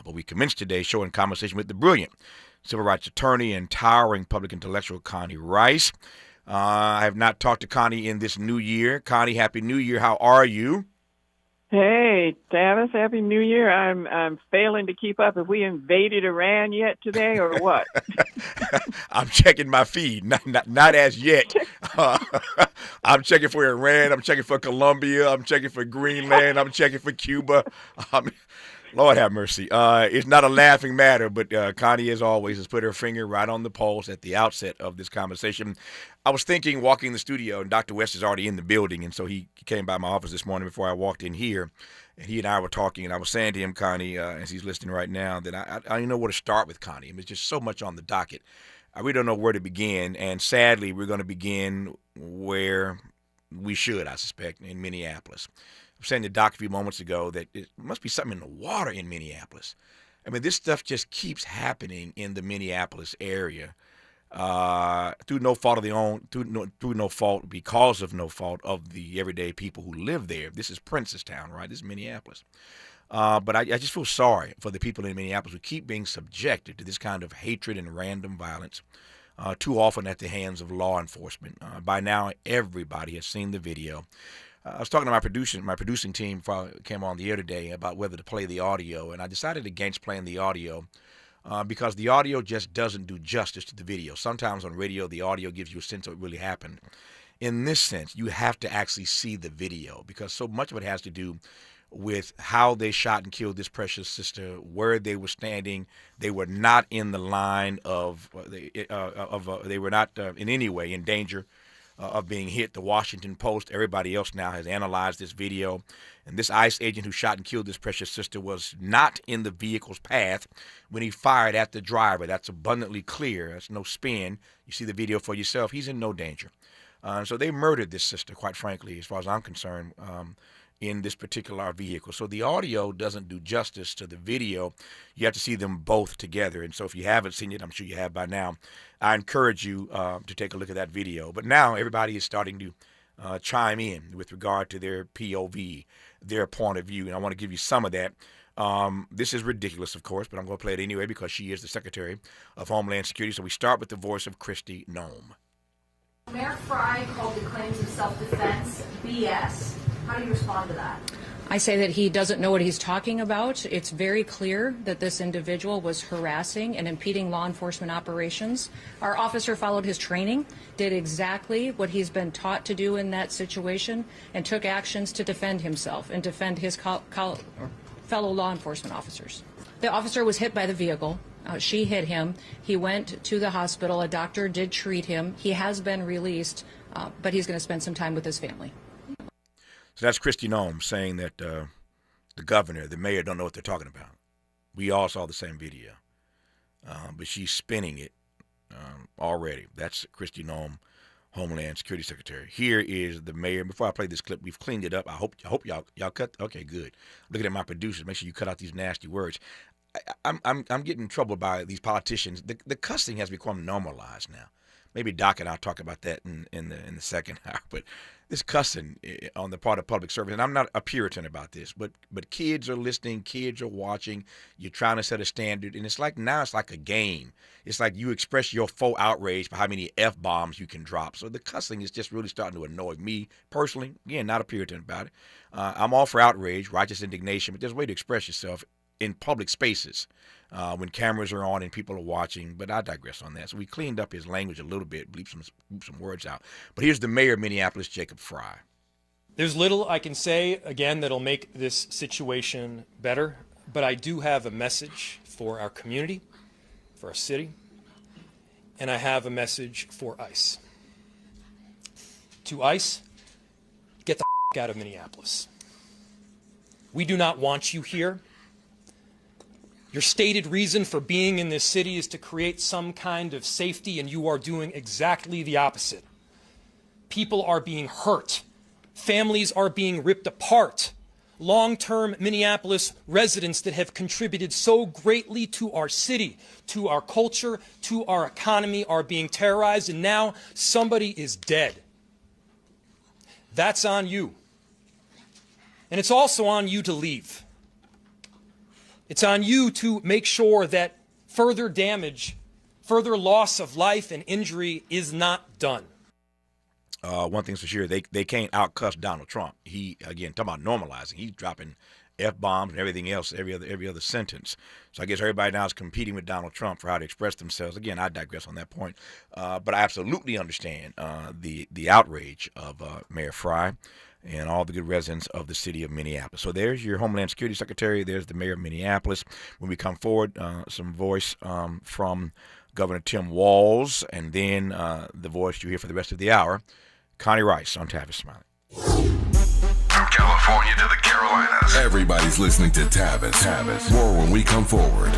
But we commence today's show in conversation with the brilliant civil rights attorney and towering public intellectual Connie Rice. I have not talked to Connie in this new year. Connie, Happy New Year. How are you? Hey, Tavis, Happy New Year. I'm failing to keep up. Have we invaded Iran yet today, or what? I'm checking my feed. Not as yet. I'm checking for Iran. I'm checking for Colombia. I'm checking for Greenland. I'm checking for Cuba. Lord have mercy. It's not a laughing matter, but Connie, as always, has put her finger right on the pulse at the outset of this conversation. I was thinking, walking in the studio, and Dr. West is already in the building, and so he came by my office this morning before I walked in here, and he and I were talking, and I was saying to him, Connie, as he's listening right now, that I don't know where to start with Connie. I mean, it's just so much on the docket. I really don't know where to begin, and sadly, we're going to begin where we should, I suspect, in Minneapolis. I was saying to Doc a few moments ago that it must be something in the water in Minneapolis. I mean, this stuff just keeps happening in the Minneapolis area through no fault of their own, through no fault, because of no fault of the everyday people who live there. This is Princestown, right? This is Minneapolis. But I just feel sorry for the people in Minneapolis who keep being subjected to this kind of hatred and random violence, too often at the hands of law enforcement. By now, everybody has seen the video. I was talking to my producing team before I came on the air today about whether to play the audio, and I decided against playing the audio because the audio just doesn't do justice to the video. Sometimes on radio, the audio gives you a sense of what really happened. In this sense, you have to actually see the video because so much of it has to do with how they shot and killed this precious sister, where they were standing. They were not in the line they were not in any way in danger of being hit. The Washington Post, everybody else now has analyzed this video. And this ICE agent who shot and killed this precious sister was not in the vehicle's path when he fired at the driver. That's abundantly clear. That's no spin. You see the video for yourself. He's in no danger. So they murdered this sister, quite frankly, as far as I'm concerned, in this particular vehicle. So the audio doesn't do justice to the video. You have to see them both together. And so if you haven't seen it, I'm sure you have by now, I encourage you to take a look at that video. But now everybody is starting to chime in with regard to their POV, their point of view. And I want to give you some of that. This is ridiculous, of course, but I'm going to play it anyway because she is the Secretary of Homeland Security. So we start with the voice of Kristi Noem. Mayor Frey called the claims of self-defense BS. How do you respond to that? I say that he doesn't know what he's talking about. It's very clear that this individual was harassing and impeding law enforcement operations. Our officer followed his training, did exactly what he's been taught to do in that situation, and took actions to defend himself and defend his fellow law enforcement officers. The officer was hit by the vehicle. She hit him. He went to the hospital. A doctor did treat him. He has been released, but he's going to spend some time with his family. So that's Kristi Noem saying that the governor, the mayor, don't know what they're talking about. We all saw the same video, but she's spinning it already. That's Kristi Noem, Homeland Security Secretary. Here is the mayor. Before I play this clip, we've cleaned it up. I hope y'all cut. Okay, good. I'm looking at my producers. Make sure you cut out these nasty words. I'm getting in trouble by these politicians. The cussing has become normalized now. Maybe Doc and I'll talk about that in the second hour. But this cussing on the part of public service, and I'm not a Puritan about this, but kids are listening, kids are watching. You're trying to set a standard, and it's like now it's like a game. It's like you express your full outrage by how many F-bombs you can drop. So the cussing is just really starting to annoy me personally. Again, not a Puritan about it. I'm all for outrage, righteous indignation, but there's a way to express yourself in public spaces when cameras are on and people are watching. But I digress on that. So we cleaned up his language a little bit, bleeped some words out. But here's the mayor of Minneapolis, Jacob Frey. There's little I can say, again, that'll make this situation better. But I do have a message for our community, for our city, and I have a message for ICE. To ICE, get the out of Minneapolis. We do not want you here. Your stated reason for being in this city is to create some kind of safety, and you are doing exactly the opposite. People are being hurt. Families are being ripped apart. Long-term Minneapolis residents that have contributed so greatly to our city, to our culture, to our economy are being terrorized, and now somebody is dead. That's on you. And it's also on you to leave. It's on you to make sure that further damage, further loss of life and injury is not done. One thing's for sure, they can't outcuss Donald Trump. He, again, talking about normalizing, he's dropping F-bombs and everything else, every other sentence. So I guess everybody now is competing with Donald Trump for how to express themselves. Again, I digress on that point. But I absolutely understand the outrage of Mayor Frey and all the good residents of the city of Minneapolis. So there's your Homeland Security Secretary. There's the mayor of Minneapolis. When we come forward, some voice from Governor Tim Walz, and then the voice you hear for the rest of the hour, Connie Rice on Tavis, Smiley. From California to the Carolinas, everybody's listening to Tavis. More when we come forward.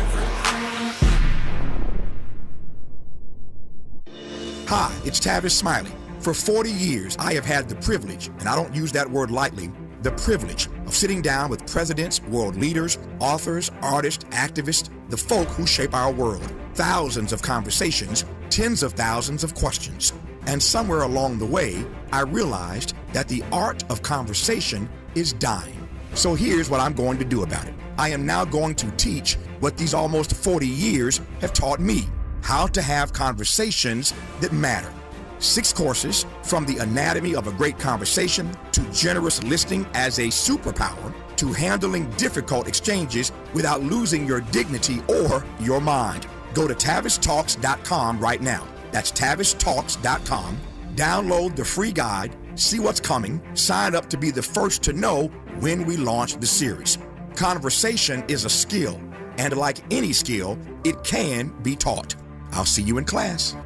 Hi, it's Tavis Smiley. For 40 years, I have had the privilege, and I don't use that word lightly, the privilege of sitting down with presidents, world leaders, authors, artists, activists, the folk who shape our world. Thousands of conversations, tens of thousands of questions. And somewhere along the way, I realized that the art of conversation is dying. So here's what I'm going to do about it. I am now going to teach what these almost 40 years have taught me, how to have conversations that matter. 6 courses, from the anatomy of a great conversation to generous listening as a superpower to handling difficult exchanges without losing your dignity or your mind. Go to TavisTalks.com right now. That's TavisTalks.com. Download the free guide, see what's coming, sign up to be the first to know when we launch the series. Conversation is a skill, and like any skill, it can be taught. I'll see you in class.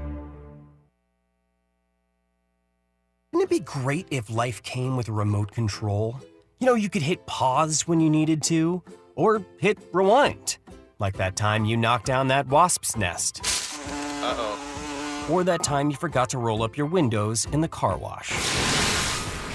Wouldn't it be great if life came with a remote control? You know, you could hit pause when you needed to, or hit rewind. Like that time you knocked down that wasp's nest. Uh-oh. Or that time you forgot to roll up your windows in the car wash.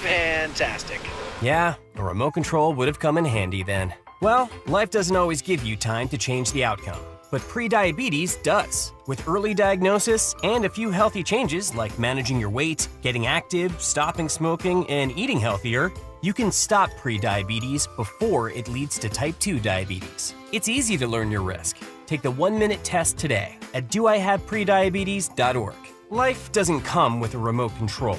Fantastic. Yeah, a remote control would have come in handy then. Well, life doesn't always give you time to change the outcome, but prediabetes does. With early diagnosis and a few healthy changes like managing your weight, getting active, stopping smoking, and eating healthier, you can stop prediabetes before it leads to type 2 diabetes. It's easy to learn your risk. Take the 1-minute test today at doihaveprediabetes.org. Life doesn't come with a remote control.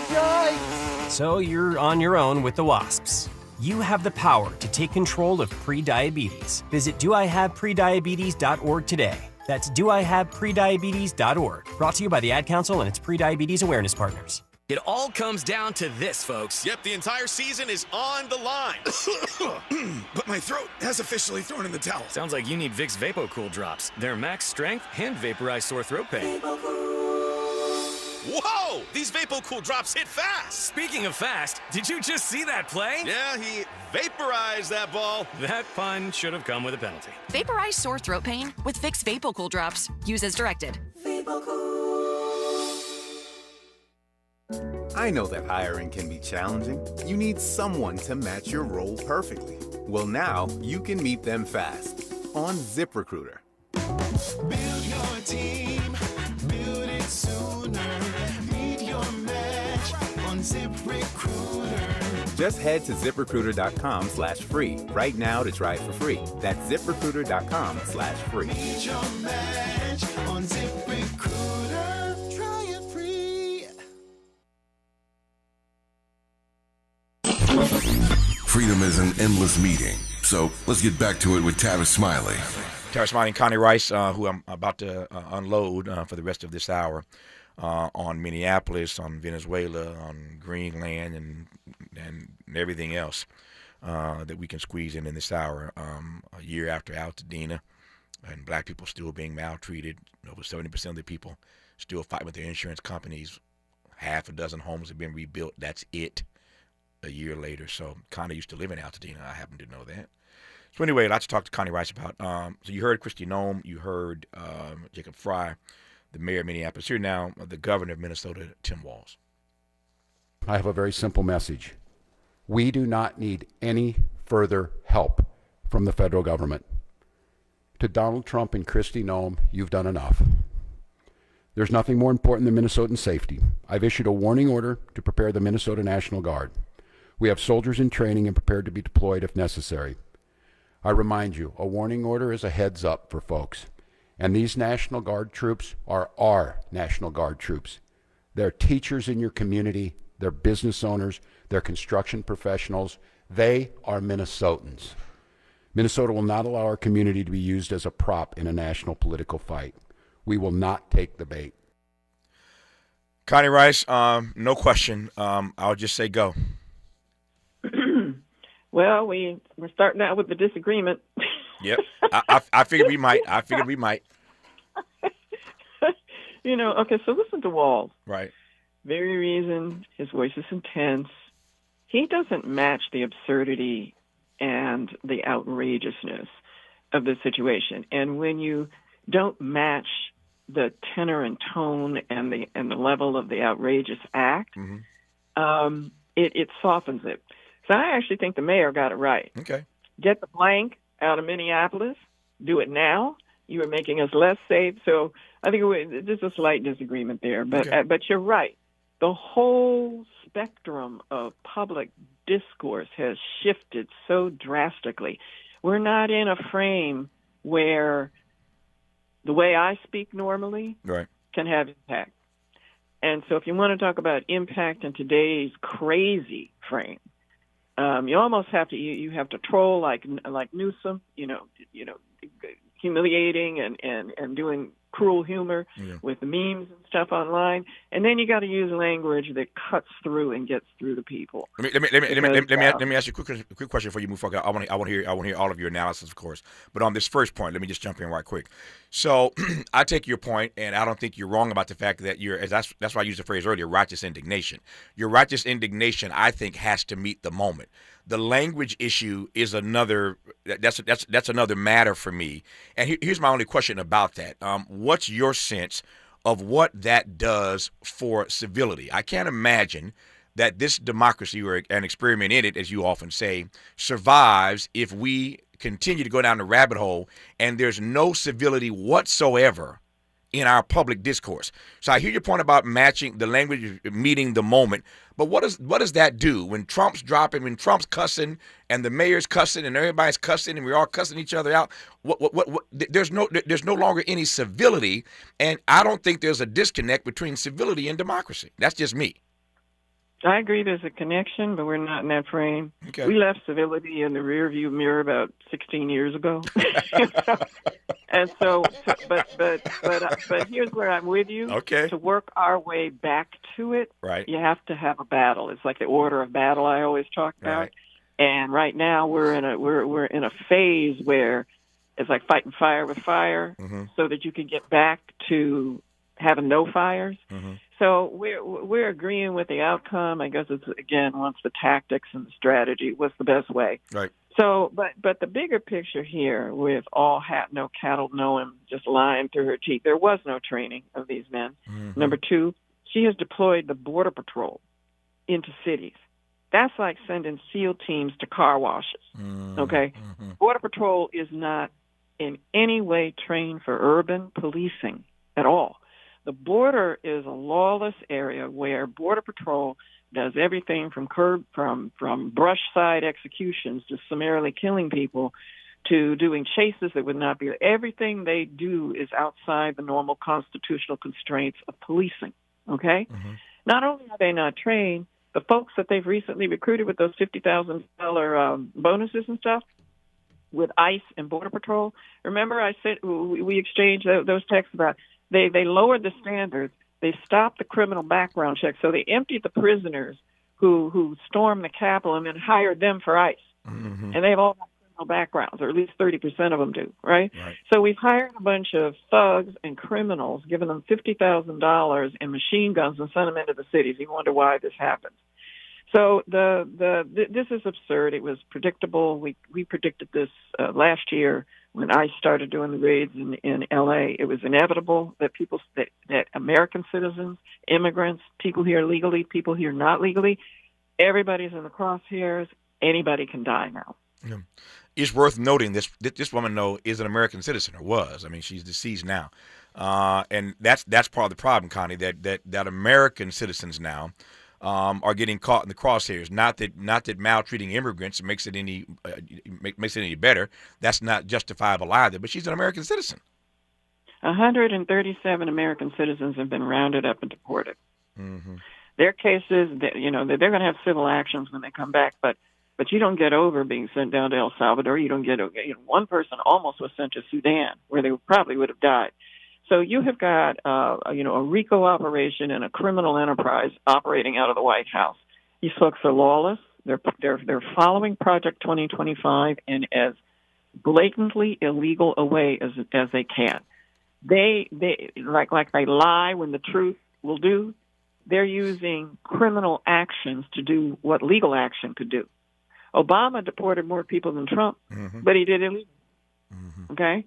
Yikes! So you're on your own with the wasps. You have the power to take control of prediabetes. Visit doihaveprediabetes.org today. That's doihaveprediabetes.org. Brought to you by the Ad Council and its Prediabetes Awareness Partners. It all comes down to this, folks. Yep, the entire season is on the line. But my throat has officially thrown in the towel. Sounds like you need Vicks VapoCool drops. They're max strength and vaporize sore throat pain. Whoa! These VapoCool drops hit fast. Speaking of fast, did you just see that play? Yeah, he vaporized that ball. That pun should have come with a penalty. Vaporize sore throat pain with Vicks VapoCool drops. Use as directed. I know that hiring can be challenging. You need someone to match your role perfectly. Well, now you can meet them fast on ZipRecruiter. Build your team, build it sooner. Meet your match on ZipRecruiter. Just head to ZipRecruiter.com/free right now to try it for free. That's ZipRecruiter.com/free. Meet your match on ZipRecruiter. Try it free. Freedom is an endless meeting, so let's get back to it with Tavis Smiley. Tavis Smiley and Connie Rice, who I'm about to unload for the rest of this hour on Minneapolis, on Venezuela, on Greenland, and everything else that we can squeeze in this hour. A year after Altadena, and black people still being maltreated. Over 70% of the people still fighting with their insurance companies. Half a dozen homes have been rebuilt. That's it. A year later. So Connie used to live in Altadena. I happen to know that. So anyway, lots to talk to Connie Rice about. So you heard Kristi Noem. You heard Jacob Frey, the mayor of Minneapolis. Here now, the governor of Minnesota, Tim Walz. I have a very simple message. We do not need any further help from the federal government. To Donald Trump and Kristi Noem, you've done enough. There's nothing more important than Minnesotan safety. I've issued a warning order to prepare the Minnesota National Guard. We have soldiers in training and prepared to be deployed if necessary. I remind you, a warning order is a heads up for folks. And these National Guard troops are our National Guard troops. They're teachers in your community. They're business owners. They're construction professionals. They are Minnesotans. Minnesota will not allow our community to be used as a prop in a national political fight. We will not take the bait. Connie Rice, no question. I'll just say go. Well, we're starting out with the disagreement. Yep. I figured we might. Okay, so listen to Walls. Right. Very reasoned. His voice is intense. He doesn't match the absurdity and the outrageousness of the situation. And when you don't match the tenor and tone and the level of the outrageous act, it softens it. So I actually think the mayor got it right. Okay. Get the blank out of Minneapolis. Do it now. You are making us less safe. So I think there's a slight disagreement there. But you're right. The whole spectrum of public discourse has shifted so drastically. We're not in a frame where the way I speak normally can have impact. And so if you want to talk about impact in today's crazy frame, you almost have to you have to troll like Newsom, humiliating and doing cruel humor with the memes and stuff online, and then you got to use language that cuts through and gets through to people. Let me ask you a quick question before you move forward. I want to hear all of your analysis, of course. But on this first point, let me just jump in right quick. So I take your point, and I don't think you're wrong about the fact that that's why I used the phrase earlier, righteous indignation. Your righteous indignation, I think, has to meet the moment. The language issue is another. That's another matter for me. And here's my only question about that. What's your sense of what that does for civility? I can't imagine that this democracy, or an experiment in it, as you often say, survives if we continue to go down the rabbit hole and there's no civility whatsoever in our public discourse. So I hear your point about matching the language, meeting the moment. But what does that do when Trump's dropping, when Trump's cussing and the mayor's cussing and everybody's cussing and we're all cussing each other out? There's no longer any civility, and I don't think there's a disconnect between civility and democracy. That's just me. I agree there's a connection, but we're not in that frame. Okay. We left civility in the rearview mirror about 16 years ago. And but here's where I'm with you. Okay. To work our way back to it, you have to have a battle. It's like the order of battle I always talk about. Right. And right now we're in a phase where it's like fighting fire with fire, so that you can get back to having no fires. So we're agreeing with the outcome. I guess it's, again, once the tactics and the strategy, what's the best way. Right. So, but the bigger picture here with all hat, no cattle, no him, just lying through her teeth, there was no training of these men. Number two, she has deployed the Border Patrol into cities. That's like sending SEAL teams to car washes, okay? Border Patrol is not in any way trained for urban policing at all. The border is a lawless area where Border Patrol does everything from brush side executions to summarily killing people to doing chases that would not be. Everything they do is outside the normal constitutional constraints of policing, okay? Not only are they not trained, the folks that they've recently recruited with those $50,000 bonuses and stuff with ICE and Border Patrol, remember I said we exchanged those texts about they lowered the standards. They stopped the criminal background check. So they emptied the prisoners who stormed the Capitol and then hired them for ICE. And they've all got criminal backgrounds, or at least 30% of them do, right? So we've hired a bunch of thugs and criminals, given them $50,000 and machine guns and sent them into the cities. You wonder why this happens. So this is absurd. It was predictable. We predicted this last year when I started doing the raids in L.A. It was inevitable that that American citizens, immigrants, people here legally, people here not legally, everybody's in the crosshairs. Anybody can die now. Yeah. It's worth noting this woman, though, is an American citizen, or was. I mean, she's deceased now. And that's part of the problem, Connie, that American citizens now are getting caught in the crosshairs. Not that maltreating immigrants makes it any better. That's not justifiable either. But she's an American citizen. 137 American citizens have been rounded up and deported. Mm-hmm. Their cases, they're going to have civil actions when they come back, but you don't get over being sent down to El Salvador. You don't get over. One person almost was sent to Sudan, where they probably would have died. So you have got, a RICO operation and a criminal enterprise operating out of the White House. These folks are lawless. They're following Project 2025 in as blatantly illegal a way as they can. They like they lie when the truth will do. They're using criminal actions to do what legal action could do. Obama deported more people than Trump, but he did illegal. Mm-hmm. Okay,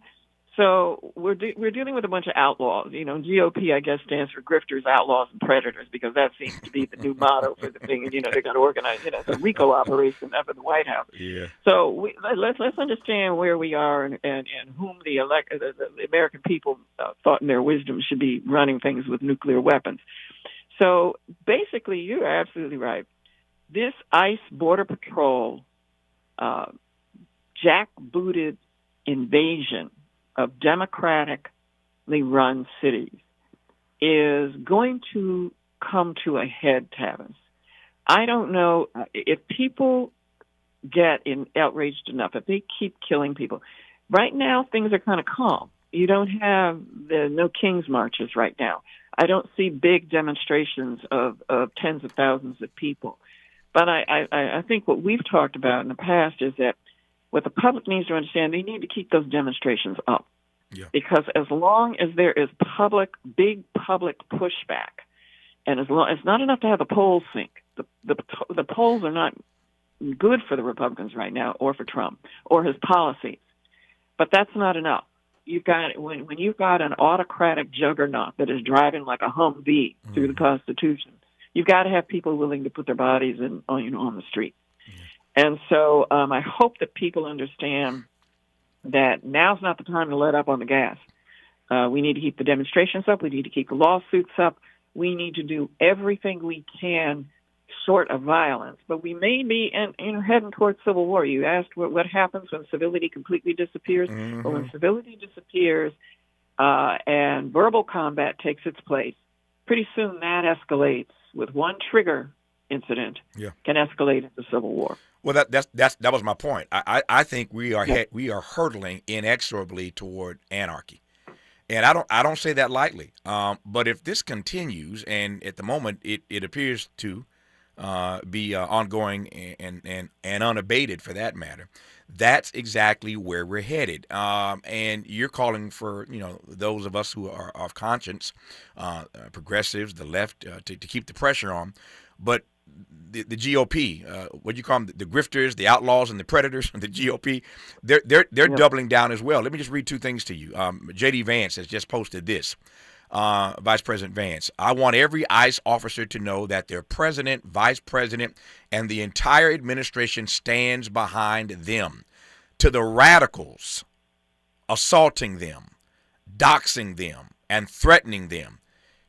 so we're dealing with a bunch of outlaws. GOP, I guess, stands for grifters, outlaws, and predators, because that seems to be the new motto for the thing. And they got to organize. It's a RICO operation up in the White House. Yeah. So let's understand where we are and whom the American people thought in their wisdom should be running things with nuclear weapons. So basically, you're absolutely right. This ICE Border Patrol jackbooted invasion of democratically run cities is going to come to a head, Tavis. I don't know if people get outraged enough, if they keep killing people. Right now, things are kind of calm. You don't have no King's marches right now. I don't see big demonstrations of tens of thousands of people. But I think what we've talked about in the past is that what the public needs to understand, they need to keep those demonstrations up. Yeah. Because as long as there is big public pushback, and it's not enough to have the polls sink. The polls are not good for the Republicans right now, or for Trump, or his policies. But that's not enough. You've got when you've got an autocratic juggernaut that is driving like a Humvee through the Constitution, you've got to have people willing to put their bodies on the street. And so I hope that people understand that now's not the time to let up on the gas. We need to keep the demonstrations up. We need to keep the lawsuits up. We need to do everything we can short of violence. But we may be heading towards civil war. You asked what happens when civility completely disappears. Mm-hmm. Well, when civility disappears and verbal combat takes its place, pretty soon that escalates with one trigger incident. Yeah. Can escalate into civil war. Well, that was my point. I think we are hurtling inexorably toward anarchy, and I don't say that lightly. But if this continues, and at the moment it appears to be ongoing and unabated for that matter, that's exactly where we're headed. And you're calling for those of us who are of conscience, progressives, the left, to keep the pressure on, but the GOP, what do you call them, the grifters, the outlaws, and the predators, the GOP, they're doubling down as well. Let me just read two things to you. J.D. Vance has just posted this. Vice President Vance, I want every ICE officer to know that their president, vice president, and the entire administration stands behind them. To the radicals assaulting them, doxing them, and threatening them,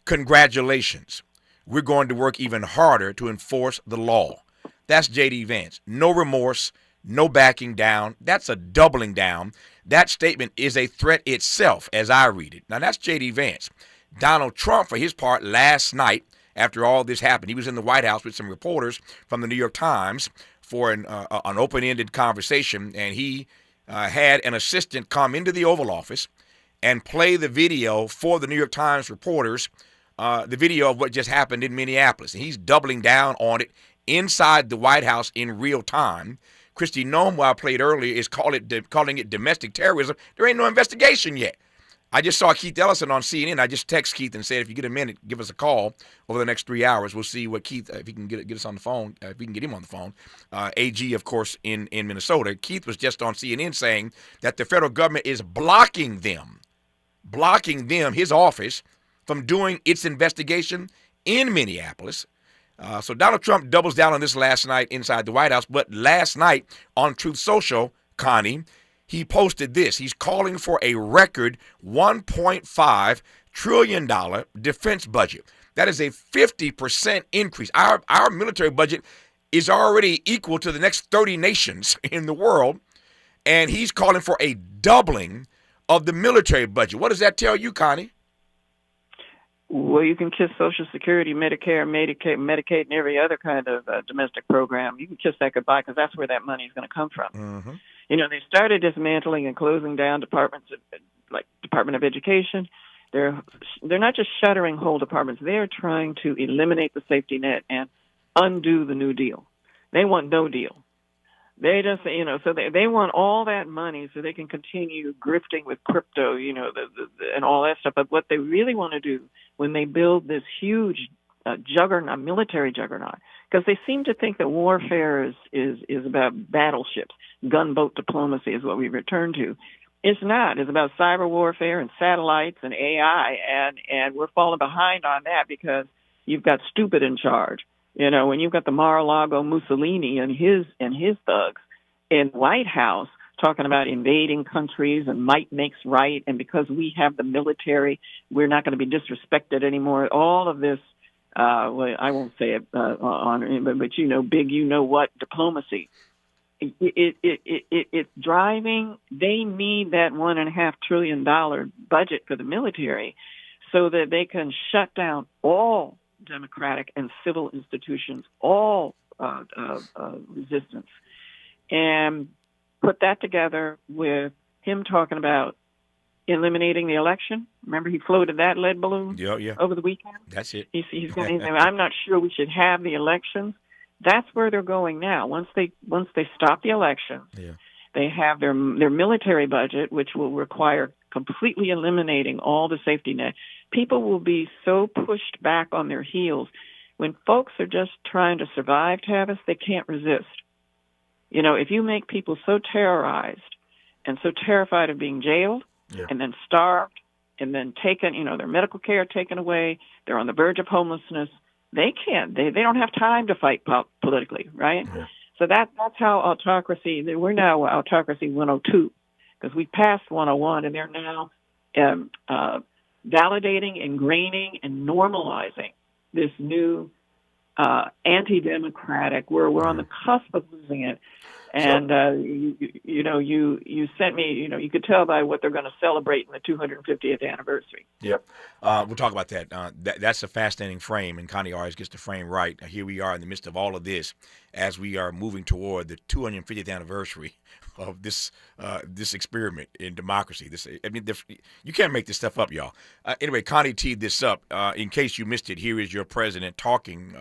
congratulations. We're going to work even harder to enforce the law. That's J.D. Vance. No remorse, no backing down. That's a doubling down. That statement is a threat itself, as I read it. Now, that's J.D. Vance. Donald Trump, for his part, last night, after all this happened, he was in the White House with some reporters from the New York Times for an open-ended conversation, and he had an assistant come into the Oval Office and play the video for the New York Times reporters, the video of what just happened in Minneapolis. And he's doubling down on it inside the White House in real time. Kristi Noem, who I played earlier, is calling it domestic terrorism. There ain't no investigation yet. I just saw Keith Ellison on CNN. I just text Keith and said, if you get a minute, give us a call over the next 3 hours. We'll see what Keith, if he can get us on the phone, if we can get him on the phone. AG, of course, in Minnesota. Keith was just on CNN saying that the federal government is blocking them, his office, from doing its investigation in Minneapolis. So Donald Trump doubles down on this last night inside the White House. But last night on Truth Social, Connie, he posted this. He's calling for a record $1.5 trillion defense budget. That is a 50% increase. Our military budget is already equal to the next 30 nations in the world, and he's calling for a doubling of the military budget. What does that tell you, Connie? Well, you can kiss Social Security, Medicare, Medicaid, and every other kind of domestic program. You can kiss that goodbye because that's where that money is going to come from. Mm-hmm. You know, they started dismantling and closing down departments like Department of Education. They're not just shuttering whole departments. They're trying to eliminate the safety net and undo the New Deal. They want no deal. They just, you know, so they want all that money so they can continue grifting with crypto, you know, and all that stuff. But what they really want to do when they build this huge juggernaut, military juggernaut, because they seem to think that warfare is about battleships, gunboat diplomacy is what we return to. It's not. It's about cyber warfare and satellites and AI, and we're falling behind on that because you've got stupid in charge. You know, when you've got the Mar-a-Lago Mussolini and his thugs in White House talking about invading countries and might makes right, and because we have the military, we're not going to be disrespected anymore. All of this, well, I won't say it but you know, big, you know what, diplomacy. It's driving. They need that $1.5 trillion budget for the military so that they can shut down all democratic and civil institutions, all resistance, and put that together with him talking about eliminating the election. Remember, he floated that lead balloon over the weekend? That's it. He's going. I'm not sure we should have the elections. That's where they're going now. Once they stop the election, they have their military budget, which will require completely eliminating all the safety net. People will be so pushed back on their heels. When folks are just trying to survive, Tavis, they can't resist. You know, if you make people so terrorized and so terrified of being jailed and then starved and then taken, you know, their medical care taken away, they're on the verge of homelessness, they can't. They don't have time to fight politically, right? Yeah. So that's how autocracy, we're now autocracy 102 because we passed 101 and they're now validating, ingraining, and normalizing this new anti-democratic. We're on the cusp of losing it. And you sent me. You know, you could tell by what they're going to celebrate in the 250th anniversary. Yep, we'll talk about that. That's a fascinating frame, and Connie always gets the frame right. Here we are in the midst of all of this, as we are moving toward the 250th anniversary of this experiment in democracy. You can't make this stuff up, y'all. Anyway, Connie teed this up. In case you missed it, here is your president talking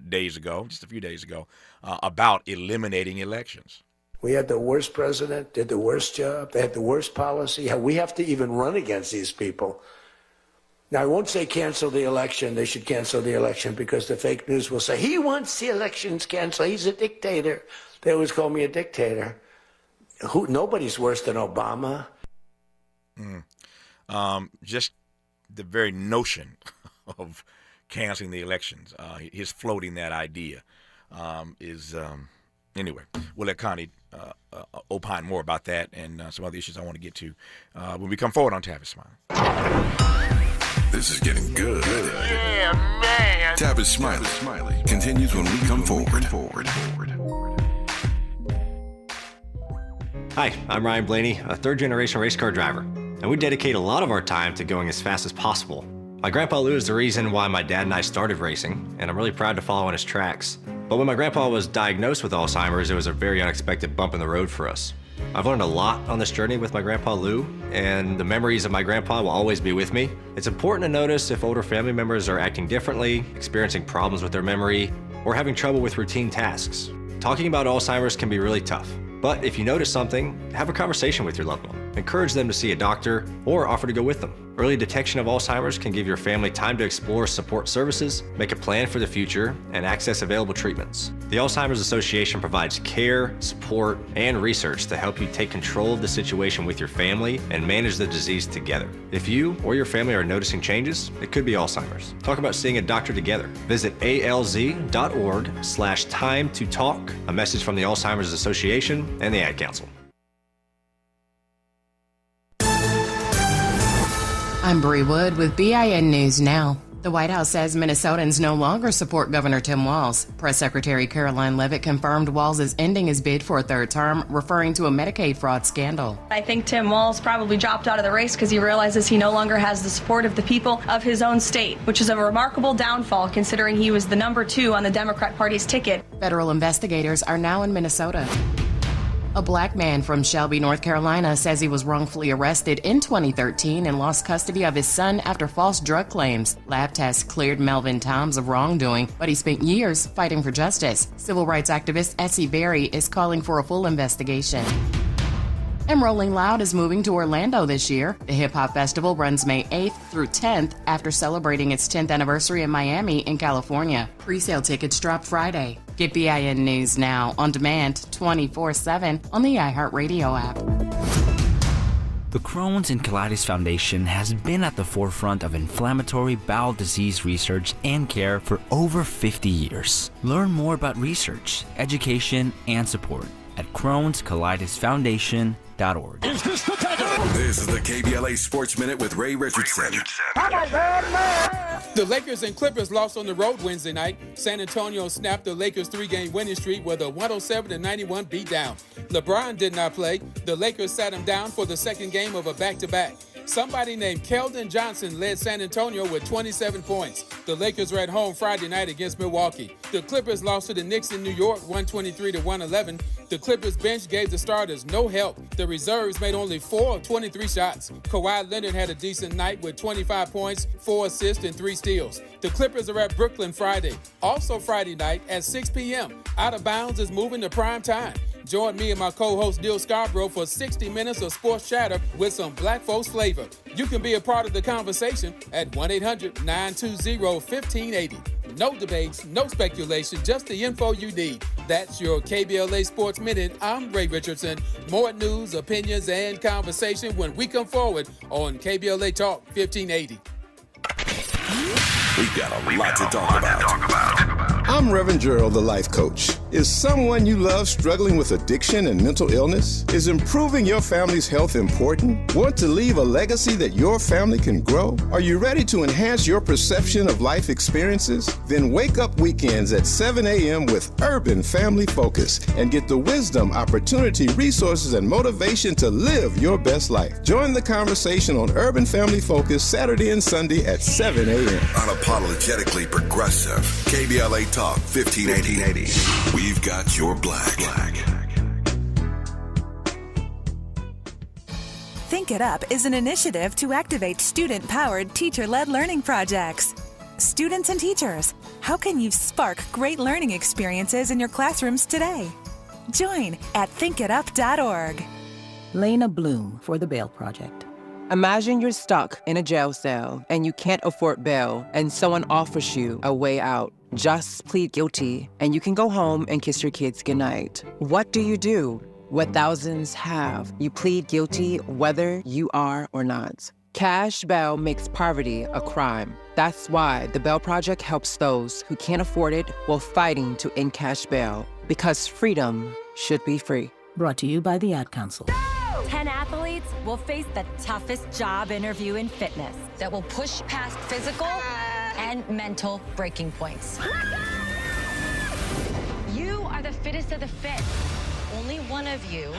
just a few days ago, about eliminating elections. We had the worst president, did the worst job. They had the worst policy. We have to even run against these people. Now, I won't say cancel the election. They should cancel the election because the fake news will say, he wants the elections canceled. He's a dictator. They always call me a dictator. Nobody's worse than Obama. Just the very notion of canceling the elections, his floating that idea anyway, we'll let Connie opine more about that and some other issues I want to get to when we come forward on Tavis Smiley. This is getting good. Yeah, man. Tavis Smiley continues when we come forward. Hi, I'm Ryan Blaney, a third-generation race car driver, and we dedicate a lot of our time to going as fast as possible. My grandpa Lou is the reason why my dad and I started racing, and I'm really proud to follow in his tracks. But when my grandpa was diagnosed with Alzheimer's, it was a very unexpected bump in the road for us. I've learned a lot on this journey with my grandpa Lou, and the memories of my grandpa will always be with me. It's important to notice if older family members are acting differently, experiencing problems with their memory, or having trouble with routine tasks. Talking about Alzheimer's can be really tough. But if you notice something, have a conversation with your loved one. Encourage them to see a doctor or offer to go with them. Early detection of Alzheimer's can give your family time to explore support services, make a plan for the future, and access available treatments. The Alzheimer's Association provides care, support, and research to help you take control of the situation with your family and manage the disease together. If you or your family are noticing changes, it could be Alzheimer's. Talk about seeing a doctor together. Visit alz.org/time to talk. A message from the Alzheimer's Association and the Ad Council. I'm Bree Wood with BIN News Now. The White House says Minnesotans no longer support Governor Tim Walz. Press Secretary Caroline Leavitt confirmed Walz is ending his bid for a third term, referring to a Medicaid fraud scandal. I think Tim Walz probably dropped out of the race because he realizes he no longer has the support of the people of his own state, which is a remarkable downfall considering he was the number 2 on the Democrat Party's ticket. Federal investigators are now in Minnesota. A black man from Shelby, North Carolina says he was wrongfully arrested in 2013 and lost custody of his son after false drug claims. Lab tests cleared Melvin Toms of wrongdoing, but he spent years fighting for justice. Civil rights activist Essie Berry is calling for a full investigation. And Rolling Loud is moving to Orlando this year. The hip-hop festival runs May 8th through 10th after celebrating its 10th anniversary in Miami in California. Pre-sale tickets drop Friday. Get BIN News now on demand 24/7 on the iHeartRadio app. The Crohn's and Colitis Foundation has been at the forefront of inflammatory bowel disease research and care for over 50 years. Learn more about research, education, and support at Crohn'sColitisFoundation.org. This is the KBLA Sports Minute with Ray Richardson. The Lakers and Clippers lost on the road Wednesday night. San Antonio snapped the Lakers' 3-game winning streak with a 107-91 beatdown. LeBron did not play. The Lakers sat him down for the second game of a back-to-back. Somebody named Keldon Johnson led San Antonio with 27 points. The Lakers were at home Friday night against Milwaukee. The Clippers lost to the Knicks in New York 123-111. The Clippers bench gave the starters no help. The reserves made only 4 of 23 shots. Kawhi Leonard had a decent night with 25 points, 4 assists, and 3 steals. The Clippers are at Brooklyn Friday. Also Friday night at 6 p.m. Out of Bounds is moving to prime time. Join me and my co-host Dill Scarborough for 60 minutes of sports chatter with some black folks flavor. You can be a part of the conversation at 1-800-920-1580. No debates, no speculation, just the info you need. That's your KBLA Sports Minute. I'm Ray Richardson. More news, opinions, and conversation when we come forward on KBLA Talk 1580. We've got a lot to talk about. I'm Reverend Gerald, the life coach. Is someone you love struggling with addiction and mental illness? Is improving your family's health important? Want to leave a legacy that your family can grow? Are you ready to enhance your perception of life experiences? Then wake up weekends at 7 a.m. with Urban Family Focus and get the wisdom, opportunity, resources, and motivation to live your best life. Join the conversation on Urban Family Focus Saturday and Sunday at 7 a.m. Unapologetically progressive. KBLA Talk 1580. We've got your black. Think It Up is an initiative to activate student-powered, teacher-led learning projects. Students and teachers, how can you spark great learning experiences in your classrooms today? Join at thinkitup.org. Lena Bloom for the Bail Project. Imagine you're stuck in a jail cell and you can't afford bail and someone offers you a way out. Just plead guilty and you can go home and kiss your kids goodnight. What do you do? What thousands have. You plead guilty whether you are or not. Cash bail makes poverty a crime. That's why the Bail Project helps those who can't afford it while fighting to end cash bail. Because freedom should be free. Brought to you by the Ad Council. 10 athletes will face the toughest job interview in fitness that will push past physical and mental breaking points. You are the fittest of the fit. Only one of you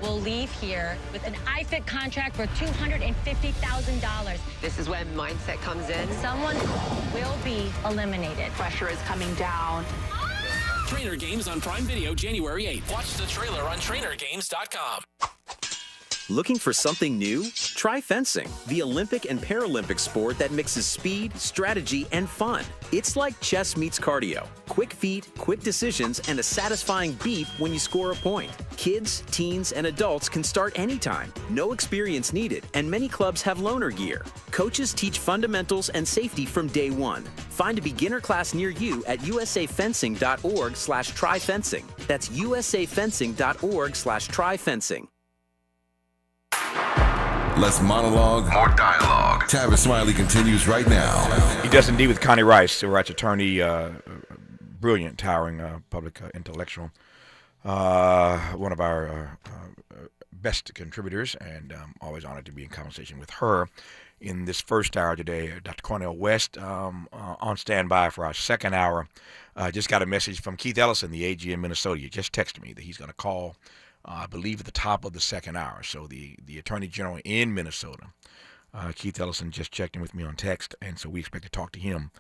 will leave here with an iFit contract for $250,000. This is when mindset comes in. Someone will be eliminated. Pressure is coming down. Trainer Games on Prime Video January 8th. Watch the trailer on trainergames.com. Looking for something new? Try fencing, the Olympic and Paralympic sport that mixes speed, strategy, and fun. It's like chess meets cardio. Quick feet, quick decisions, and a satisfying beep when you score a point. Kids, teens, and adults can start anytime. No experience needed, and many clubs have loaner gear. Coaches teach fundamentals and safety from day one. Find a beginner class near you at usafencing.org/tryfencing. That's usafencing.org/tryfencing. Less monologue, more dialogue. Tavis Smiley continues right now. He does indeed with Connie Rice, who writes attorney, brilliant, towering public intellectual. One of our best contributors, and I'm always honored to be in conversation with her. In this first hour today, Dr. Cornel West on standby for our second hour. Just got a message from Keith Ellison, the AG in Minnesota. He just texted me that he's going to call, I believe, at the top of the second hour. So the Attorney General in Minnesota, Keith Ellison, just checked in with me on text, and so we expect to talk to him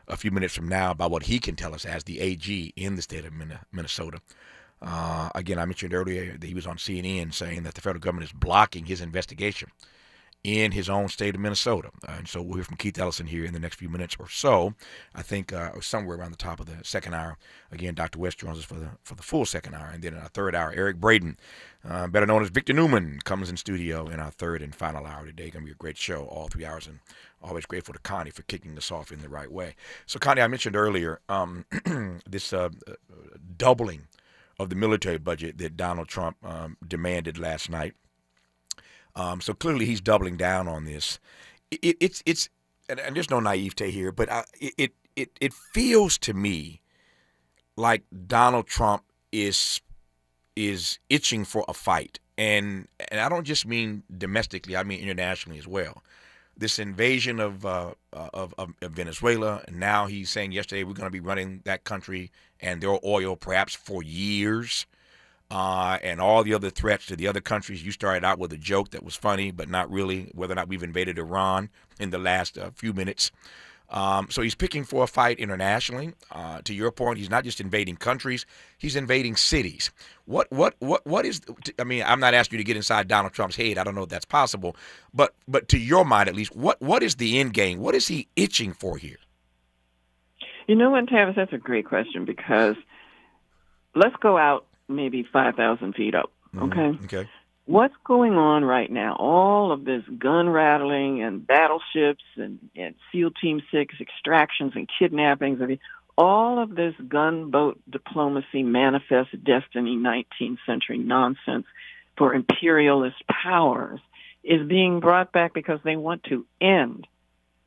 a few minutes from now about what he can tell us as the AG in the state of Minnesota. Again, I mentioned earlier that he was on CNN saying that the federal government is blocking his investigation in his own state of Minnesota. And so we'll hear from Keith Ellison here in the next few minutes or so. I think somewhere around the top of the second hour. Again, Dr. West joins us for the full second hour. And then in our third hour, Eric Braeden, better known as Victor Newman, comes in studio in our third and final hour today. Going to be a great show all 3 hours, and always grateful to Connie for kicking us off in the right way. So, Connie, I mentioned earlier this doubling of the military budget that Donald Trump demanded last night. So clearly he's doubling down on this. It's and there's no naivete here, but it feels to me like Donald Trump is itching for a fight, and I don't just mean domestically, I mean internationally as well. This invasion of Venezuela, and now he's saying yesterday we're going to be running that country and their oil perhaps for years. And all the other threats to the other countries. You started out with a joke that was funny, but not really, whether or not we've invaded Iran in the last few minutes. So he's picking for a fight internationally. To your point, he's not just invading countries, he's invading cities. What is, I mean, I'm not asking you to get inside Donald Trump's head. I don't know if that's possible. But to your mind, at least, what is the end game? What is he itching for here? You know what, Tavis, that's a great question, because let's go out maybe 5,000 feet up, okay? Okay. What's going on right now? All of this gun rattling and battleships and SEAL Team 6 extractions and kidnappings, I mean, all of this gunboat diplomacy, manifest destiny, 19th century nonsense for imperialist powers is being brought back because they want to end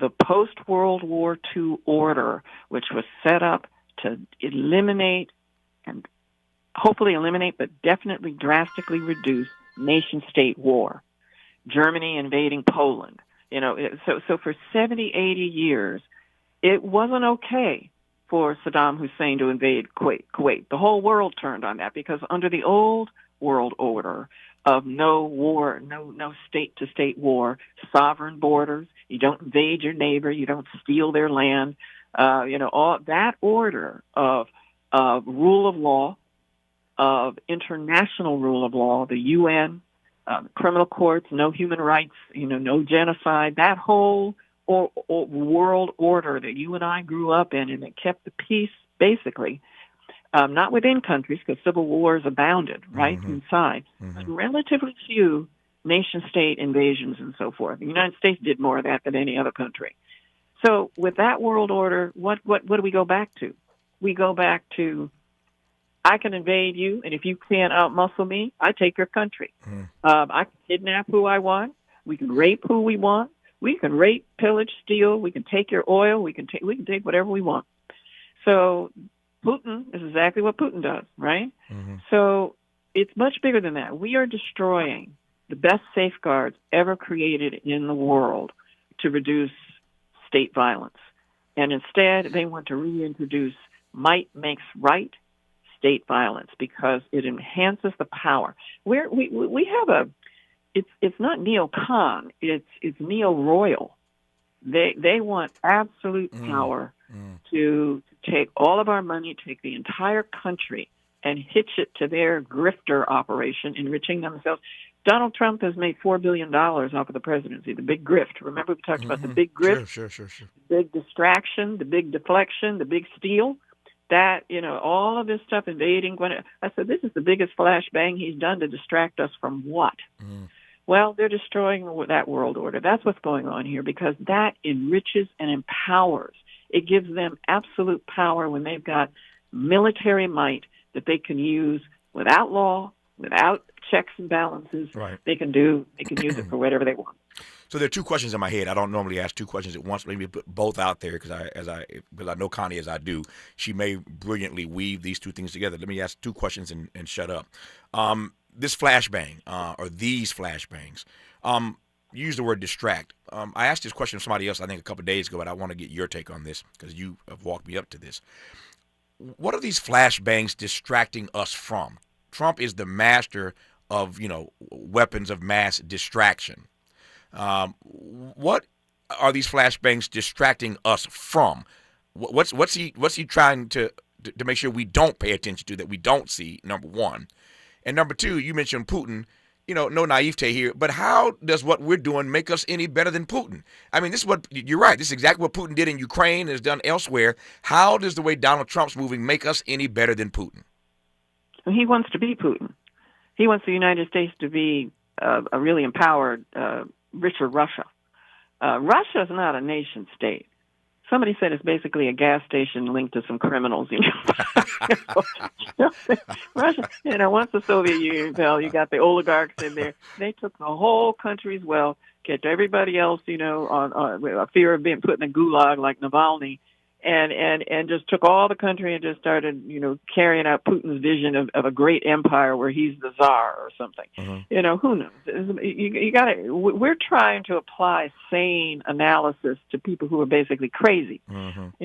the post-World War II order, which was set up to eliminate and hopefully eliminate, but definitely drastically reduce nation-state war. Germany invading Poland. You know, so for 70, 80 years, it wasn't okay for Saddam Hussein to invade Kuwait. The whole world turned on that because under the old world order of no war, no state-to-state war, sovereign borders, you don't invade your neighbor, you don't steal their land, all that order of rule of law, of international rule of law, the UN, criminal courts, no human rights, no genocide, that whole world order that you and I grew up in and that kept the peace, basically, not within countries, because civil wars abounded right inside, but relatively few nation-state invasions and so forth. The United States did more of that than any other country. So with that world order, what do we go back to? We go back to, I can invade you, and if you can't outmuscle me, I take your country. I can kidnap who I want. We can rape who we want. We can rape, pillage, steal. We can take your oil. We can take whatever we want. So Putin is exactly what Putin does, right? So it's much bigger than that. We are destroying the best safeguards ever created in the world to reduce state violence. And instead, they want to reintroduce might makes right state violence because it enhances the power. We have it's not neocon, it's neo-royal. They want absolute power to take all of our money, take the entire country, and hitch it to their grifter operation, enriching themselves. Donald Trump has made $4 billion off of the presidency, the big grift. Remember we talked about the big grift? Sure. The big distraction, the big deflection, the big steal. That, all of this stuff, invading. I said, this is the biggest flashbang he's done to distract us from what? Well, they're destroying that world order. That's what's going on here because that enriches and empowers. It gives them absolute power when they've got military might that they can use without law, without checks and balances. Right. They can use it for whatever they want. So there are two questions in my head. I don't normally ask two questions at once. Let me put both out there because I know Connie as I do. She may brilliantly weave these two things together. Let me ask two questions and shut up. this flashbang or these flashbangs, you use the word distract. I asked this question of somebody else, I think, a couple of days ago, but I want to get your take on this because you have walked me up to this. What are these flashbangs distracting us from? Trump is the master of, weapons of mass distraction. What are these flashbangs distracting us from? What's he trying to make sure we don't pay attention to, that we don't see, number one? And number two, you mentioned Putin. No naivete here, but how does what we're doing make us any better than Putin? I mean, this is what you're right. This is exactly what Putin did in Ukraine and has done elsewhere. How does the way Donald Trump's moving make us any better than Putin? He wants to be Putin. He wants the United States to be a really empowered, richer Russia. Russia is not a nation state. Somebody said it's basically a gas station linked to some criminals. Russia, once the Soviet Union fell, you got the oligarchs in there. They took the whole country's wealth, kept everybody else, on a fear of being put in a gulag like Navalny, and just took all the country and just started, carrying out Putin's vision of a great empire where he's the czar or something. Mm-hmm. Who knows? You got to. We're trying to apply sane analysis to people who are basically crazy. Mm-hmm.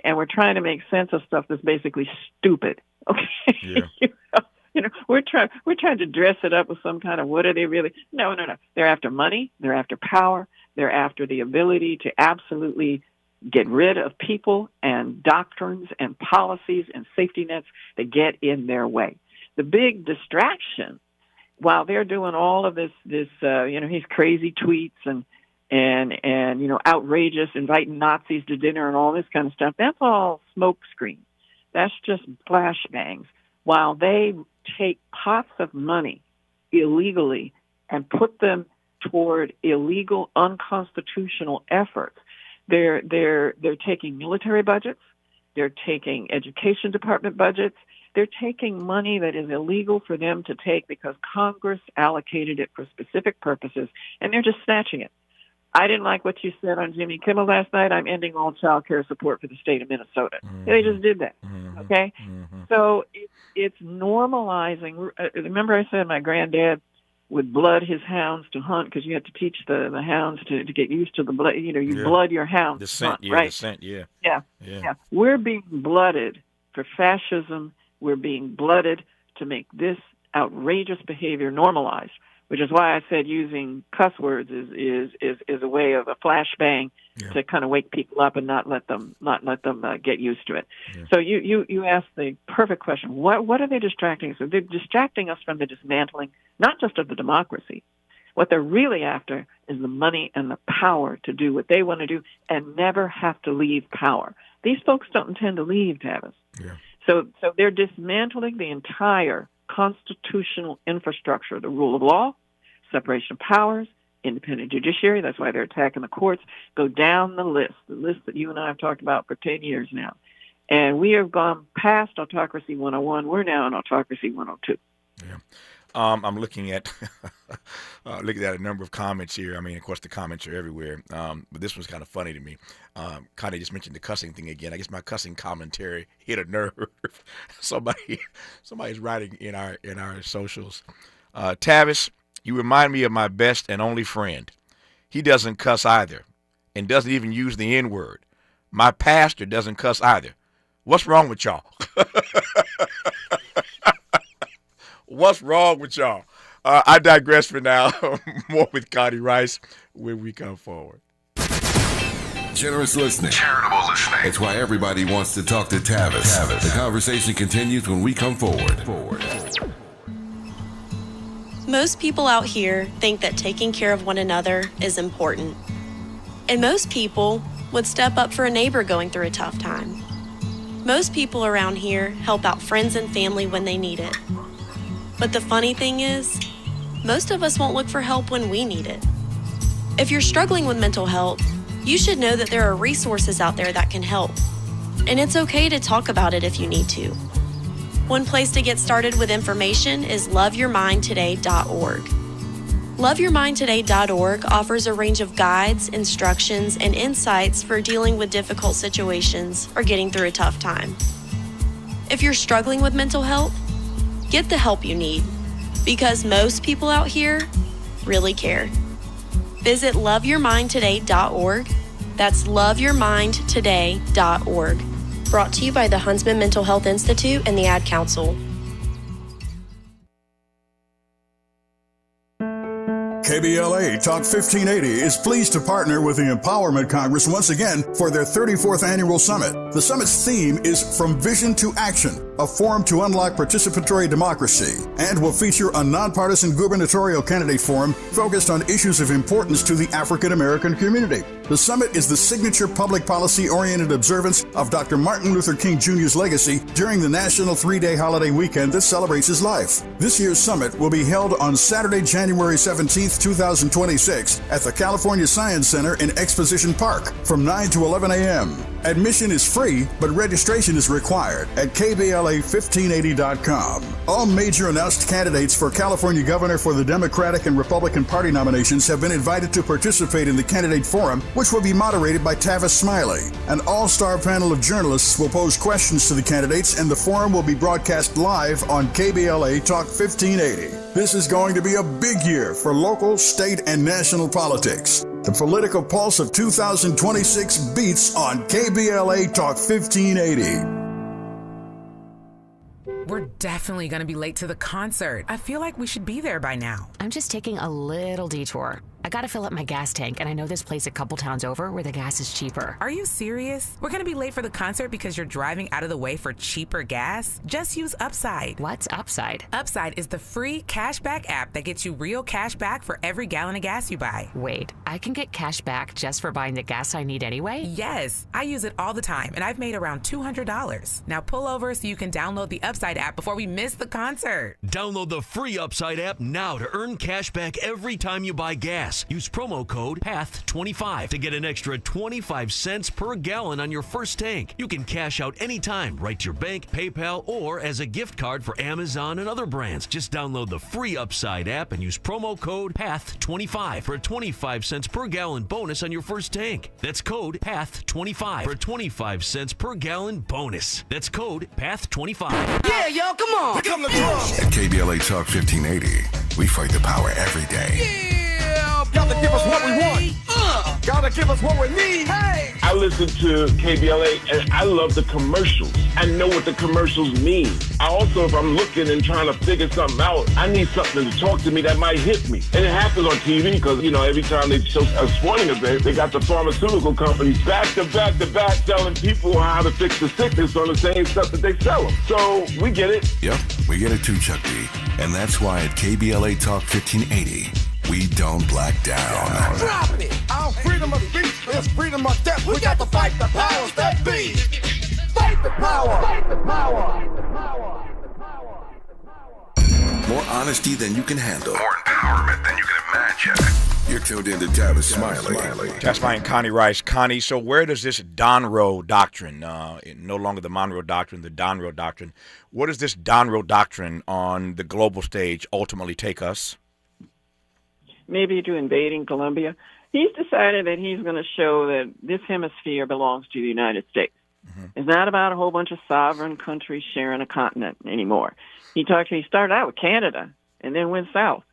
And we're trying to make sense of stuff that's basically stupid. Okay. Yeah. We're trying to dress it up with some kind of what are they really? No. They're after money. They're after power. They're after the ability to absolutely get rid of people and doctrines and policies and safety nets that get in their way. The big distraction, while they're doing all of this, his crazy tweets and outrageous, inviting Nazis to dinner and all this kind of stuff, that's all smoke screen. That's just flashbangs. While they take pots of money illegally and put them toward illegal, unconstitutional efforts, They're taking military budgets, they're taking education department budgets, they're taking money that is illegal for them to take because Congress allocated it for specific purposes, and they're just snatching it. I didn't like what you said on Jimmy Kimmel last night. I'm ending all child care support for the state of Minnesota. Mm-hmm. They just did that, okay? Mm-hmm. So it's normalizing. Remember I said my granddad would blood his hounds to hunt because you had to teach the hounds to get used to the blood. Blood your hounds. The scent, hunt, right? The scent, yeah. Yeah. We're being blooded for fascism. We're being blooded to make this outrageous behavior normalized, which is why I said using cuss words is a way of a flashbang to kind of wake people up and not let them get used to it. Yeah. So you asked the perfect question. What are they distracting us? They're distracting us from the dismantling, not just of the democracy. What they're really after is the money and the power to do what they want to do and never have to leave power. These folks don't intend to leave, Tavis. Yeah. So they're dismantling the entire constitutional infrastructure, the rule of law, separation of powers, independent judiciary. That's why they're attacking the courts. Go down the list that you and I have talked about for 10 years now. And we have gone past Autocracy 101. We're now in Autocracy 102. Yeah. I'm looking at a number of comments here. I mean, of course, the comments are everywhere. But this one's kind of funny to me. Connie just mentioned the cussing thing again. I guess my cussing commentary hit a nerve. Somebody's writing in our socials. Tavis, you remind me of my best and only friend. He doesn't cuss either and doesn't even use the N-word. My pastor doesn't cuss either. What's wrong with y'all? What's wrong with y'all? I digress for now. More with Connie Rice when we come forward. Generous listening. Charitable listening. It's why everybody wants to talk to Tavis. The conversation continues when we come forward. Most people out here think that taking care of one another is important. And most people would step up for a neighbor going through a tough time. Most people around here help out friends and family when they need it. But the funny thing is, most of us won't look for help when we need it. If you're struggling with mental health, you should know that there are resources out there that can help. And it's okay to talk about it if you need to. One place to get started with information is loveyourmindtoday.org. Loveyourmindtoday.org offers a range of guides, instructions, and insights for dealing with difficult situations or getting through a tough time. If you're struggling with mental health, get the help you need. Because most people out here really care. Visit loveyourmindtoday.org. That's loveyourmindtoday.org. Brought to you by the Huntsman Mental Health Institute and the Ad Council. KBLA Talk 1580 is pleased to partner with the Empowerment Congress once again for their 34th annual summit. The summit's theme is From Vision to Action, a forum to unlock participatory democracy, and will feature a nonpartisan gubernatorial candidate forum focused on issues of importance to the African American community. The summit is the signature public policy-oriented observance of Dr. Martin Luther King Jr.'s legacy during the national 3-day holiday weekend that celebrates his life. This year's summit will be held on Saturday, January 17th, 2026 at the California Science Center in Exposition Park from 9 to 11 a.m. Admission is free, but registration is required at KBLA1580.com. All major announced candidates for California governor for the Democratic and Republican Party nominations have been invited to participate in the candidate forum, which will be moderated by Tavis Smiley. An all-star panel of journalists will pose questions to the candidates, and the forum will be broadcast live on KBLA Talk 1580. This is going to be a big year for local, state, and national politics. The political pulse of 2026 beats on KBLA Talk 1580. We're definitely going to be late to the concert. I feel like we should be there by now. I'm just taking a little detour. I gotta fill up my gas tank, and I know this place a couple towns over where the gas is cheaper. Are you serious? We're gonna be late for the concert because you're driving out of the way for cheaper gas? Just use Upside. What's Upside? Upside is the free cashback app that gets you real cash back for every gallon of gas you buy. Wait, I can get cash back just for buying the gas I need anyway? Yes, I use it all the time, and I've made around $200. Now pull over so you can download the Upside app before we miss the concert. Download the free Upside app now to earn cash back every time you buy gas. Use promo code PATH25 to get an extra 25 cents per gallon on your first tank. You can cash out anytime, right to your bank, PayPal, or as a gift card for Amazon and other brands. Just download the free Upside app and use promo code PATH25 for a 25 cents per gallon bonus on your first tank. That's code PATH25 for a 25 cents per gallon bonus. That's code PATH25. Yeah, yo, come on. Here come the drums. At KBLA Talk 1580, we fight the power every day. Yeah, gotta give us what we want. Gotta give us what we need. Hey. I listen to KBLA and I love the commercials. I know what the commercials mean. I also, if I'm looking and trying to figure something out, I need something to talk to me that might hit me. And it happens on TV because, you know, every time they show a sporting event, they got the pharmaceutical companies back to back telling people how to fix the sickness on the same stuff that they sell them. So we get it. Yep, we get it too, Chuck D. And that's why at KBLA Talk 1580, we don't black down. Drop it. Our freedom of speech is freedom of death. We got to fight the powers that be. Fight the power. Fight the power. More honesty than you can handle. More empowerment than you can imagine. You're tuned in to Tavis Smiley. Tavis Smiley and Connie Rice. Connie, so where does this Donroe doctrine, no longer the Monroe Doctrine, the Donroe Doctrine, where does this Donroe Doctrine on the global stage ultimately take us? Maybe to invading Colombia. He's decided that he's going to show that this hemisphere belongs to the United States. Mm-hmm. It's not about a whole bunch of sovereign countries sharing a continent anymore. He started out with Canada and then went south.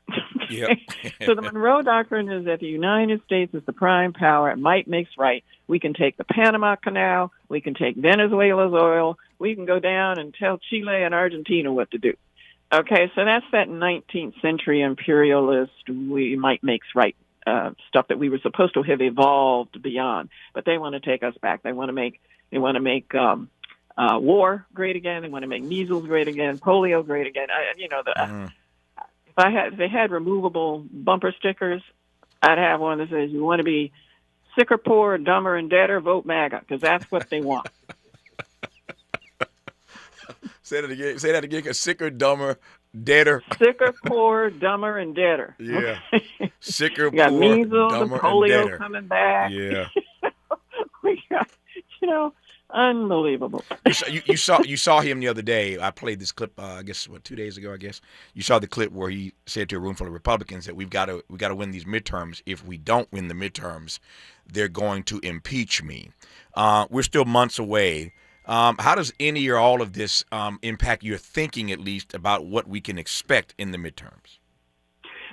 Yep. So the Monroe Doctrine is that the United States is the prime power. Might makes right. We can take the Panama Canal. We can take Venezuela's oil. We can go down and tell Chile and Argentina what to do. Okay, so that's that 19th century imperialist, we might makes right stuff that we were supposed to have evolved beyond. But they want to take us back. They want to make war great again. They want to make measles great again, polio great again. If they had removable bumper stickers, I'd have one that says, "You want to be sicker, poor, dumber, and deader? Vote MAGA," because that's what they want. Say that again. Say that again. Sicker, dumber, deader. Sicker, poor, dumber, and deader. Yeah. Sicker, we got poor, measles, dumber, and polio and deader. coming back. Yeah. We got, unbelievable. You saw him the other day. I played this clip. I guess 2 days ago. I guess you saw the clip where he said to a room full of Republicans that we got to win these midterms. If we don't win the midterms, they're going to impeach me. We're still months away How does any or all of this impact your thinking, at least, about what we can expect in the midterms?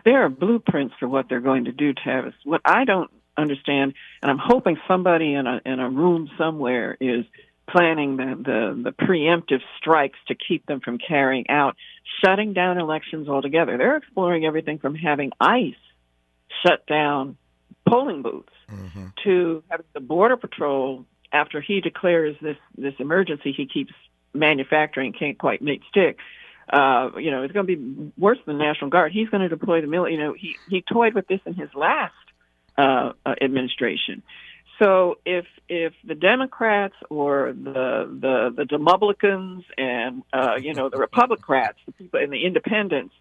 There are blueprints for what they're going to do, Tavis. What I don't understand, and I'm hoping somebody in a room somewhere is planning the preemptive strikes to keep them from carrying out, shutting down elections altogether. They're exploring everything from having ICE shut down polling booths to having the Border Patrol, after he declares this emergency he keeps manufacturing, can't quite make stick. It's going to be worse than the National Guard. He's going to deploy the military. He toyed with this in his last administration. So if the Democrats or the Demobulicans and the Republicans, the people and the Independents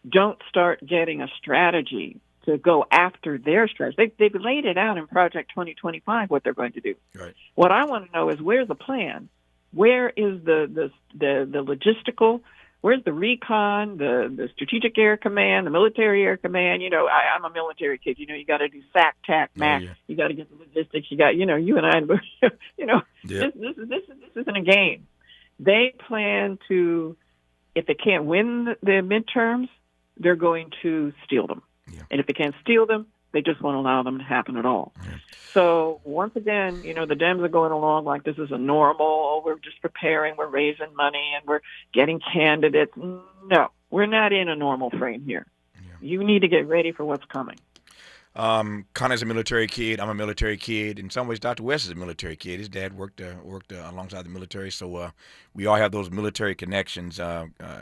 don't start getting a strategy to go after their strategy, they've laid it out in Project 2025 what they're going to do. Right. What I want to know is, where's the plan? Where is the logistical? Where's the recon, the Strategic Air Command, the Military Air Command? I'm a military kid. You got to do SAC, TAC, MAC. You got to get the logistics. You got, you and I. This isn't a game. They plan to, if they can't win the midterms, they're going to steal them. Yeah. And if they can't steal them, they just won't allow them to happen at all. Yeah. So once again, the Dems are going along like this is a normal, we're just preparing, we're raising money, and we're getting candidates. No, we're not in a normal frame here. Yeah. You need to get ready for what's coming. Connie's a military kid. I'm a military kid. In some ways, Dr. West is a military kid. His dad worked alongside the military, so we all have those military connections.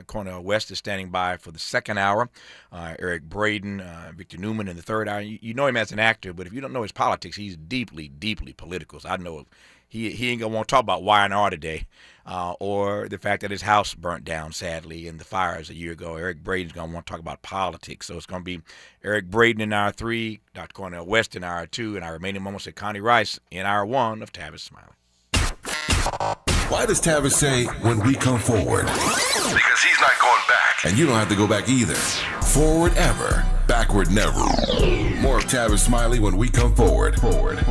Cornel West is standing by for the second hour. Eric Braeden, Victor Newman in the third hour. You know him as an actor, but if you don't know his politics, he's deeply, deeply political. So I know he ain't going to want to talk about Y&R today or the fact that his house burnt down, sadly, in the fires a year ago. Eric Braeden's going to want to talk about politics. So it's going to be Eric Braeden in hour 3, Dr. Cornel West in hour 2, and our remaining moments at Connie Rice in hour 1 of Tavis Smiley. Why does Tavis say, when we come forward? Because he's not going back. And you don't have to go back either. Forward ever, backward never. More of Tavis Smiley when we come forward. Forward.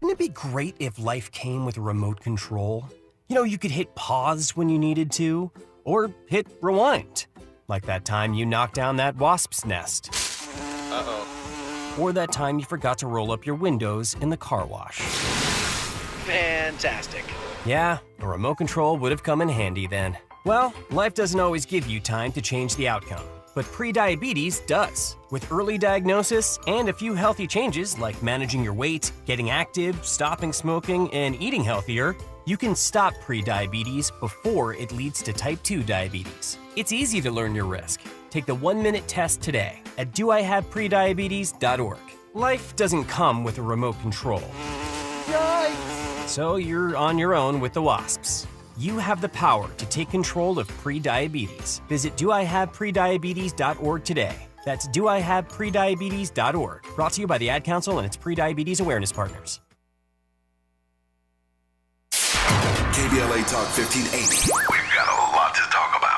Wouldn't it be great if life came with a remote control? You could hit pause when you needed to, or hit rewind. Like that time you knocked down that wasp's nest. Uh-oh. Or that time you forgot to roll up your windows in the car wash. Fantastic. Yeah, a remote control would have come in handy then. Well, life doesn't always give you time to change the outcome. But prediabetes does. With early diagnosis and a few healthy changes like managing your weight, getting active, stopping smoking, and eating healthier, you can stop prediabetes before it leads to type 2 diabetes. It's easy to learn your risk. Take the 1-minute test today at doihaveprediabetes.org. Life doesn't come with a remote control. Yikes! So you're on your own with the wasps. You have the power to take control of prediabetes. Visit doihaveprediabetes.org today. That's doihaveprediabetes.org. Brought to you by the Ad Council and its Prediabetes Awareness Partners. KBLA Talk 1580. We've got a lot to talk about.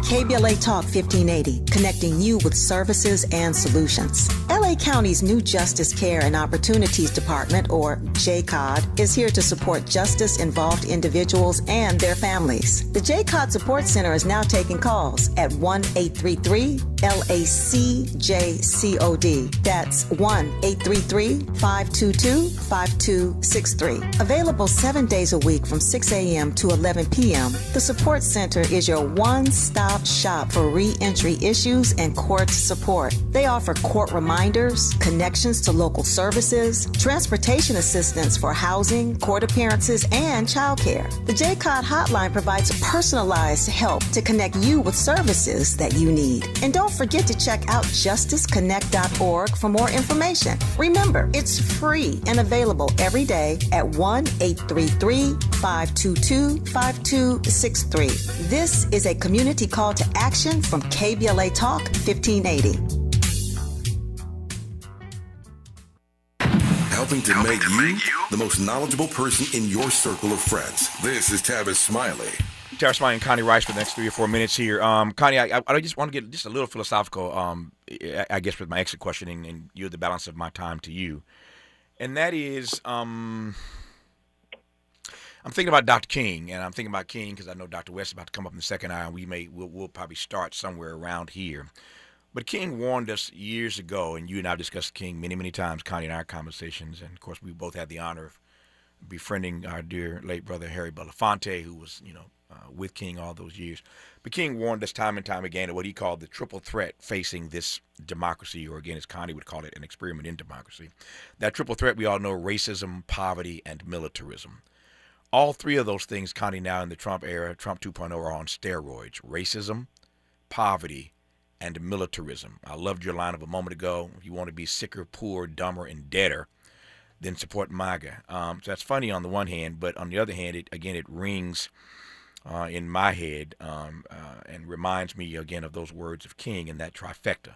KBLA Talk 1580, connecting you with services and solutions. LA County's new Justice Care and Opportunities Department, or JCOD, is here to support justice-involved individuals and their families. The JCOD Support Center is now taking calls at 1-833-LACJCOD. That's 1-833-522-5263. Available 7 days a week from 6 a.m. to 11 p.m., the Support Center is your one-stop shop for re-entry issues and court support. They offer court reminders, connections to local services, transportation assistance for housing, court appearances, and childcare. The JCOD hotline provides personalized help to connect you with services that you need. And don't forget to check out justiceconnect.org for more information. Remember, it's free and available every day at 1-833-522-5263. This is a community call to action from KBLA Talk 1580. Helping to make you the most knowledgeable person in your circle of friends. This is Tavis Smiley. Tavis Smiley and Connie Rice for the next 3 or 4 minutes here. Connie, I just want to get just a little philosophical, I guess, with my exit questioning, and you're the balance of my time to you. And that is, I'm thinking about Dr. King, and I'm thinking about King because I know Dr. West is about to come up in the second hour, and we'll probably start somewhere around here. But King warned us years ago, and you and I have discussed King many, many times, Connie, in our conversations, and of course we both had the honor of befriending our dear late brother Harry Belafonte, who was, with King all those years. But King warned us time and time again of what he called the triple threat facing this democracy, or again, as Connie would call it, an experiment in democracy. That triple threat, we all know: racism, poverty, and militarism. All three of those things, Connie, now in the Trump era, Trump 2.0, are on steroids: racism, poverty, and militarism. I loved your line of a moment ago. If you want to be sicker, poor, dumber, and deader, then support MAGA. So that's funny on the one hand, but on the other hand, it rings in my head and reminds me again of those words of King and that trifecta: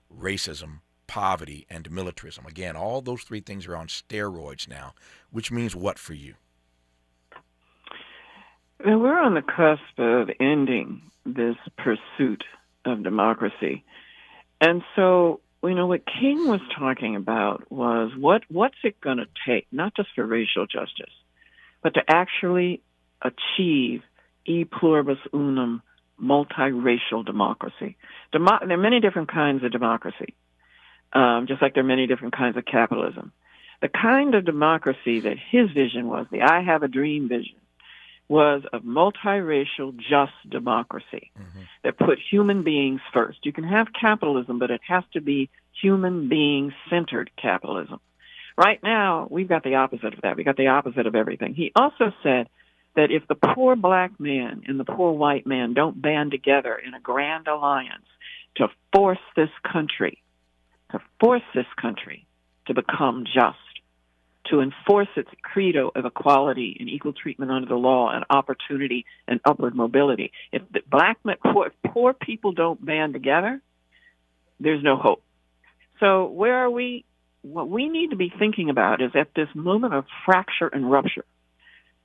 racism, poverty, and militarism. Again, all those three things are on steroids now, which means what for you? Well, we're on the cusp of ending this pursuit of democracy. And so, what King was talking about was what's it going to take, not just for racial justice, but to actually achieve e pluribus unum, multiracial democracy. There are many different kinds of democracy, just like there are many different kinds of capitalism. The kind of democracy that his vision was, the I Have a Dream vision, was a multiracial, just democracy that put human beings first. You can have capitalism, but it has to be human being-centered capitalism. Right now, we've got the opposite of that. We've got the opposite of everything. He also said that if the poor black man and the poor white man don't band together in a grand alliance to force this country to become just, to enforce its credo of equality and equal treatment under the law and opportunity and upward mobility. If the poor people don't band together, there's no hope. So where are we? What we need to be thinking about is at this moment of fracture and rupture,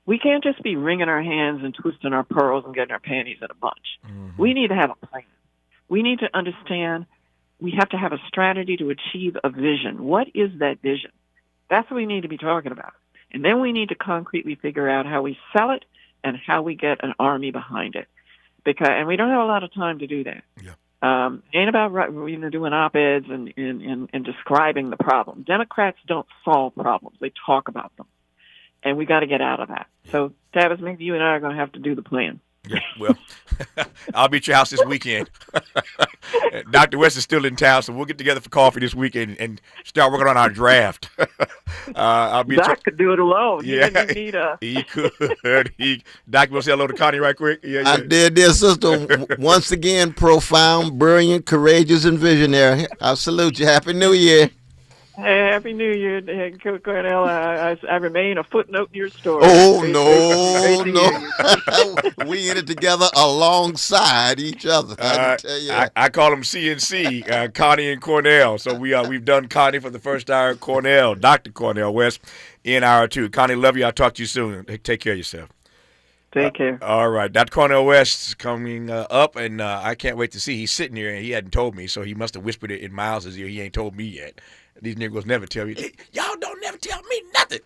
we can't just be wringing our hands and twisting our pearls and getting our panties in a bunch. We need to have a plan. We need to understand we have to have a strategy to achieve a vision. What is that vision? That's what we need to be talking about. And then we need to concretely figure out how we sell it and how we get an army behind it. And we don't have a lot of time to do that. Yeah. Ain't about doing op-eds and describing the problem. Democrats don't solve problems. They talk about them. And we got to get out of that. So, Tavis, maybe you and I are going to have to do the plan. Yeah, well, I'll be at your house this weekend. Dr. West is still in town, so we'll get together for coffee this weekend and start working on our draft. Doc could do it alone. Yeah, he could. Doc, will say hello to Connie right quick? Yeah. I did, dear sister. Once again, profound, brilliant, courageous, and visionary. I salute you. Happy New Year. Happy New Year, Cornel. I remain a footnote in your story. Oh, no. We in it together alongside each other. I tell you. I call them CNC, Connie and Cornel. So we've done Connie for the first hour, Cornel, Dr. Cornel West in hour 2. Connie, love you. I'll talk to you soon. Take care of yourself. Take care. All right. Dr. Cornel West is coming up, and I can't wait to see. He's sitting here, and he hadn't told me, so he must have whispered it in Miles' ear. He ain't told me yet. These niggas never tell me. Y'all don't never tell me nothing.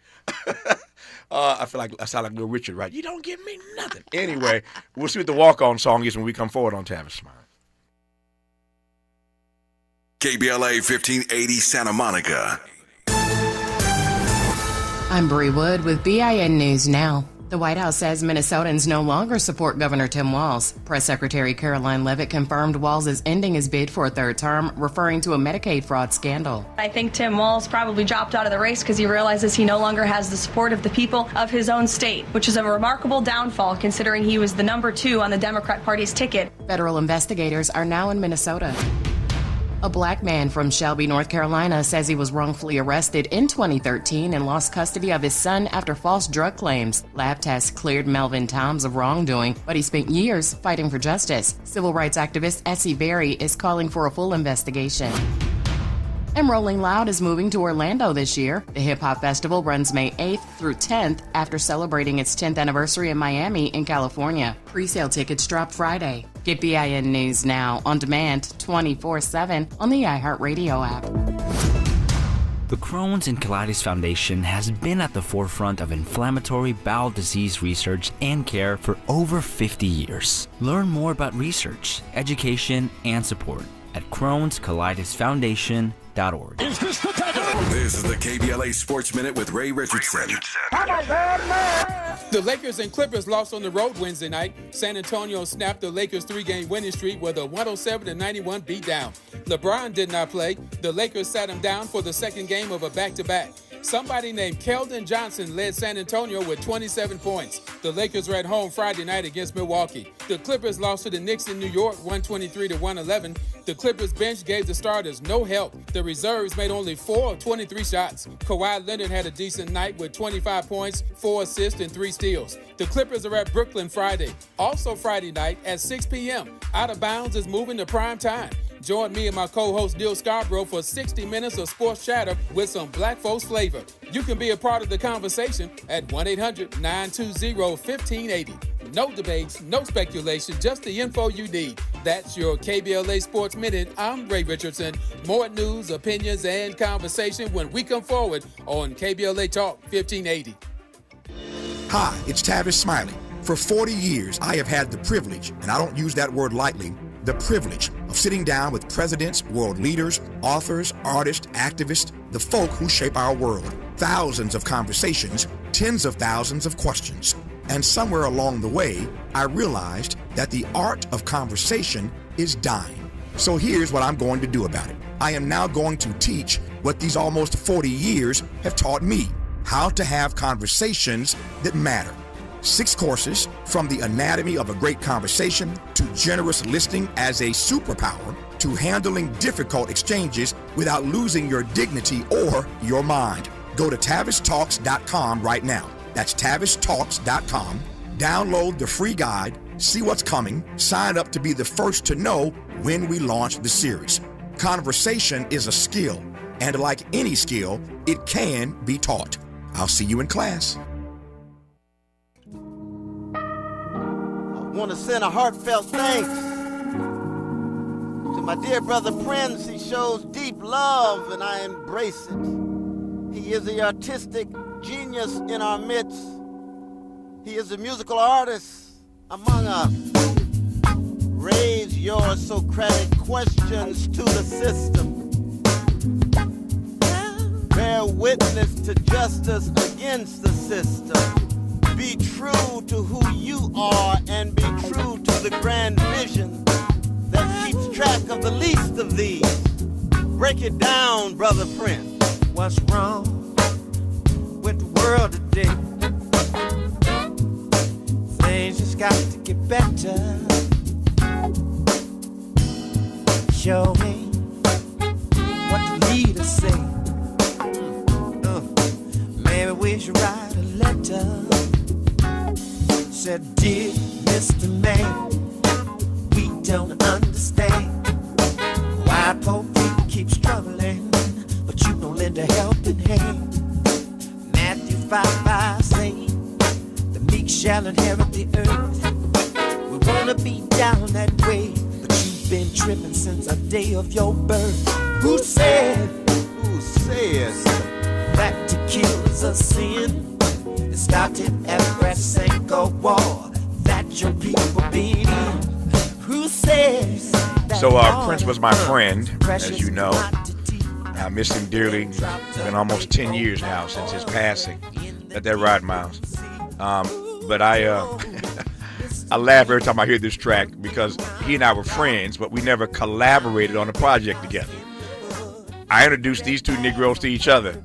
I feel like I sound like Little Richard, right? You don't give me nothing. Anyway, we'll see what the walk-on song is when we come forward on Tavis Smiley. KBLA 1580 Santa Monica. I'm Bree Wood with BIN News Now. The White House says Minnesotans no longer support Governor Tim Walz. Press Secretary Caroline Leavitt confirmed Walz is ending his bid for a third term, referring to a Medicaid fraud scandal. I think Tim Walz probably dropped out of the race because he realizes he no longer has the support of the people of his own state, which is a remarkable downfall considering he was the number 2 on the Democrat Party's ticket. Federal investigators are now in Minnesota. A black man from Shelby, North Carolina, says he was wrongfully arrested in 2013 and lost custody of his son after false drug claims. Lab tests cleared Melvin Toms of wrongdoing, but he spent years fighting for justice. Civil rights activist Essie Berry is calling for a full investigation. And Rolling Loud is moving to Orlando this year. The hip-hop festival runs May 8th through 10th after celebrating its 10th anniversary in Miami in California. Pre-sale tickets drop Friday. Get BIN News Now on demand 24/7 on the iHeartRadio app. The Crohn's and Colitis Foundation has been at the forefront of inflammatory bowel disease research and care for over 50 years. Learn more about research, education, and support at Crohn'sColitisFoundation.org. This is the KBLA Sports Minute with Ray Richardson. The Lakers and Clippers lost on the road Wednesday night. San Antonio snapped the Lakers' 3-game winning streak with a 107-91 beatdown. LeBron did not play. The Lakers sat him down for the second game of a back-to-back. Somebody named Keldon Johnson led San Antonio with 27 points. The Lakers were at home Friday night against Milwaukee. The Clippers lost to the Knicks in New York 123-111. The Clippers bench gave the starters no help. The reserves made only 4 of 23 shots. Kawhi Leonard had a decent night with 25 points, 4 assists, and 3 steals. The Clippers are at Brooklyn Friday. Also Friday night at 6 p.m. Out of Bounds is moving to prime time. Join me and my co-host Neil Scarborough for 60 minutes of sports chatter with some black folks flavor. You can be a part of the conversation at 1-800-920-1580. No debates, no speculation, just the info you need. That's your KBLA Sports Minute. I'm Ray Richardson. More news, opinions, and conversation when we come forward on KBLA Talk 1580. Hi, it's Tavis Smiley. For 40 years, I have had the privilege, and I don't use that word lightly, the privilege of sitting down with presidents, world leaders, authors, artists, activists, the folk who shape our world. Thousands of conversations, tens of thousands of questions. And somewhere along the way, I realized that the art of conversation is dying. So here's what I'm going to do about it. I am now going to teach what these almost 40 years have taught me, how to have conversations that matter. 6 courses, from the anatomy of a great conversation to generous listening as a superpower to handling difficult exchanges without losing your dignity or your mind. Go to TavisTalks.com right now. That's TavisTalks.com. Download the free guide, see what's coming, sign up to be the first to know when we launch the series. Conversation is a skill, and like any skill, it can be taught. I'll see you in class. I want to send a heartfelt thanks to my dear brother Prince. He shows deep love, and I embrace it. He is the artistic genius in our midst. He is a musical artist among us. Raise your Socratic questions to the system. Bear witness to justice against the system. Be true to who you are and be true to the grand vision that keeps track of the least of these. Break it down, Brother Prince. What's wrong with the world today? Things just got to get better. Show me what the leaders say. Maybe we should write a letter. Said, dear Mr. Man, we don't understand why poor people keep struggling, but you don't lend a helping hand. Matthew 5:5 say, the meek shall inherit the earth. We wanna be down that way, but you've been tripping since the day of your birth. Who said that to kill is a sin? It started at Brasenko War that your people beat in. Who says that? So Prince was my friend, as you know. I miss him dearly. It's been almost 10 years now since his passing. Let that ride, Miles. But I laugh every time I hear this track because he and I were friends, but we never collaborated on a project together. I introduced these two Negroes to each other,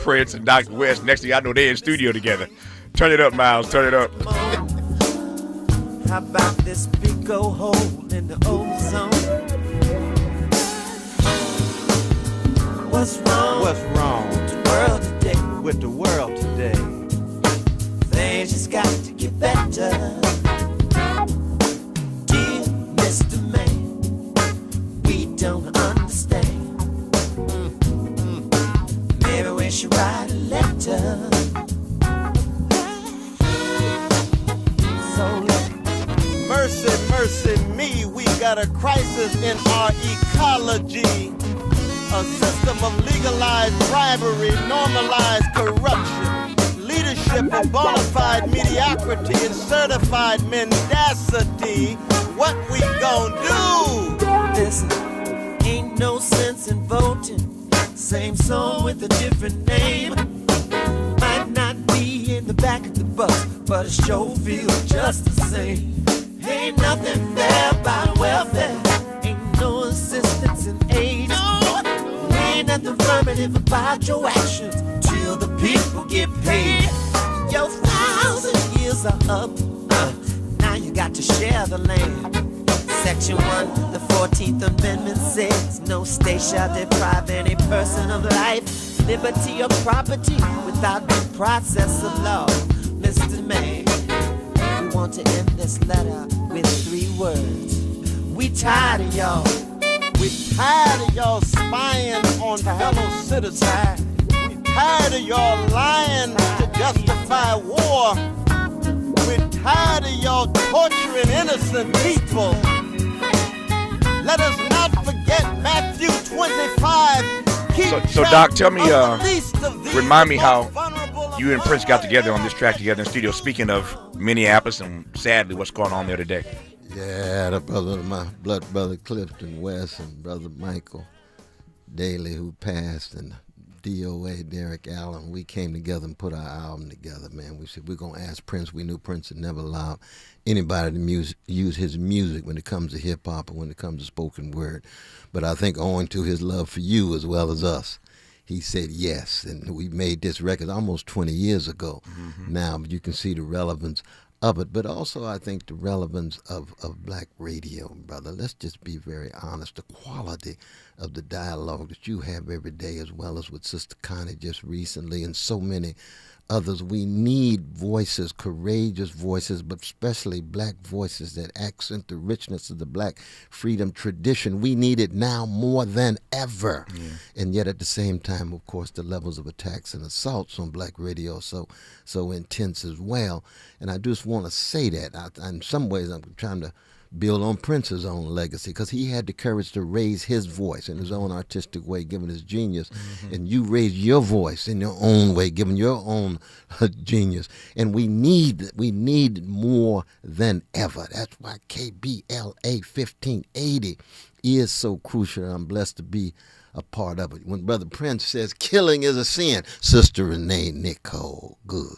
Prince and Dr. West. Next thing I know, they're in studio together. Turn it up, Miles. Turn it up. How about this big old hole in the ozone? What's wrong with the world today? With the world today. Things just got to get better. Dear Mr. Man, we don't understand. Maybe we should write a letter. Mercy, mercy me, we got a crisis in our ecology. A system of legalized bribery, normalized corruption, leadership of bona fide mediocrity and certified mendacity. What we gon' do? Listen, ain't no sense in voting. Same song with a different name. Might not be in the back of the bus, but it sure feels just the same. Ain't nothing fair about welfare. Ain't no assistance in aid. Ain't nothing affirmative about your actions till the people get paid. Your 1,000 years are up. Now you got to share the land. Section 1, the 14th Amendment says no state shall deprive any person of life, liberty, or property without due process of law. Mr. Mayor, we want to end this letter with 3 words. We tired of y'all. We tired of y'all spying on fellow citizens. We tired of y'all lying to justify war. We're tired of y'all torturing innocent people. Let us not forget Matthew 25. So Doc, tell me, remind me how you and Prince got together on this track together in the studio. Speaking of Minneapolis and sadly what's going on there today. Yeah, the brother of my blood brother Clifton West and brother Michael Daly who passed, and DOA Derek Allen, we came together and put our album together, man. We said we're going to ask Prince. We knew Prince had never allowed anybody to use his music when it comes to hip-hop or when it comes to spoken word. But I think owing to his love for you as well as us, he said yes. And we made this record almost 20 years ago. Mm-hmm. Now you can see the relevance of it, but also I think the relevance of black radio, brother. Let's just be very honest. The quality of the dialogue that you have every day, as well as with Sister Connie just recently and so many others. We need voices, courageous voices, but especially black voices that accent the richness of the black freedom tradition. We need it now more than ever. Yeah. And yet at the same time, of course, the levels of attacks and assaults on black radio are so intense as well. And I just want to say that. In some ways, I'm trying to build on Prince's own legacy, because he had the courage to raise his voice in his own artistic way, given his genius. Mm-hmm. And you raised your voice in your own way, given your own genius. And we need more than ever. That's why KBLA 1580 is so crucial. I'm blessed to be a part of it. When Brother Prince says killing is a sin, Sister Renee Good,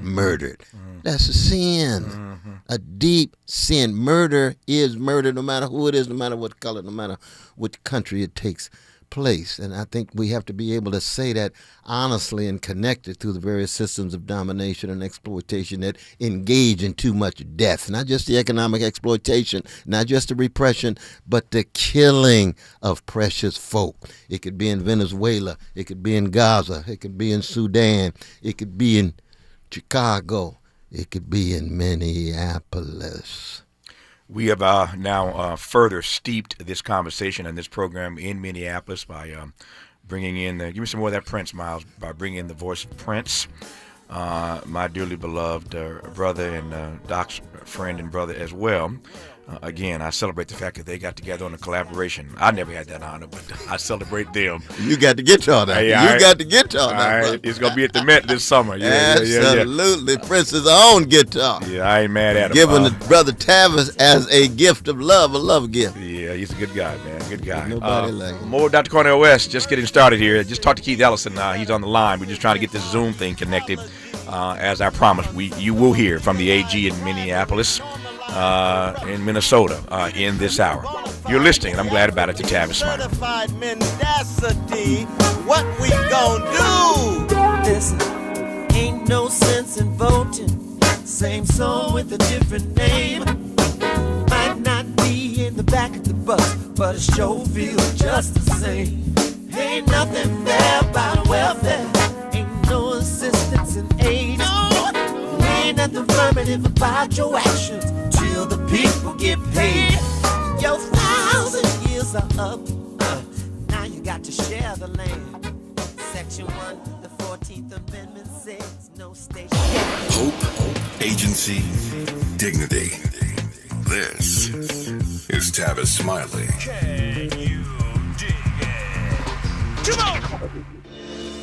murdered. That's a sin, a deep sin. Murder is murder, no matter who it is, no matter what color, no matter what country it takes place. And I think we have to be able to say that honestly and connected through the various systems of domination and exploitation that engage in too much death. Not just the economic exploitation, not just the repression, but the killing of precious folk. It could be in Venezuela, it could be in Gaza, it could be in Sudan, it could be in Chicago, it could be in Minneapolis. We have now further steeped this conversation and this program in Minneapolis by bringing in give me some more of that Prince, Miles, by bringing in the voice of Prince, my dearly beloved brother and Doc's friend and brother as well. Again, I celebrate the fact that they got together on a collaboration. I never had that honor, but I celebrate them. You got the guitar now. You got the guitar now. It's going to be at the Met this summer. Absolutely. Yeah. Prince's own guitar. Yeah, I ain't mad at him. Giving the brother Tavis as a gift of love, a love gift. Yeah, he's a good guy, man. Good guy. Nobody like him. More Dr. Cornel West, just getting started here. Just talked to Keith Ellison. He's on the line. We're just trying to get this Zoom thing connected. As I promised, you will hear from the AG in Minneapolis, in Minnesota, in this hour. You're listening, and I'm glad about it, to Tavis Smiley. What we gon' do? Listen, ain't no sense in voting. Same song with a different name. Might not be in the back of the bus, but it sure feels just the same. Ain't nothing fair about welfare. Ain't no assistance in aid. Ain't nothing affirmative about your actions till the people get paid. Your 1,000 years are up. Now you got to share the land. Section 1, the 14th Amendment says no station. Hope, agency, dignity. This is Tavis Smiley. Can you dig it?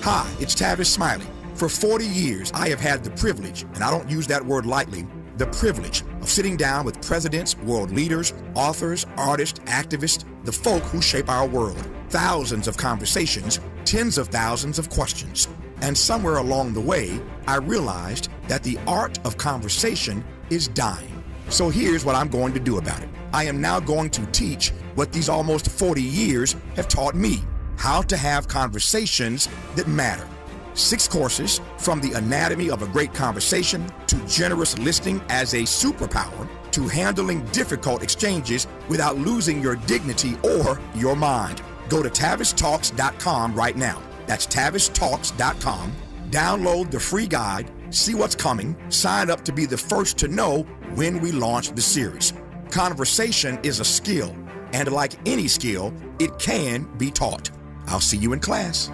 Hi, it's Tavis Smiley. For 40 years, I have had the privilege, and I don't use that word lightly, the privilege of sitting down with presidents, world leaders, authors, artists, activists, the folk who shape our world. Thousands of conversations, tens of thousands of questions. And somewhere along the way, I realized that the art of conversation is dying. So here's what I'm going to do about it. I am now going to teach what these almost 40 years have taught me, how to have conversations that matter. 6 courses, from the anatomy of a great conversation to generous listening as a superpower to handling difficult exchanges without losing your dignity or your mind. Go to TavisTalks.com right now. That's TavisTalks.com. Download the free guide, see what's coming, sign up to be the first to know when we launch the series. Conversation is a skill, and like any skill, it can be taught. I'll see you in class.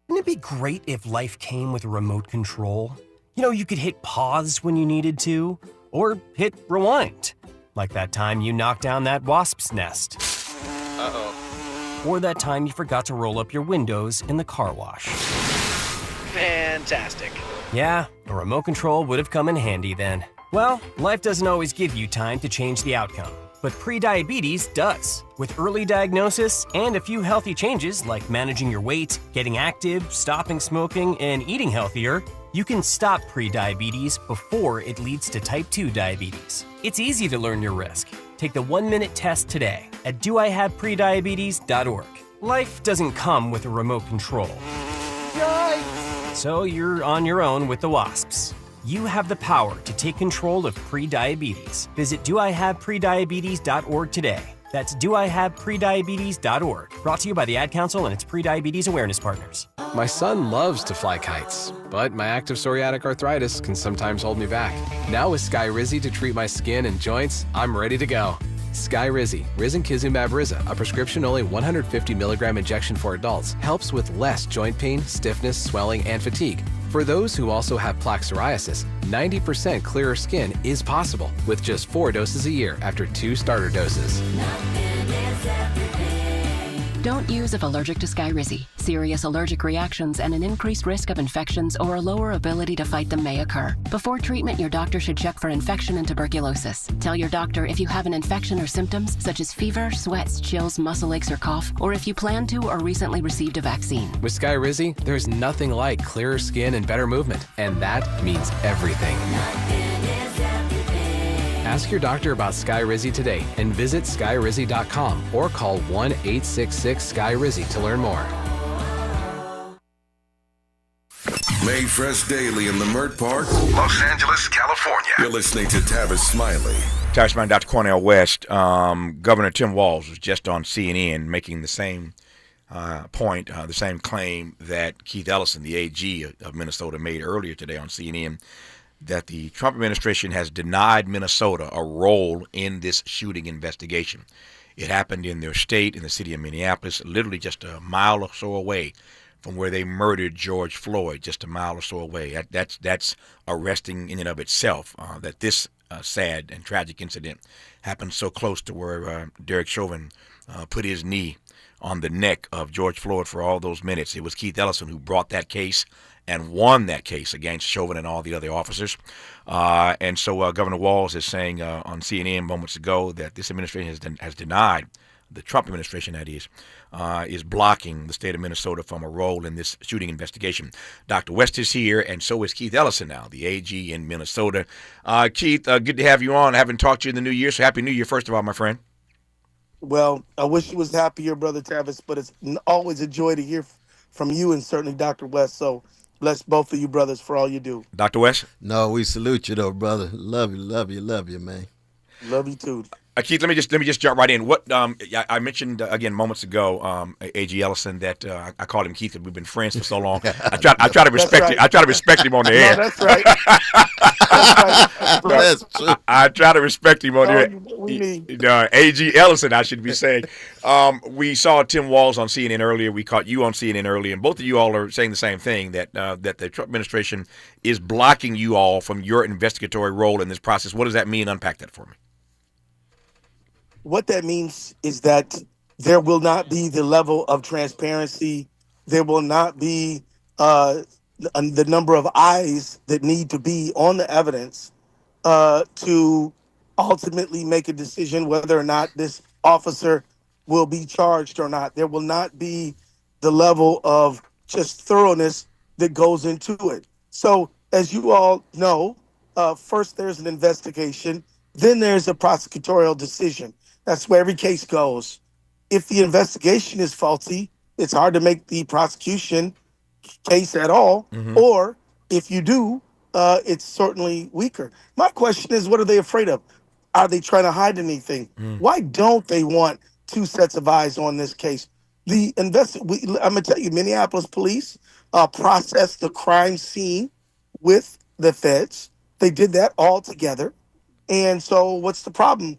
Wouldn't it be great if life came with a remote control? You know, you could hit pause when you needed to, or hit rewind. Like that time you knocked down that wasp's nest. Uh-oh. Or that time you forgot to roll up your windows in the car wash. Fantastic. Yeah, a remote control would have come in handy then. Well, life doesn't always give you time to change the outcome, but prediabetes does. With early diagnosis and a few healthy changes like managing your weight, getting active, stopping smoking, and eating healthier, you can stop prediabetes before it leads to type 2 diabetes. It's easy to learn your risk. Take the 1-minute test today at doihaveprediabetes.org. Life doesn't come with a remote control. Yikes! So you're on your own with the wasps. You have the power to take control of prediabetes. Visit doihaveprediabetes.org today. That's doihaveprediabetes.org. Brought to you by the Ad Council and its prediabetes awareness partners. My son loves to fly kites, but my active psoriatic arthritis can sometimes hold me back. Now with Skyrizi to treat my skin and joints, I'm ready to go. Skyrizi, risankizumab Riza, a prescription-only 150 milligram injection for adults, helps with less joint pain, stiffness, swelling, and fatigue. For those who also have plaque psoriasis, 90% clearer skin is possible with just 4 doses a year after 2 starter doses. Don't use if allergic to Skyrizi. Serious allergic reactions and an increased risk of infections or a lower ability to fight them may occur. Before treatment, your doctor should check for infection and tuberculosis. Tell your doctor if you have an infection or symptoms such as fever, sweats, chills, muscle aches, or cough, or if you plan to or recently received a vaccine. With Skyrizi, there's nothing like clearer skin and better movement, and that means everything. Ask your doctor about Skyrizi today and visit skyrizi.com or call 1-866-SKY-RIZZI to learn more. Made fresh daily in the Mert Park, Los Angeles, California. You're listening to Tavis Smiley. Tavis Smiley, Dr. Cornel West. Governor Tim Walz was just on CNN making the same point, the same claim that Keith Ellison, the AG of Minnesota, made earlier today on CNN, that the Trump administration has denied Minnesota a role in this shooting investigation. It happened in their state, in the city of Minneapolis, literally just a mile or so away from where they murdered George Floyd, just a mile or so away. That's arresting in and of itself, that this sad and tragic incident happened so close to where Derek Chauvin put his knee on the neck of George Floyd for all those minutes. It was Keith Ellison who brought that case and won that case against Chauvin and all the other officers. And so Governor Walz is saying on CNN moments ago that this administration has denied, the Trump administration that is blocking the state of Minnesota from a role in this shooting investigation. Dr. West is here, and so is Keith Ellison now, the AG in Minnesota. Keith, good to have you on. I haven't talked to you in the new year, so Happy New Year, first of all, my friend. Well, I wish you was happier, Brother Tavis, but it's always a joy to hear from you and certainly Dr. West. So bless both of you brothers for all you do. Dr. West? No, we salute you though, brother. Love you, man. Love you too. Keith, let me just jump right in. What I mentioned again moments ago, A.G. Ellison, that I called him Keith because we've been friends for so long. I try to respect him. I try to respect him on the air. No, that's right. That's true. I try to respect him on the air. A.G. Ellison, I should be saying. We saw Tim Walz on CNN earlier. We caught you on CNN earlier, and both of you all are saying the same thing, that the Trump administration is blocking you all from your investigatory role in this process. What does that mean? Unpack that for me. What that means is that there will not be the level of transparency. There will not be the number of eyes that need to be on the evidence to ultimately make a decision whether or not this officer will be charged or not. There will not be the level of just thoroughness that goes into it. So, as you all know, first there's an investigation, then there's a prosecutorial decision. That's where every case goes. If the investigation is faulty, it's hard to make the prosecution case at all. Or if you do, it's certainly weaker. My question is, what are they afraid of? Are they trying to hide anything? Why don't they want two sets of eyes on this case? I'm gonna tell you, Minneapolis police processed the crime scene with the feds. They did that all together. And so what's the problem?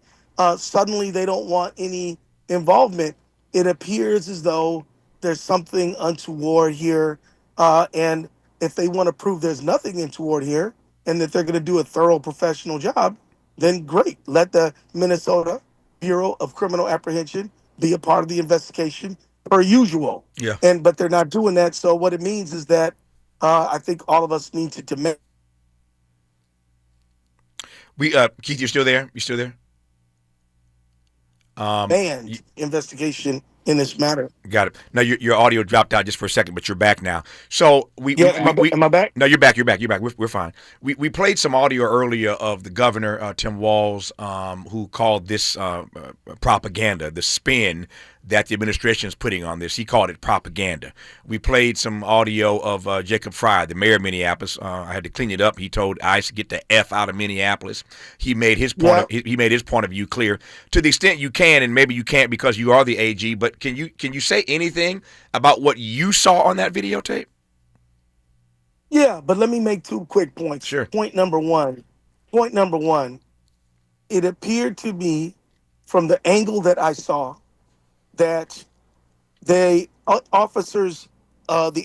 Suddenly they don't want any involvement. It appears as though there's something untoward here. And if they want to prove there's nothing untoward here and that they're going to do a thorough professional job, then great. Let the Minnesota Bureau of Criminal Apprehension be a part of the investigation per usual. Yeah. But they're not doing that. So what it means is that I think all of us need to demand. Keith, you're still there? You still there? Investigation in this matter. Got it. Now your audio dropped out just for a second, but you're back now. So am I back? No, you're back. You're back. We're fine. We played some audio earlier of the governor, Tim Walz, who called this propaganda, the spin that the administration is putting on this. He called it propaganda. We played some audio of Jacob Fryer, the mayor of Minneapolis. I had to clean it up. He told ICE to get the F out of Minneapolis. He made his point. He made his point of view clear to the extent you can, and maybe you can't because you are the AG. But can you say anything about what you saw on that videotape? Yeah, but let me make two quick points. Sure. Point number one. It appeared to me from the angle that I saw that the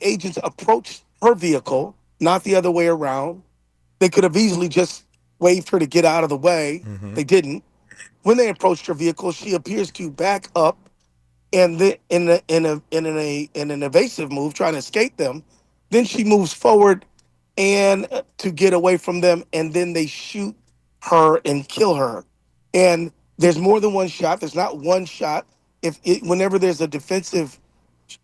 agents approached her vehicle, not the other way around. They could have easily just waved her to get out of the way. They didn't. When they approached her vehicle, she appears to back up and in an evasive move, trying to escape them. Then she moves forward and to get away from them, and then they shoot her and kill her. And there's more than one shot. There's not one shot. Whenever there's a defensive,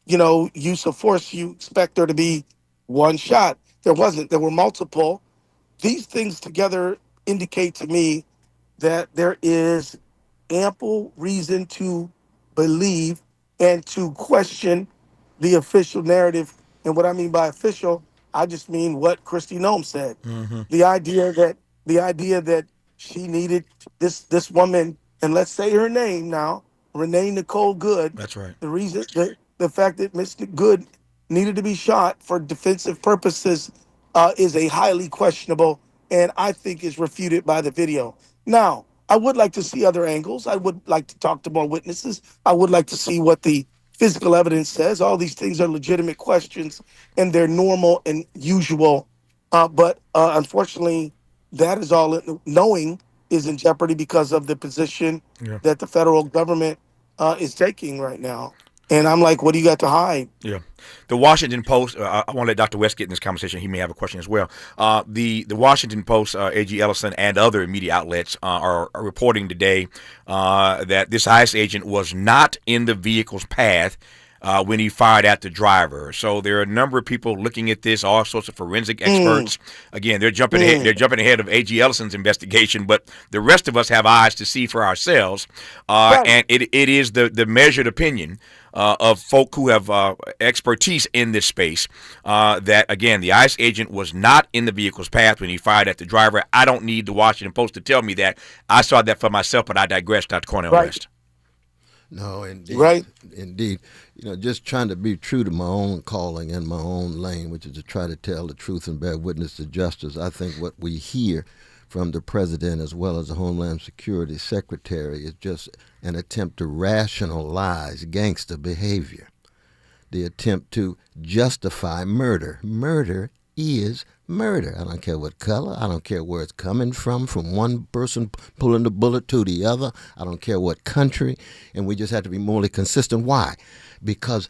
use of force, you expect there to be one shot. There wasn't. There were multiple. These things together indicate to me that there is ample reason to believe and to question the official narrative. And what I mean by official, I just mean what Kristi Noem said. The idea that she needed this woman, and let's say her name now, Renee Nicole Good. That's right. The reason the fact that Ms. Good needed to be shot for defensive purposes is a highly questionable, and I think is refuted by the video. Now, I would like to see other angles. I would like to talk to more witnesses. I would like to see what the physical evidence says. All these things are legitimate questions, and they're normal and usual. But unfortunately, that is all. Knowing is in jeopardy because of the position that the federal government is taking right now. And I'm like, what do you got to hide? Yeah. The Washington Post, I want to let Dr. West get in this conversation. He may have a question as well. The Washington Post, A.G. Ellison, and other media outlets are reporting today that this ICE agent was not in the vehicle's path when he fired at the driver. So there are a number of people looking at this, all sorts of forensic experts. Again, they're jumping ahead. They're jumping ahead of A.G. Ellison's investigation, but the rest of us have eyes to see for ourselves. And it is the measured opinion of folk who have expertise in this space that, again, the ICE agent was not in the vehicle's path when he fired at the driver. I don't need the Washington Post to tell me that. I saw that for myself, but I digress, Dr. Cornel West. No, indeed. Right. Indeed. Just trying to be true to my own calling and my own lane, which is to try to tell the truth and bear witness to justice. I think what we hear from the president as well as the Homeland Security Secretary is just an attempt to rationalize gangster behavior, the attempt to justify murder. Murder is murder. I don't care what color. I don't care where it's coming from one person pulling the bullet to the other. I don't care what country. And we just have to be morally consistent. Why? Because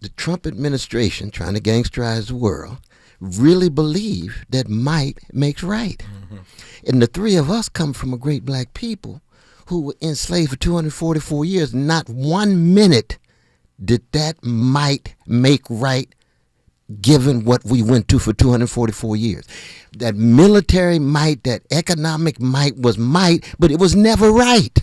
the Trump administration, trying to gangsterize the world, really believe that might makes right. And the three of us come from a great black people who were enslaved for 244 years. Not 1 minute did that might make right, given what we went to for 244 years. That military might, that economic might was might, but it was never right.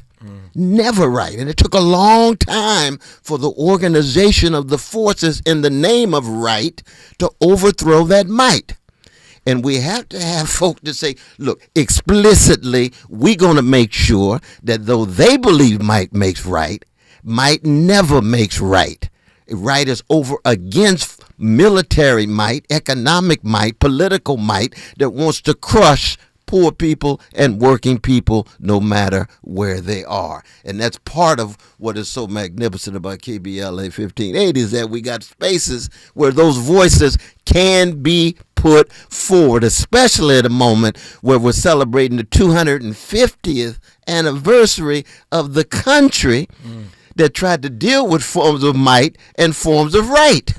Never right. And it took a long time for the organization of the forces in the name of right to overthrow that might. And we have to have folk to say, look, explicitly, we're going to make sure that though they believe might makes right, might never makes right. Right is over against military might, economic might, political might that wants to crush poor people and working people no matter where they are. And that's part of what is so magnificent about KBLA 1580 is that we got spaces where those voices can be put forward, especially at a moment where we're celebrating the 250th anniversary of the country that tried to deal with forms of might and forms of right.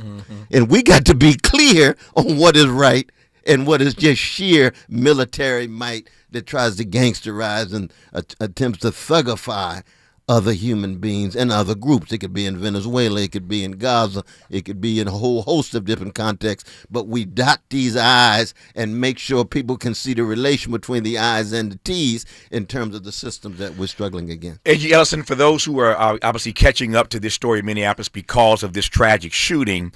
And we got to be clear on what is right and what is just sheer military might that tries to gangsterize and attempts to thugify other human beings and other groups. It could be in Venezuela, it could be in Gaza, it could be in a whole host of different contexts, but we dot these I's and make sure people can see the relation between the I's and the T's in terms of the systems that we're struggling against. A.G. Ellison, for those who are obviously catching up to this story in Minneapolis because of this tragic shooting,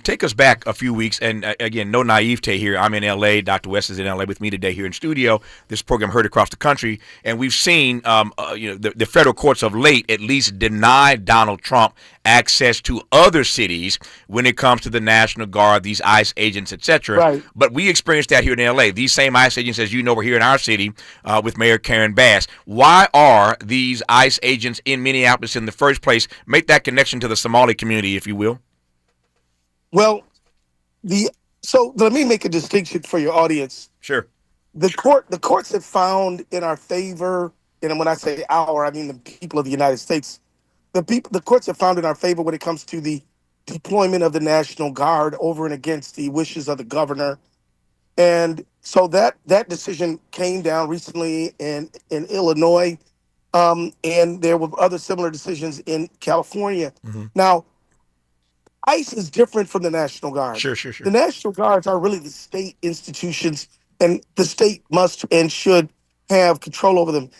take us back a few weeks, and again, no naivete here. I'm in L.A., Dr. West is in L.A. with me today here in studio. This program heard across the country, and we've seen the federal courts of late at least deny Donald Trump access to other cities when it comes to the National Guard, these ICE agents, etc. Right. But we experienced that here in L.A. These same ICE agents, as you know, were here in our city with Mayor Karen Bass. Why are these ICE agents in Minneapolis in the first place? Make that connection to the Somali community, if you will. Well, so let me make a distinction for your audience. Sure. The courts have found in our favor, and when I say our, I mean the people of the United States. The courts have found in our favor when it comes to the deployment of the National Guard over and against the wishes of the governor. And so that decision came down recently in Illinois, and there were other similar decisions in California. Now, ICE is different from the National Guard. Sure. The National Guards are really the state institutions, and the state must and should have control over them.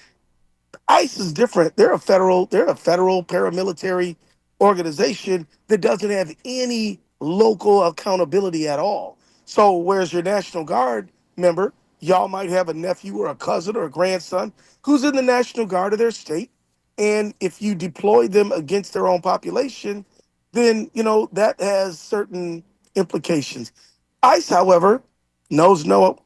ICE is different. They're a federal paramilitary organization that doesn't have any local accountability at all. So whereas your National Guard member, y'all might have a nephew or a cousin or a grandson who's in the National Guard of their state. And if you deploy them against their own population, then, that has certain implications. ICE, however, knows no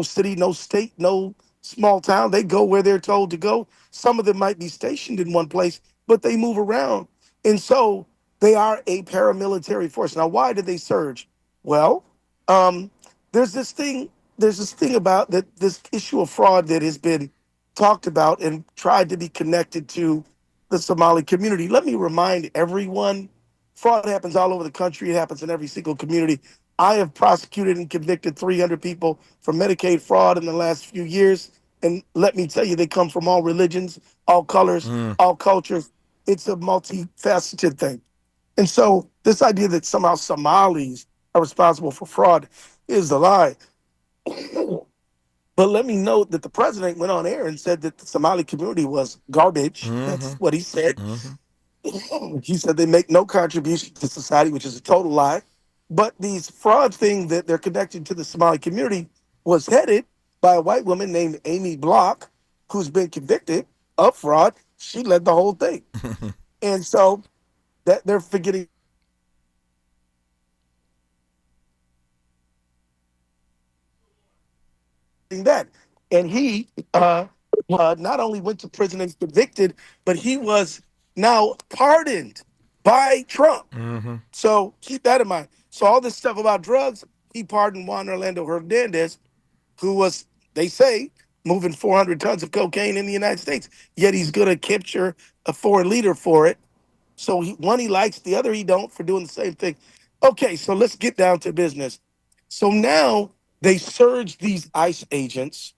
city, no state, no small town. They go where they're told to go. Some of them might be stationed in one place, but they move around. And so they are a paramilitary force. Now, why did they surge? Well, there's this thing about this issue of fraud that has been talked about and tried to be connected to the Somali community. Let me remind everyone, fraud happens all over the country. It happens in every single community. I have prosecuted and convicted 300 people for Medicaid fraud in the last few years. And let me tell you, they come from all religions, all colors, all cultures. It's a multifaceted thing. And so this idea that somehow Somalis are responsible for fraud is a lie. But let me note that the president went on air and said that the Somali community was garbage. That's what he said. He said they make no contribution to society, which is a total lie. But these fraud thing that they're connected to the Somali community was headed by a white woman named Amy Block, who's been convicted of fraud. She led the whole thing. And so that they're forgetting that. And he not only went to prison and convicted, but he was now pardoned by Trump. So keep that in mind. So all this stuff about drugs, he pardoned Juan Orlando Hernandez, who was, they say, moving 400 tons of cocaine in the United States. Yet he's going to capture a foreign leader for it. So one he likes, the other he don't, for doing the same thing. Okay, so let's get down to business. So now they surge these ICE agents.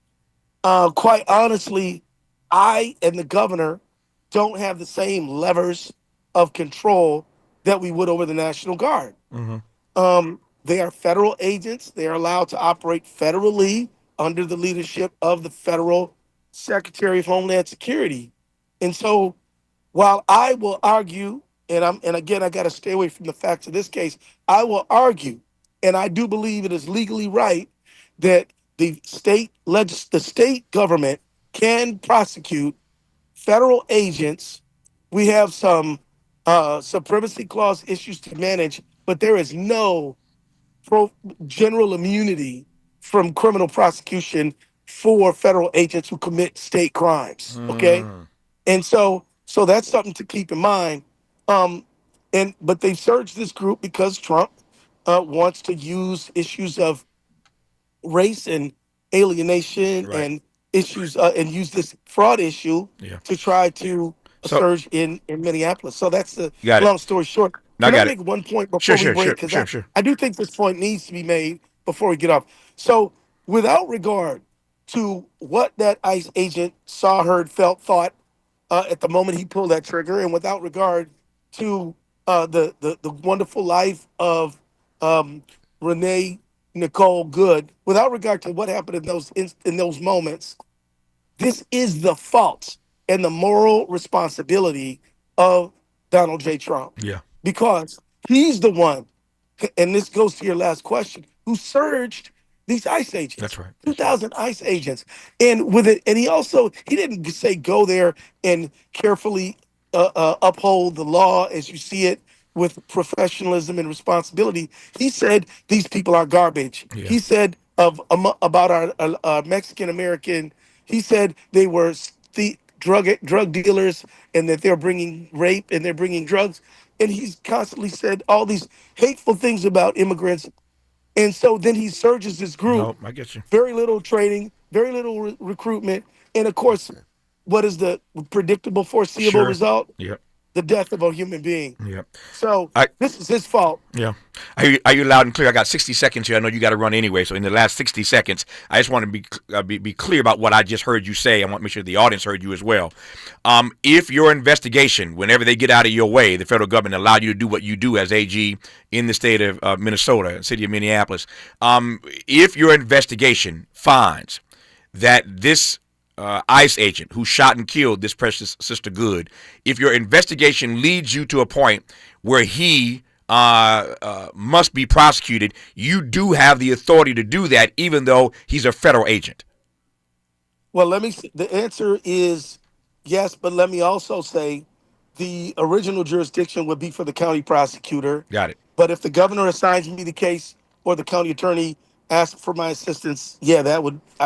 Quite honestly, I and the governor don't have the same levers of control that we would over the National Guard. They are federal agents. They are allowed to operate federally under the leadership of the federal Secretary of Homeland Security. And so while I will argue, and again, I got to stay away from the facts of this case, I will argue, and I do believe it is legally right, that the state government can prosecute federal agents. We have some supremacy clause issues to manage, but there is no general immunity from criminal prosecution for federal agents who commit state crimes. Okay, and so that's something to keep in mind. But they've surged this group because Trump wants to use issues of race and alienation and issues and use this fraud issue to try to surge in Minneapolis. So that's the long story short. Can I make one point before we break? Because I do think this point needs to be made before we get off. So without regard to what that ICE agent saw, heard, felt, thought at the moment he pulled that trigger, and without regard to the wonderful life of Renee Good, without regard to what happened in those moments, this is the fault and the moral responsibility of Donald J. Trump. Yeah. Because he's the one, and this goes to your last question, who surged these ICE agents. That's right. 2,000 ICE agents. And with it, and he didn't say go there and carefully uphold the law as you see it with professionalism and responsibility. He said these people are garbage. Yeah. He said about our Mexican American, he said they were drug dealers and that they're bringing rape and they're bringing drugs. And he's constantly said all these hateful things about immigrants. And so then he surges this group. No, I get you. Very little training, very little recruitment. And of course, what is the predictable, foreseeable result? Yep. The death of a human being. Yep. So this is his fault. Yeah. Are you loud and clear? I got 60 seconds here. I know you got to run anyway. So in the last 60 seconds, I just want to be clear about what I just heard you say. I want to make sure the audience heard you as well. If your investigation, whenever they get out of your way, the federal government allowed you to do what you do as AG in the state of Minnesota, city of Minneapolis, if your investigation finds that this ICE agent who shot and killed this precious Sister Good, if your investigation leads you to a point where he must be prosecuted, you do have the authority to do that, even though he's a federal agent. Well, the answer is yes, but let me also say the original jurisdiction would be for the county prosecutor. Got it. But if the governor assigns me the case or the county attorney asks for my assistance, I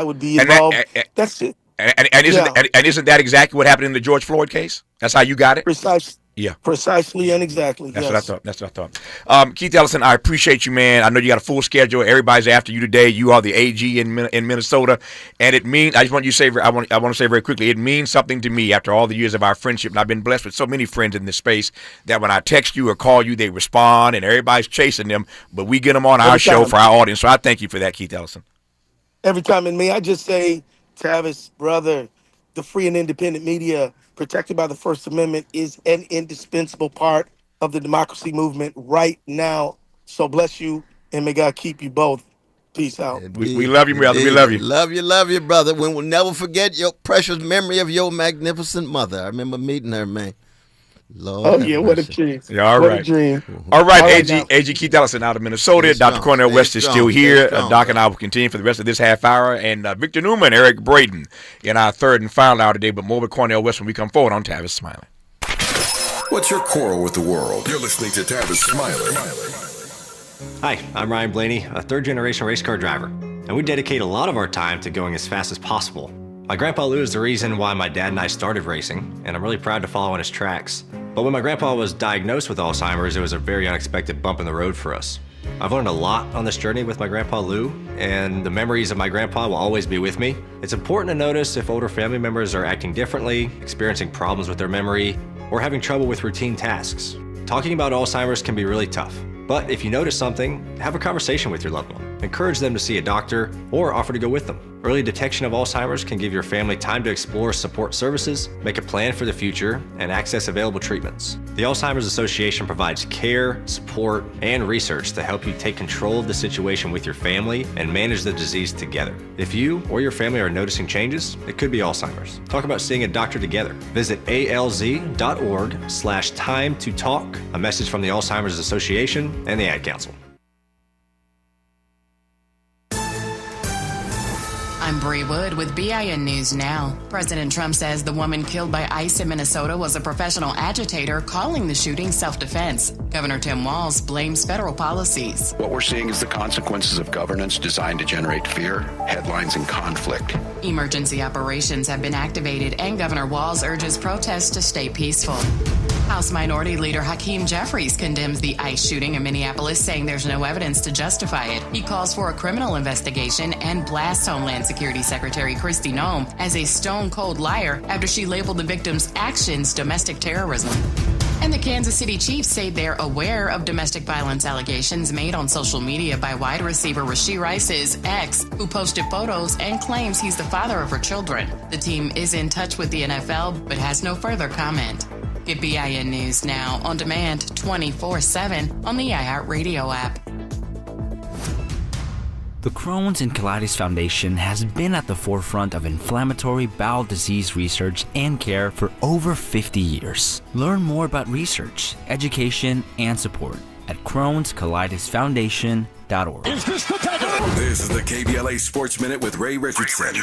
would be involved. That's it. And isn't that exactly what happened in the George Floyd case? That's how you got it? Precisely and exactly. That's what I thought. Keith Ellison, I appreciate you, man. I know you got a full schedule. Everybody's after you today. You are the AG in Minnesota, and it means. I just want you to say. I want to say very quickly. It means something to me after all the years of our friendship, and I've been blessed with so many friends in this space that when I text you or call you, they respond, and everybody's chasing them. But we get them on our show for our audience. So I thank you for that, Keith Ellison. Every time, and may I just say, Tavis, brother, the free and independent media protected by the First Amendment is an indispensable part of the democracy movement right now. So bless you, and may God keep you both. Peace out. We love you, brother. We love you. Love you, brother. We will never forget your precious memory of your magnificent mother. I remember meeting her, man. Lord what a dream. Yeah, all right. What a dream. All right, AG Keith Ellison out of Minnesota. Dr. Cornel West is still here. Doc and I will continue for the rest of this half hour. And Victor Newman, Eric Braeden in our third and final hour today. But more with Cornel West when we come forward on Tavis Smiley. What's your quarrel with the world? You're listening to Tavis Smiley. Hi, I'm Ryan Blaney, a third-generation race car driver. And we dedicate a lot of our time to going as fast as possible. My grandpa Lou is the reason why my dad and I started racing, and I'm really proud to follow in his tracks. But when my grandpa was diagnosed with Alzheimer's, it was a very unexpected bump in the road for us. I've learned a lot on this journey with my Grandpa Lou, and the memories of my grandpa will always be with me. It's important to notice if older family members are acting differently, experiencing problems with their memory, or having trouble with routine tasks. Talking about Alzheimer's can be really tough, but if you notice something, have a conversation with your loved one. Encourage them to see a doctor or offer to go with them. Early detection of Alzheimer's can give your family time to explore support services, make a plan for the future, and access available treatments. The Alzheimer's Association provides care, support, and research to help you take control of the situation with your family and manage the disease together. If you or your family are noticing changes, it could be Alzheimer's. Talk about seeing a doctor together. Visit alz.org/time to talk. A message from the Alzheimer's Association and the Ad Council. I'm Bree Wood with BIN News Now. President Trump says the woman killed by ICE in Minnesota was a professional agitator, calling the shooting self-defense. Governor Tim Walz blames federal policies. What we're seeing is the consequences of governance designed to generate fear, headlines, and conflict. Emergency operations have been activated, and Governor Walz urges protests to stay peaceful. House Minority Leader Hakeem Jeffries condemns the ICE shooting in Minneapolis, saying there's no evidence to justify it. He calls for a criminal investigation and blasts Homeland Security Secretary Kristi Noem as a stone-cold liar after she labeled the victim's actions domestic terrorism. And the Kansas City Chiefs say they're aware of domestic violence allegations made on social media by wide receiver Renee Rice's ex, who posted photos and claims he's the father of her children. The team is in touch with the NFL, but has no further comment. Get BIN News Now on demand 24/7 on the iHeartRadio app. The Crohn's and Colitis Foundation has been at the forefront of inflammatory bowel disease research and care for over 50 years. Learn more about research, education, and support at Crohn'sColitisFoundation.org. This is the KBLA Sports Minute with Ray Richardson.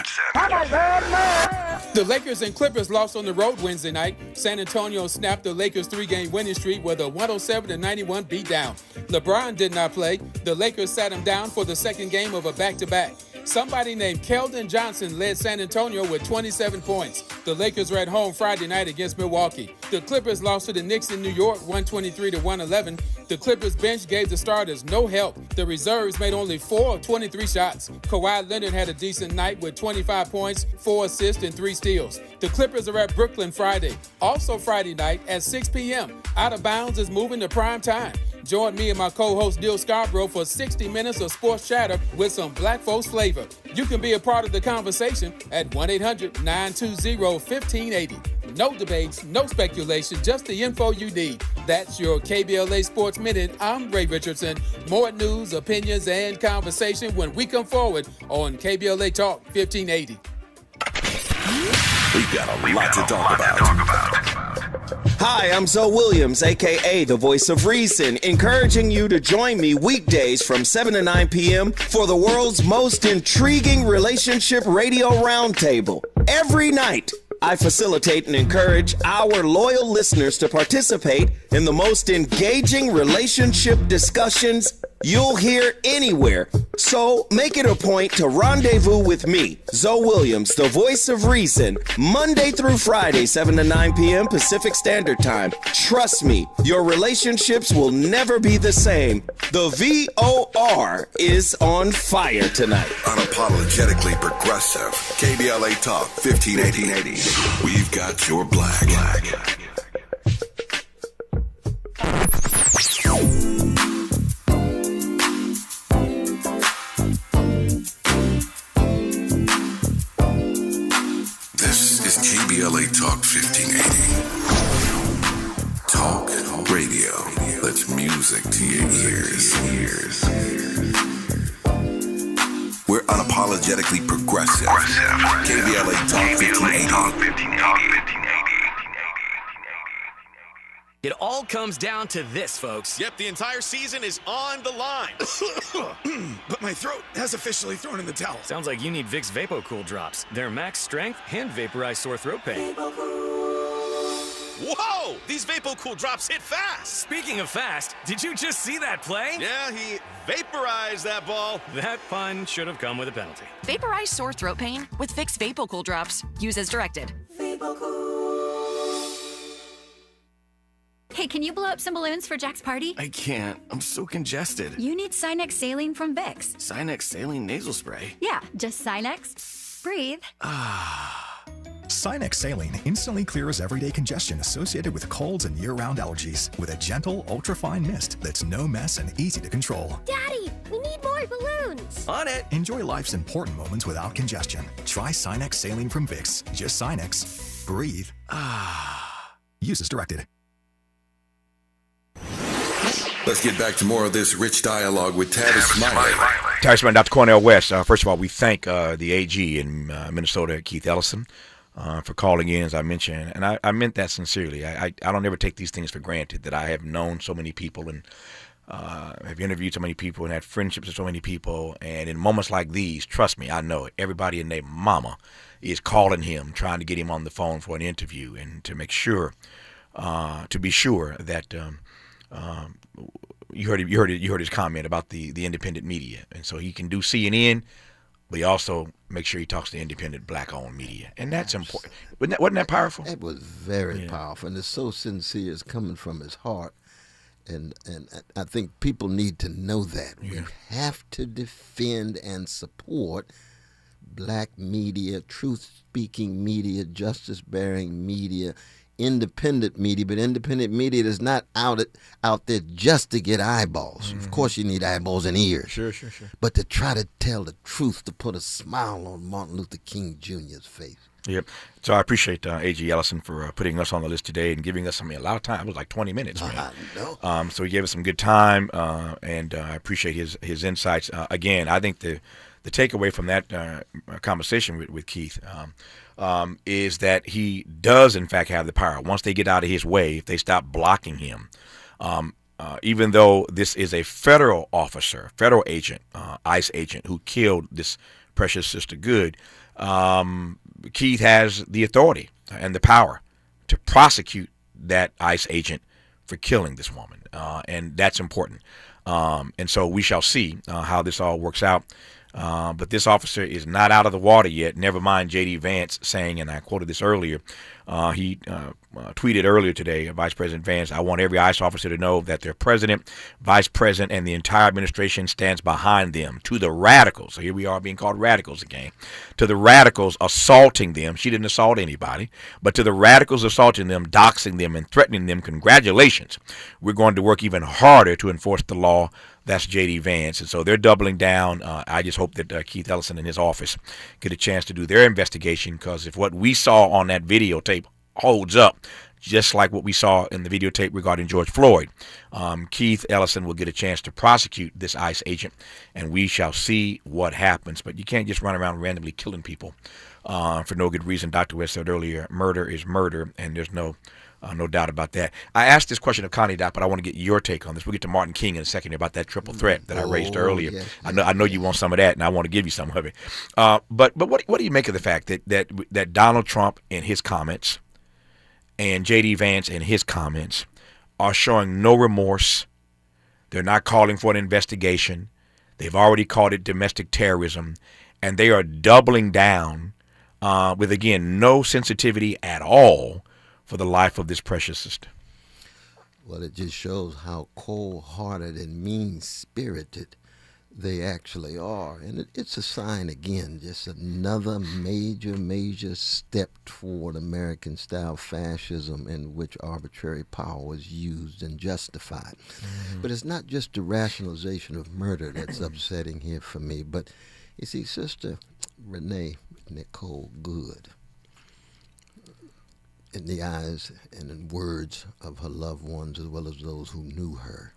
The Lakers and Clippers lost on the road Wednesday night. San Antonio snapped the Lakers' three-game winning streak with a 107-91 beatdown. LeBron did not play. The Lakers sat him down for the second game of a back-to-back. Somebody named Keldon Johnson led San Antonio with 27 points. The Lakers were at home Friday night against Milwaukee. The Clippers lost to the Knicks in New York 123-111. The Clippers bench gave the starters no help. The reserves made only 4 of 23 shots. Kawhi Leonard had a decent night with 25 points, 4 assists, and 3 steals. The Clippers are at Brooklyn Friday. Also Friday night at 6 p.m. Out of Bounds is moving to prime time. Join me and my co-host Neil Scarborough for 60 minutes of sports chatter with some black folks flavor. You can be a part of the conversation at 1-800-920-1580. No debates, no speculation, just the info you need. That's your KBLA Sports Minute. I'm Ray Richardson. More news, opinions, and conversation when we come forward on KBLA Talk 1580. We've got a lot to talk about. Hi, I'm Zoe Williams, a.k.a. the Voice of Reason, encouraging you to join me weekdays from 7 to 9 p.m. for the world's most intriguing relationship radio roundtable. Every night, I facilitate and encourage our loyal listeners to participate in the most engaging relationship discussions you'll hear anywhere. So make it a point to rendezvous with me, Zoe Williams, the Voice of Reason, Monday through Friday, 7 to 9 p.m. Pacific Standard Time. Trust me, your relationships will never be the same. The VOR is on fire tonight. Unapologetically progressive. KBLA Talk 1580. We've got your black. This is KBLA Talk 1580. Talk radio. That's music to your ears. We're unapologetically progressive. KBLA Talk 1580. It all comes down to this, folks. Yep, the entire season is on the line. But my throat has officially thrown in the towel. Sounds like you need Vicks VapoCool drops. They're max strength and vaporize sore throat pain. Whoa! These VapoCool drops hit fast. Speaking of fast, did you just see that play? Yeah, he vaporized that ball. That pun should have come with a penalty. Vaporize sore throat pain with Vicks VapoCool drops. Use as directed. Hey, can you blow up some balloons for Jack's party? I can't. I'm so congested. You need Sinex Saline from Vicks. Sinex Saline nasal spray? Yeah, just Sinex. Breathe. Sinex Saline instantly clears everyday congestion associated with colds and year-round allergies with a gentle, ultra-fine mist that's no mess and easy to control. Daddy, we need more balloons. On it. Enjoy life's important moments without congestion. Try Sinex Saline from Vicks. Just Sinex. Breathe. Use as directed. Let's get back to more of this rich dialogue with Tavis Smiley. Tavis Smiley, Dr. Cornel West. First of all, we thank the AG in Minnesota, Keith Ellison, for calling in, as I mentioned. And I meant that sincerely. I don't ever take these things for granted, that I have known so many people and have interviewed so many people and had friendships with so many people. And in moments like these, trust me, I know it. Everybody and their mama is calling him, trying to get him on the phone for an interview and to make sure, to be sure that you heard his comment about the independent media, and so he can do CNN, but he also make sure he talks to independent black-owned media, and that's important. Wasn't that powerful? It was very powerful, and it's so sincere. It's coming from his heart, and I think people need to know that. We have to defend and support black media, truth-speaking media, justice-bearing media, independent media, but independent media is not out there just to get eyeballs. Of course you need eyeballs and ears. Sure. But to try to tell the truth, to put a smile on Martin Luther King Jr.'s face. Yep. So I appreciate A.G. Ellison for putting us on the list today and giving us a lot of time. It was like 20 minutes, man. I know. So he gave us some good time, and I appreciate his insights. Again, I think the takeaway from that conversation with Keith is that he does, in fact, have the power. Once they get out of his way, if they stop blocking him, even though this is a federal officer, federal agent, ICE agent, who killed this precious sister Good, Keith has the authority and the power to prosecute that ICE agent for killing this woman, and that's important. And so we shall see how this all works out. But this officer is not out of the water yet. Never mind J.D. Vance saying, and I quoted this earlier, he tweeted earlier today, Vice President Vance, I want every ICE officer to know that their president, vice president, and the entire administration stands behind them. To the radicals, so here we are being called radicals again, to the radicals assaulting them, she didn't assault anybody, but to the radicals assaulting them, doxing them, and threatening them, congratulations. We're going to work even harder to enforce the law. That's J.D. Vance. And so they're doubling down. I just hope that Keith Ellison and his office get a chance to do their investigation, because if what we saw on that videotape holds up, just like what we saw in the videotape regarding George Floyd, Keith Ellison will get a chance to prosecute this ICE agent, and we shall see what happens. But you can't just run around randomly killing people for no good reason. Dr. West said earlier, murder is murder, and there's no doubt about that. I asked this question of Connie, Doc, but I want to get your take on this. We'll get to Martin King in a second about that triple threat that I raised earlier. Yes. I know you want some of that, and I want to give you some of it. But what do you make of the fact that Donald Trump in his comments and J.D. Vance in his comments are showing no remorse? They're not calling for an investigation. They've already called it domestic terrorism, and they are doubling down with, again, no sensitivity at all for the life of this precious sister. Well, it just shows how cold-hearted and mean-spirited they actually are. And it's a sign, again, just another major step toward American-style fascism in which arbitrary power is used and justified. Mm-hmm. But it's not just the rationalization of murder that's upsetting here for me, but you see, Sister Renee Good, in the eyes and in words of her loved ones as well as those who knew her,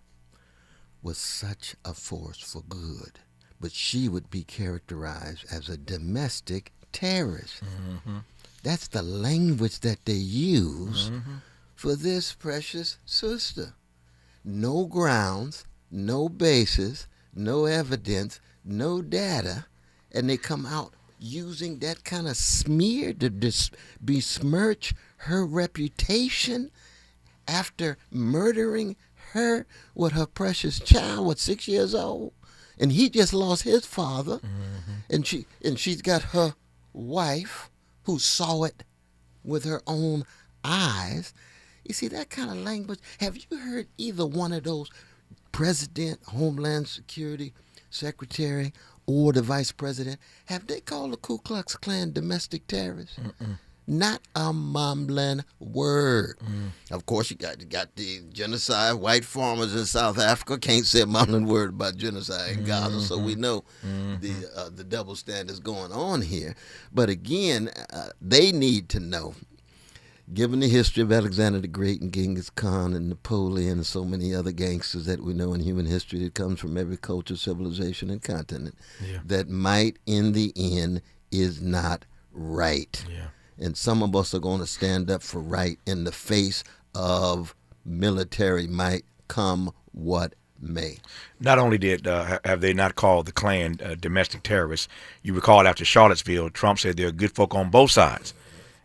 was such a force for good. But she would be characterized as a domestic terrorist. Mm-hmm. That's the language that they use for this precious sister. No grounds, no basis, no evidence, no data, and they come out using that kind of smear to besmirch her reputation after murdering her with her precious child, 6 years old, and he just lost his father, and she's got her wife who saw it with her own eyes. You see, that kind of language, have you heard either one of those president, Homeland Security, secretary, or the vice president, have they called the Ku Klux Klan domestic terrorists? Not a mumbling word. Of course, you got the genocide, white farmers in South Africa can't say a mumbling word about genocide in Gaza, so we know the double standards going on here. But again, they need to know, given the history of Alexander the Great and Genghis Khan and Napoleon and so many other gangsters that we know in human history that comes from every culture, civilization, and continent, that might in the end is not right. And some of us are going to stand up for right in the face of military might, come what may. Not only have they not called the Klan domestic terrorists, you recall after Charlottesville, Trump said there are good folk on both sides.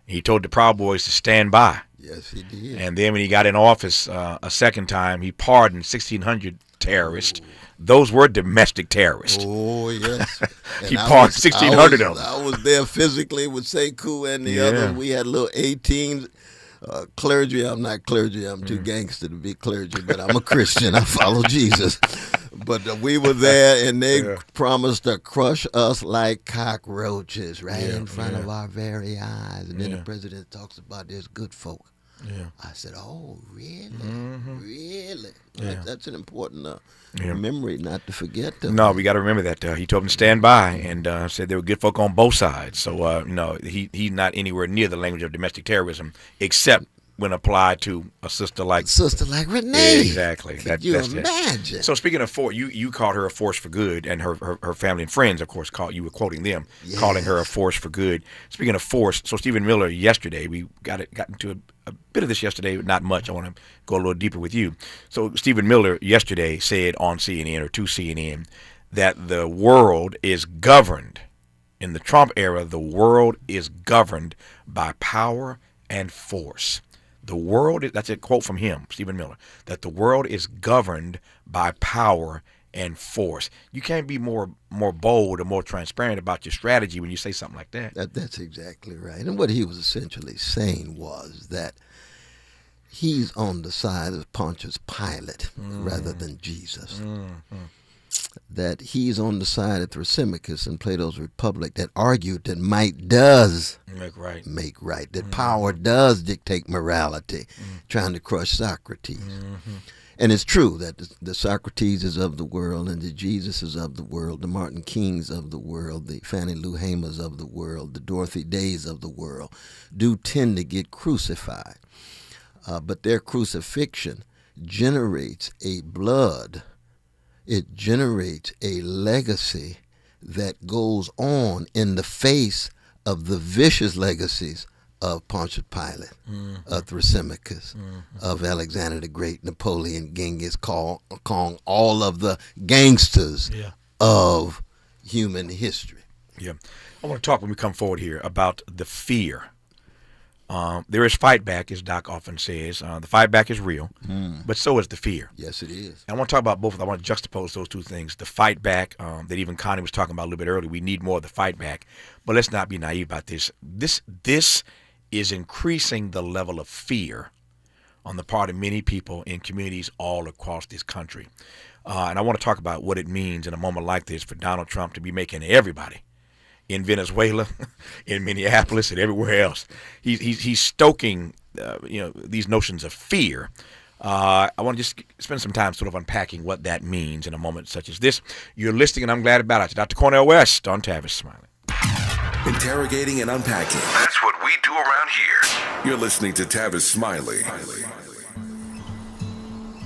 He told the Proud Boys to stand by. Yes, he did. And then when he got in office a second time, he pardoned 1,600 terrorists. Those were domestic terrorists. Oh, yes. He pardoned 1,600 of them. I was there physically with Sekou and the others. We had little 18 clergy. I'm not clergy. I'm too gangster to be clergy, but I'm a Christian. I follow Jesus. But we were there, and they promised to crush us like cockroaches in front of our very eyes. And then the president talks about there's good folk. I said, oh, really? Really? That's an important memory not to forget. No, we got to remember that. He told them to stand by and said there were good folk on both sides. So, he's not anywhere near the language of domestic terrorism, except when applied to a sister like Renee. Exactly. Could you imagine? So speaking of force, you called her a force for good, and her family and friends, of course, you were quoting them, calling her a force for good. Speaking of force, so Stephen Miller yesterday, we got into a bit of this yesterday, but not much. I want to go a little deeper with you. So Stephen Miller yesterday said on CNN or to CNN that the world is governed, in the Trump era, the world is governed by power and force. The world, that's a quote from him, Stephen Miller, that the world is governed by power and force. You can't be more bold or more transparent about your strategy when you say something like that. That's exactly right. And what he was essentially saying was that he's on the side of Pontius Pilate rather than Jesus. That he's on the side of Thrasymachus in Plato's Republic that argued that might does make right, that power does dictate morality, trying to crush Socrates. And it's true that the Socrates is of the world and the Jesus is of the world, the Martin Kings of the world, the Fannie Lou Hamers of the world, the Dorothy Days of the world do tend to get crucified. But their crucifixion generates a blood. It generates a legacy that goes on in the face of the vicious legacies of Pontius Pilate, of Thrasymachus, of Alexander the Great, Napoleon, Genghis Khan, all of the gangsters of human history. I want to talk when we come forward here about the fear. There is fight back, as Doc often says. The fight back is real, but so is the fear. Yes, it is. And I want to talk about both. I want to juxtapose those two things. The fight back that even Connie was talking about a little bit earlier. We need more of the fight back. But let's not be naive about this. This is increasing the level of fear on the part of many people in communities all across this country. And I want to talk about what it means in a moment like this for Donald Trump to be making everybody in Venezuela, in Minneapolis, and everywhere else. He's stoking, these notions of fear. I want to just spend some time sort of unpacking what that means in a moment such as this. You're listening, and I'm glad about it, to Dr. Cornel West on Tavis, Smiley. Interrogating and unpacking. That's what we do around here. You're listening to Tavis Smiley.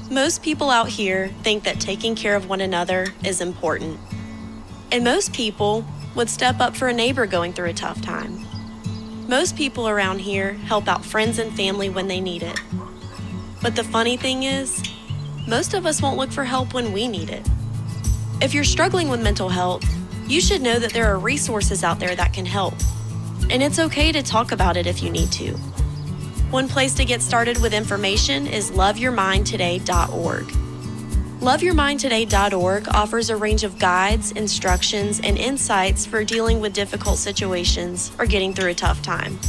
Most people out here think that taking care of one another is important. And most people would step up for a neighbor going through a tough time. Most people around here help out friends and family when they need it. But the funny thing is, most of us won't look for help when we need it. If you're struggling with mental health, you should know that there are resources out there that can help. And it's okay to talk about it if you need to. One place to get started with information is loveyourmindtoday.org. LoveYourMindToday.org offers a range of guides, instructions, and insights for dealing with difficult situations or getting through a tough time.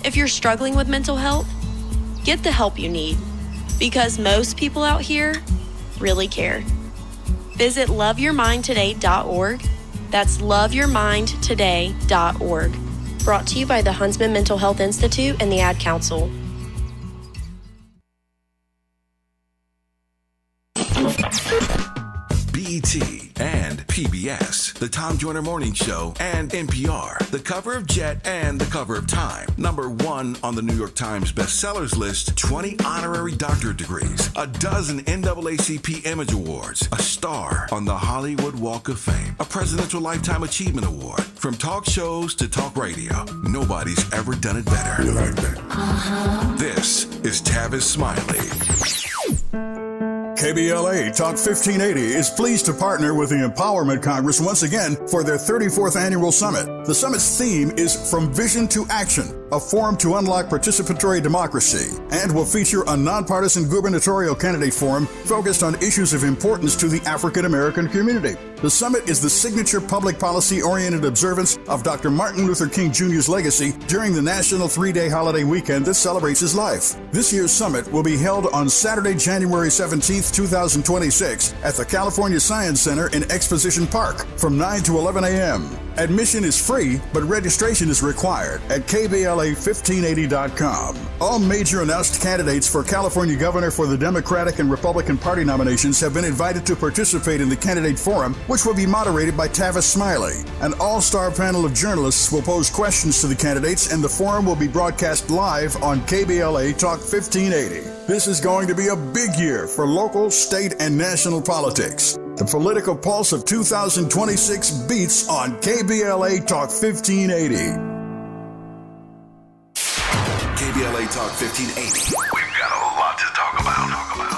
If you're struggling with mental health, Get the help you need, because most people out here really care. Visit loveyourmindtoday.org. That's loveyourmindtoday.org. Brought to you by the Huntsman Mental Health Institute and the Ad Council. BET and PBS, The Tom Joyner Morning Show, and NPR, the cover of Jet and the cover of Time. #1 on the New York Times bestsellers list, 20 honorary doctorate degrees, a dozen NAACP Image Awards, a star on the Hollywood Walk of Fame, a Presidential Lifetime Achievement Award. From talk shows to talk radio, nobody's ever done it better. You like that? This is Tavis Smiley. KBLA Talk 1580 is pleased to partner with the Empowerment Congress once again for their 34th annual summit. The summit's theme is From Vision to Action, a forum to unlock participatory democracy, and will feature a nonpartisan gubernatorial candidate forum focused on issues of importance to the African American community. The summit is the signature public policy-oriented observance of Dr. Martin Luther King Jr.'s legacy during the national 3-day holiday weekend that celebrates his life. This year's summit will be held on Saturday, January 17th, 2026 at the California Science Center in Exposition Park from 9 to 11 a.m. Admission is free, but registration is required at KBLA1580.com. All major announced candidates for California governor for the Democratic and Republican Party nominations have been invited to participate in the candidate forum, which will be moderated by Tavis Smiley. An all-star panel of journalists will pose questions to the candidates, and the forum will be broadcast live on KBLA Talk 1580. This is going to be a big year for local, state, and national politics. The political pulse of 2026 beats on KBLA Talk 1580. KBLA Talk 1580. We've got a lot to talk about.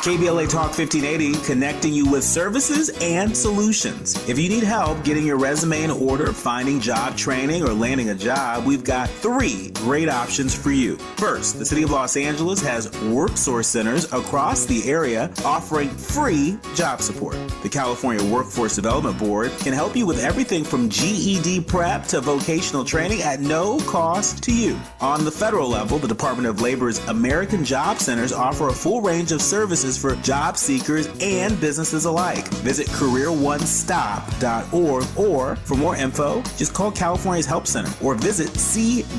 KBLA Talk 1580, connecting you with services and solutions. If you need help getting your resume in order, finding job training, or landing a job, we've got 3 great options for you. First, the City of Los Angeles has worksource centers across the area offering free job support. The California Workforce Development Board can help you with everything from GED prep to vocational training at no cost to you. On the federal level, the Department of Labor's American Job Centers offer a full range of services for job seekers and businesses alike. Visit careeronestop.org, or for more info, just call California's Help Center or visit cwdb.ca.gov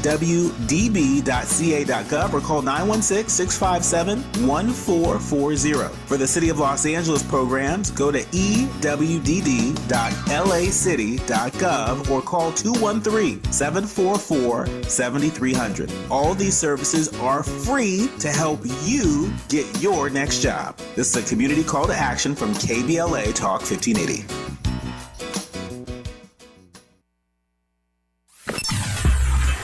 or call 916-657-1440. For the City of Los Angeles programs, go to ewd.lacity.gov or call 213-744-7300. All these services are free to help you get your next job. This is a community call to action from KBLA Talk 1580.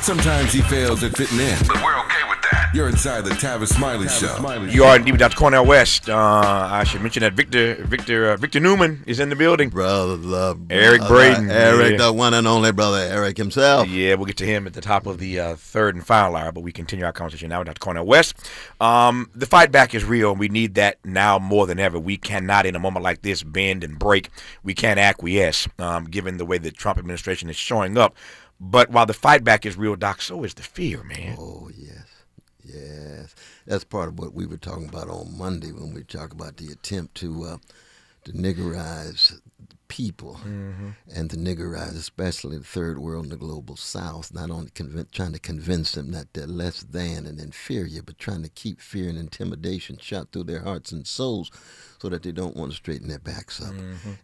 Sometimes he fails at fitting in, but we're okay with that. You're inside the Tavis Smiley Show. You are indeed Dr. Cornel West. I should mention that Victor Newman is in the building. Brother love. Eric Braeden. Eric, the one and only brother Eric himself. Yeah, we'll get to him at the top of the third and final hour, but we continue our conversation now with Dr. Cornel West. The fight back is real, and we need that now more than ever. We cannot, in a moment like this, bend and break. We can't acquiesce, given the way the Trump administration is showing up. But while the fight back is real, Doc, so is the fear, man. Oh, yes. Yes. That's part of what we were talking about on Monday when we talk about the attempt to niggerize people and to niggerize especially the third world and the global south, not only trying to convince them that they're less than and inferior, but trying to keep fear and intimidation shot through their hearts and souls so that they don't want to straighten their backs up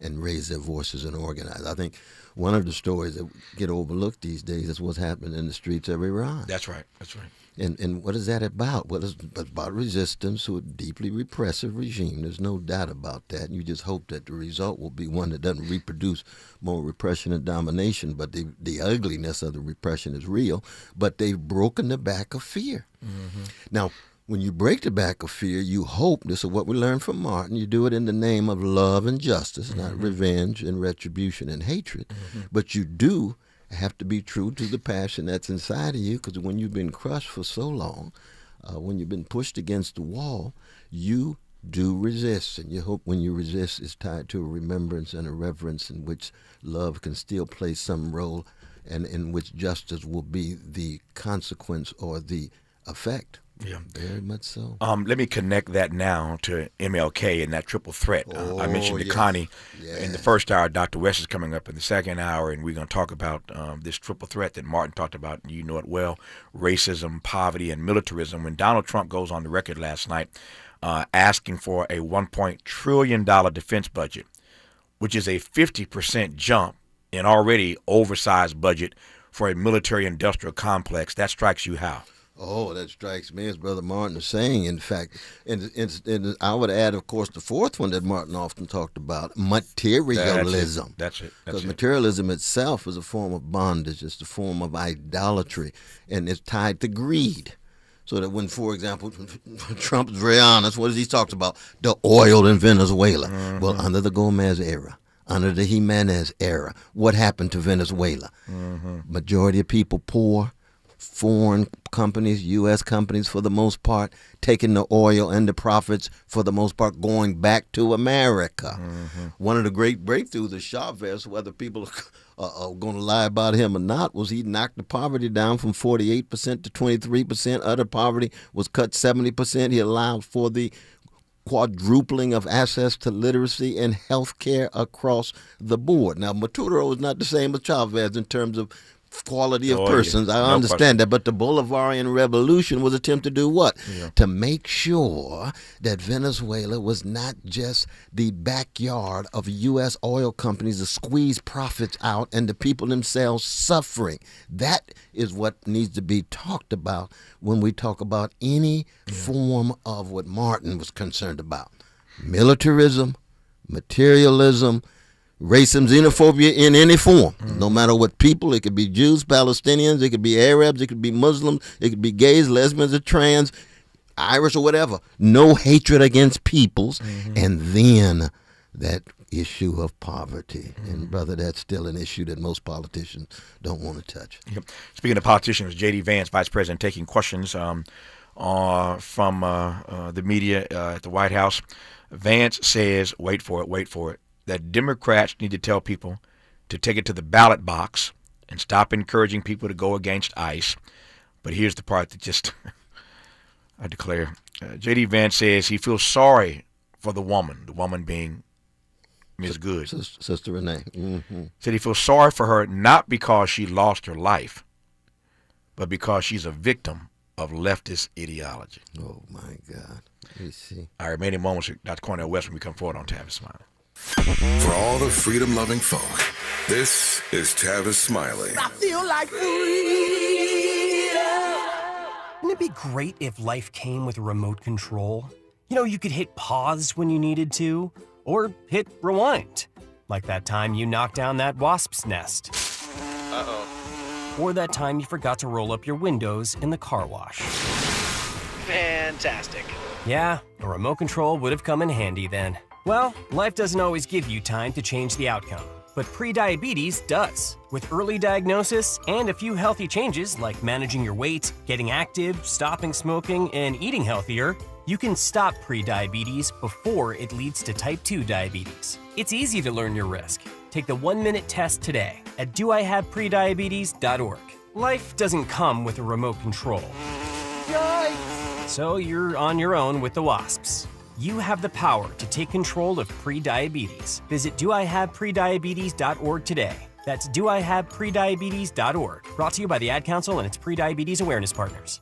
and raise their voices and organize. I think one of the stories that get overlooked these days is what's happening in the streets of Iran. That's right. That's right. And what is that about? Well, it's about resistance to a deeply repressive regime. There's no doubt about that. You just hope that the result will be one that doesn't reproduce more repression and domination. But the ugliness of the repression is real. But they've broken the back of fear. Now, when you break the back of fear, you hope, this is what we learned from Martin, you do it in the name of love and justice, not revenge and retribution and hatred. But you do have to be true to the passion that's inside of you, because when you've been crushed for so long, when you've been pushed against the wall, you do resist. And you hope when you resist is tied to a remembrance and a reverence in which love can still play some role and in which justice will be the consequence or the effect. Yeah, very much so. Let me connect that now to MLK and that triple threat. I mentioned to Connie in the first hour. Dr. West is coming up in the second hour, and we're going to talk about this triple threat that Martin talked about, and you know it well: racism, poverty, and militarism. When Donald Trump goes on the record last night asking for a $1 trillion defense budget, which is a 50% jump in already oversized budget for a military-industrial complex, that strikes you how? Oh, that strikes me, as Brother Martin is saying, in fact. And I would add, of course, the fourth one that Martin often talked about, materialism. That's it. Because materialism itself is a form of bondage. It's a form of idolatry, and it's tied to greed. So that when, for example, Trump's very honest, what does he talk about? The oil in Venezuela. Mm-hmm. Well, under the Gomez era, under the Jimenez era, what happened to Venezuela? Mm-hmm. Majority of people poor. Foreign companies, U.S. companies for the most part, taking the oil and the profits for the most part going back to America. Mm-hmm. One of the great breakthroughs of Chavez, whether people are going to lie about him or not, was he knocked the poverty down from 48% to 23%. Other poverty was cut 70%. He allowed for the quadrupling of access to literacy and health care across the board. Now, Maduro is not the same as Chavez in terms of quality of persons. I understand that, but the Bolivarian Revolution was attempt to do what? Yeah. To make sure that Venezuela was not just the backyard of U.S. oil companies to squeeze profits out and the people themselves suffering. That is what needs to be talked about when we talk about any form of what Martin was concerned about. Militarism, materialism, racism, xenophobia in any form, no matter what people. It could be Jews, Palestinians, it could be Arabs, it could be Muslims, it could be gays, lesbians, or trans, Irish, or whatever. No hatred against peoples. And then that issue of poverty. And, brother, that's still an issue that most politicians don't want to touch. Yep. Speaking of politicians, J.D. Vance, Vice President, taking questions from the media at the White House. Vance says, wait for it, that Democrats need to tell people to take it to the ballot box and stop encouraging people to go against ICE. But here's the part that just, I declare. J.D. Vance says he feels sorry for the woman being Ms. Good. Sister Renee. Mm-hmm. Said he feels sorry for her not because she lost her life, but because she's a victim of leftist ideology. Oh, my God. Let me see. Our remaining moments with Dr. Cornel West when we come forward on Tavis Smiley. For all the freedom-loving folk, this is Tavis Smiley. I feel like freedom. Wouldn't it be great if life came with a remote control? You know, you could hit pause when you needed to, or hit rewind. Like that time you knocked down that wasp's nest. Uh-oh. Or that time you forgot to roll up your windows in the car wash. Fantastic. Yeah, a remote control would have come in handy then. Well, life doesn't always give you time to change the outcome, but prediabetes does. With early diagnosis and a few healthy changes like managing your weight, getting active, stopping smoking, and eating healthier, you can stop prediabetes before it leads to type 2 diabetes. It's easy to learn your risk. Take the 1-minute test today at doihaveprediabetes.org. Life doesn't come with a remote control. Yikes! So you're on your own with the wasps. You have the power to take control of prediabetes. Visit doihaveprediabetes.org today. That's doihaveprediabetes.org. Brought to you by the Ad Council and its prediabetes awareness partners.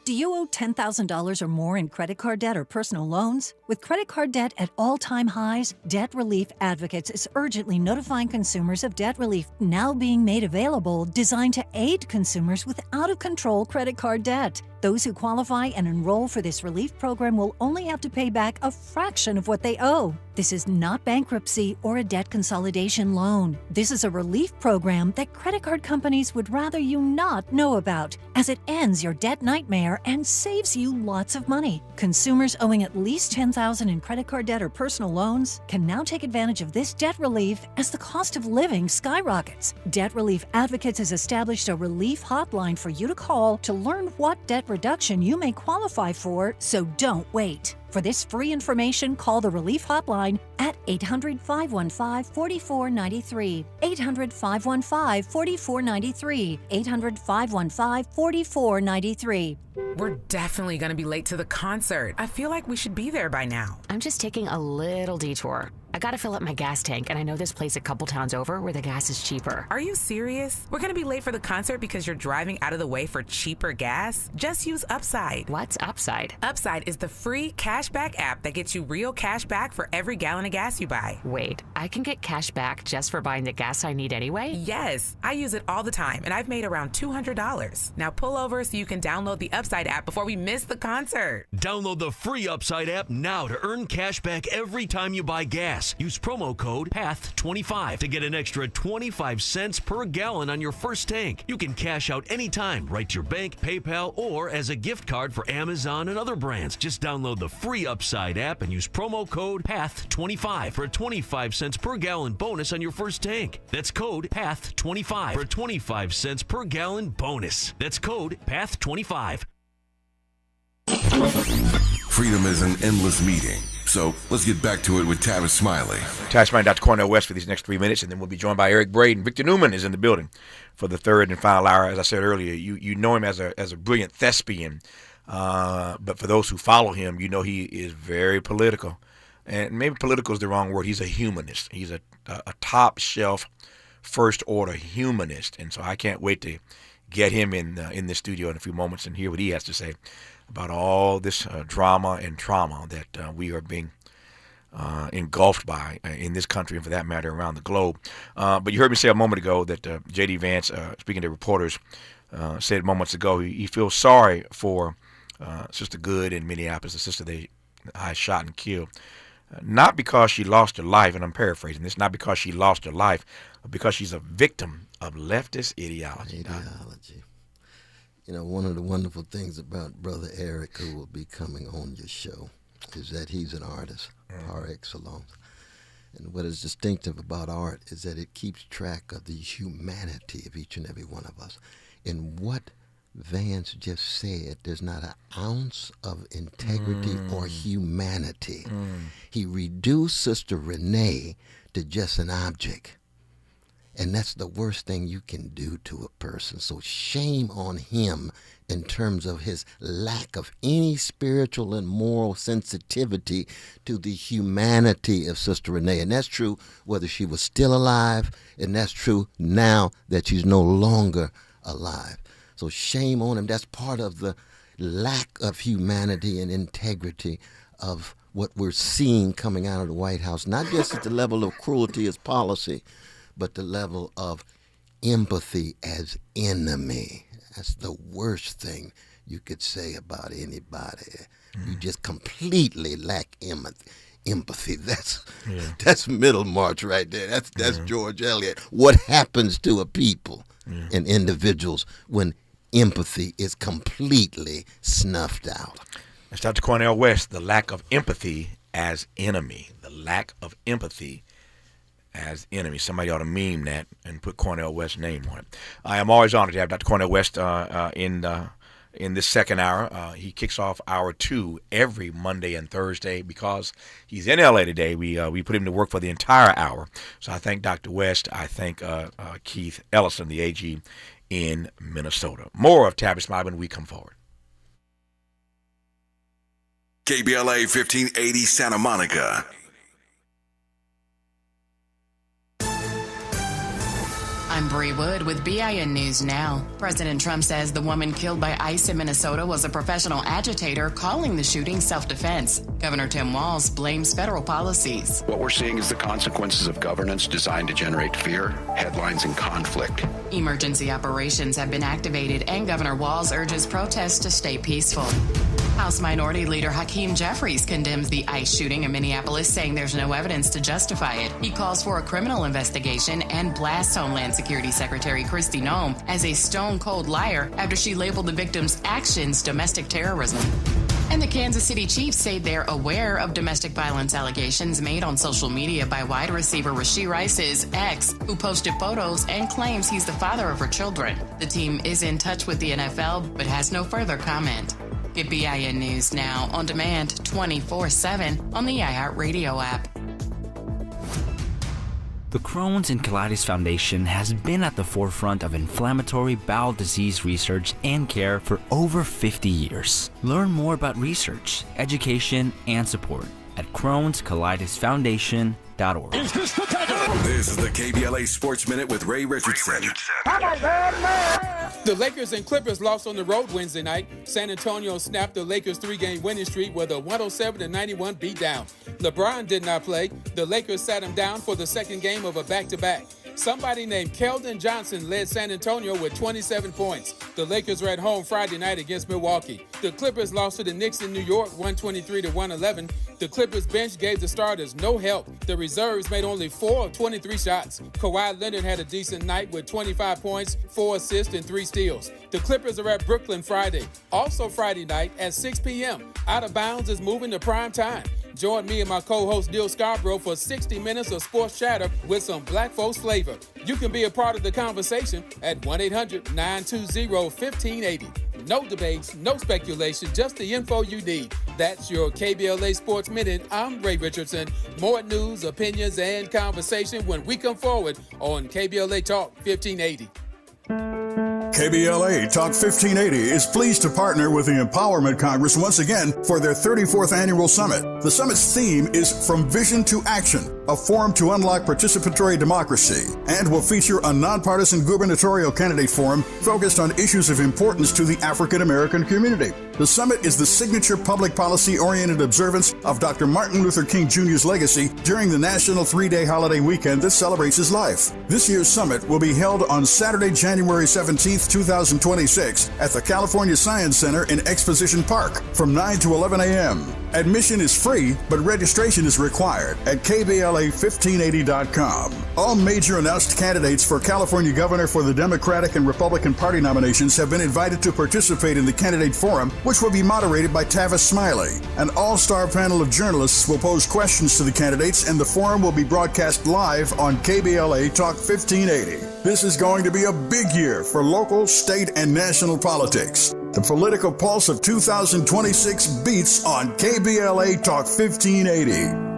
Do you owe $10,000 or more in credit card debt or personal loans? With credit card debt at all-time highs, Debt Relief Advocates is urgently notifying consumers of debt relief now being made available, designed to aid consumers with out-of-control credit card debt. Those who qualify and enroll for this relief program will only have to pay back a fraction of what they owe. This is not bankruptcy or a debt consolidation loan. This is a relief program that credit card companies would rather you not know about, as it ends your debt nightmare and saves you lots of money. Consumers owing at least $10,000 in credit card debt or personal loans can now take advantage of this debt relief as the cost of living skyrockets. Debt Relief Advocates has established a relief hotline for you to call to learn what debt reduction you may qualify for, so don't wait. For this free information, call the Relief Hotline at 800-515-4493, 800-515-4493, 800-515-4493. We're definitely going to be late to the concert. I feel like we should be there by now. I'm just taking a little detour. I gotta fill up my gas tank, and I know this place a couple towns over where the gas is cheaper. Are you serious? We're gonna be late for the concert because you're driving out of the way for cheaper gas? Just use Upside. What's Upside? Upside is the free cashback app that gets you real cash back for every gallon of gas you buy. Wait, I can get cash back just for buying the gas I need anyway? Yes, I use it all the time, and I've made around $200. Now pull over so you can download the Upside app before we miss the concert. Download the free Upside app now to earn cash back every time you buy gas. Use promo code PATH25 to get an extra 25 cents per gallon on your first tank. You can cash out anytime, right to your bank, PayPal, or as a gift card for Amazon and other brands. Just download the free Upside app and use promo code PATH25 for a 25 cents per gallon bonus on your first tank. That's code PATH25 for a 25 cents per gallon bonus. That's code PATH25. Freedom is an endless meeting. So let's get back to it with Tavis Smiley. Tavis Smiley, Dr. Cornel West for these next 3 minutes, and then we'll be joined by Eric Braeden. Victor Newman is in the building for the third and final hour. As I said earlier, you know him as a brilliant thespian, but for those who follow him, you know he is very political. And maybe political is the wrong word. He's a humanist. He's a top shelf, first order humanist. And so I can't wait to get him in the studio in a few moments and hear what he has to say about all this drama and trauma that we are being engulfed by in this country and, for that matter, around the globe. But you heard me say a moment ago that J.D. Vance, speaking to reporters, said moments ago he feels sorry for Sister Good in Minneapolis, the sister I shot and killed. Not because she lost her life, and I'm paraphrasing this, not because she lost her life, but because she's a victim of leftist ideology. You know, one of the wonderful things about Brother Eric, who will be coming on your show, is that he's an artist par excellence. And what is distinctive about art is that it keeps track of the humanity of each and every one of us. And what Vance just said, there's not an ounce of integrity or humanity. He reduced Sister Renee to just an object. And that's the worst thing you can do to a person. So shame on him in terms of his lack of any spiritual and moral sensitivity to the humanity of Sister Renee. And that's true whether she was still alive, and that's true now that she's no longer alive. So shame on him. That's part of the lack of humanity and integrity of what we're seeing coming out of the White House, not just at the level of cruelty as policy, but the level of empathy as enemy. That's the worst thing you could say about anybody. You just completely lack empathy. That's Middlemarch right there. That's George Eliot. What happens to a people and individuals when empathy is completely snuffed out? That's Dr. Cornel West, the lack of empathy as enemy. The lack of empathy as enemy. Somebody ought to meme that and put Cornel West's name on it. I am always honored to have Dr. Cornel West in this second hour. He kicks off hour 2 every Monday and Thursday. Because he's in LA today, we put him to work for the entire hour. So I thank Dr. West. I thank Keith Ellison, the AG in Minnesota. More of Tavis Smiley when we come forward. KBLA 1580 Santa Monica. I'm Bree Wood with BIN News Now. President Trump says the woman killed by ICE in Minnesota was a professional agitator, calling the shooting self-defense. Governor Tim Walz blames federal policies. What we're seeing is the consequences of governance designed to generate fear, headlines, and conflict. Emergency operations have been activated, and Governor Walz urges protests to stay peaceful. House Minority Leader Hakeem Jeffries condemns the ICE shooting in Minneapolis, saying there's no evidence to justify it. He calls for a criminal investigation and blasts Homeland Security Secretary Kristi Noem as a stone-cold liar after she labeled the victim's actions domestic terrorism. And the Kansas City Chiefs say they're aware of domestic violence allegations made on social media by wide receiver Renee Rice's ex, who posted photos and claims he's the father of her children. The team is in touch with the NFL, but has no further comment. Get BIN News now on demand 24/7 on the iHeartRadio app. The Crohn's and Colitis Foundation has been at the forefront of inflammatory bowel disease research and care for over 50 years. Learn more about research, education, and support at Crohn'sColitisFoundation.org. This is the KBLA Sports Minute with Ray Richardson. The Lakers and Clippers lost on the road Wednesday night. San Antonio snapped the Lakers' three-game winning streak with a 107-91 beatdown. LeBron did not play. The Lakers sat him down for the second game of a back-to-back. Somebody named Keldon Johnson led San Antonio with 27 points. The Lakers were at home Friday night against Milwaukee. The Clippers lost to the Knicks in New York 123-111. The Clippers bench gave the starters no help. The reserves made only 4 of 23 shots. Kawhi Leonard had a decent night with 25 points, 4 assists, and 3 steals. The Clippers are at Brooklyn Friday. Also Friday night at 6 p.m. Out of Bounds is moving to prime time. Join me and my co-host Dill Scarborough for 60 minutes of sports chatter with some black folks flavor. You can be a part of the conversation at 1-800-920-1580. No debates, no speculation, just the info you need. That's your KBLA Sports Minute. I'm Ray Richardson. More news, opinions, and conversation when we come forward on KBLA Talk 1580. KBLA Talk 1580 is pleased to partner with the Empowerment Congress once again for their 34th annual summit. The summit's theme is From Vision to Action, a forum to unlock participatory democracy, and will feature a nonpartisan gubernatorial candidate forum focused on issues of importance to the African American community. The summit is the signature public policy-oriented observance of Dr. Martin Luther King Jr.'s legacy during the national 3-day holiday weekend that celebrates his life. This year's summit will be held on Saturday, January 17th, 2026 at the California Science Center in Exposition Park from 9 to 11 a.m. Admission is free, but registration is required at KBLA1580.com. All major announced candidates for California governor for the Democratic and Republican Party nominations have been invited to participate in the candidate forum, which will be moderated by Tavis Smiley. An all-star panel of journalists will pose questions to the candidates, and the forum will be broadcast live on KBLA Talk 1580. This is going to be a big year for local, state, and national politics. The political pulse of 2026 beats on KBLA Talk 1580.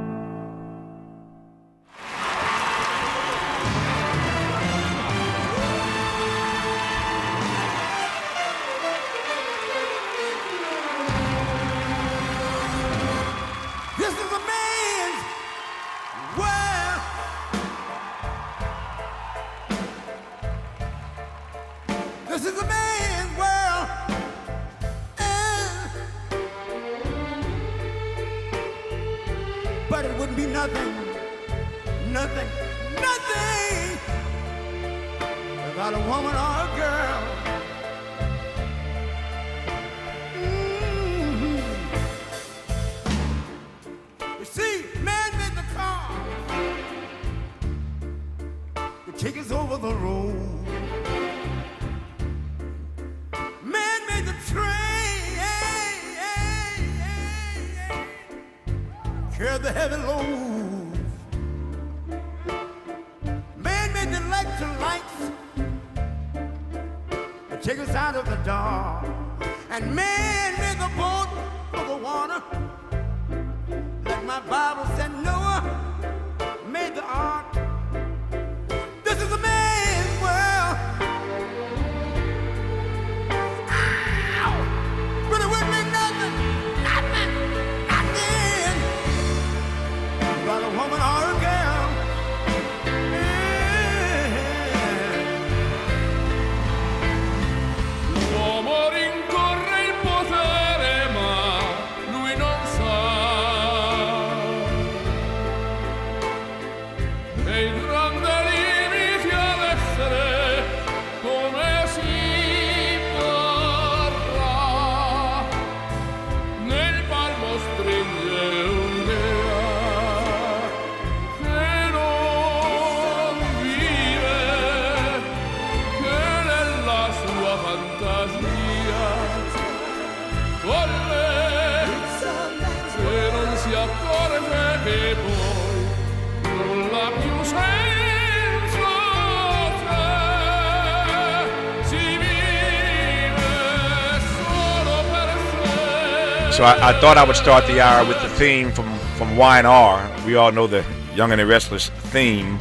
So I thought I would start the hour with the theme from Y&R. We all know the Young and the Restless theme,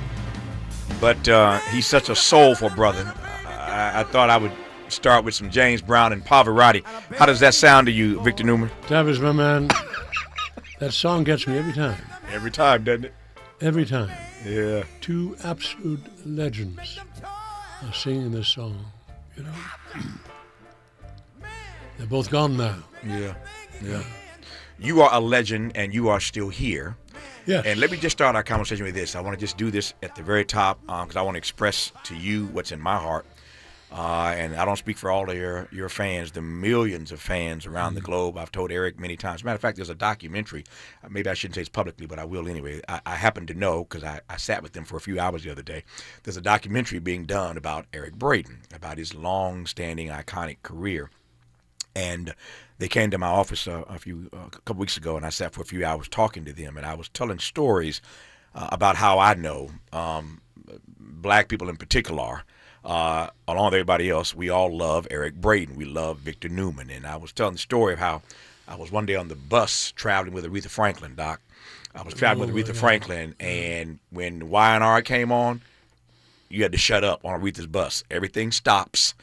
but he's such a soulful brother. I thought I would start with some James Brown and Pavarotti. How does that sound to you, Victor Newman? Tavis, my man, that song gets me every time. Every time, doesn't it? Every time. Yeah. Two absolute legends are singing this song, you know. They're both gone now. Yeah. You are a legend, and you are still here. Yes. And let me just start our conversation with this. I want to just do this at the very top because I want to express to you what's in my heart. And I don't speak for all of your fans, the millions of fans around the globe. I've told Eric many times. As a matter of fact, there's a documentary. Maybe I shouldn't say it's publicly, but I will anyway. I happen to know because I sat with them for a few hours the other day. There's a documentary being done about Eric Braeden, about his long-standing, iconic career. And they came to my office a couple weeks ago, and I sat for a few hours talking to them, and I was telling stories about how I know black people in particular, along with everybody else, we all love Eric Braeden. We love Victor Newman. And I was telling the story of how I was one day on the bus traveling with Aretha Franklin, Doc. I was traveling with Aretha Franklin, and when Y&R came on, you had to shut up on Aretha's bus. Everything stops.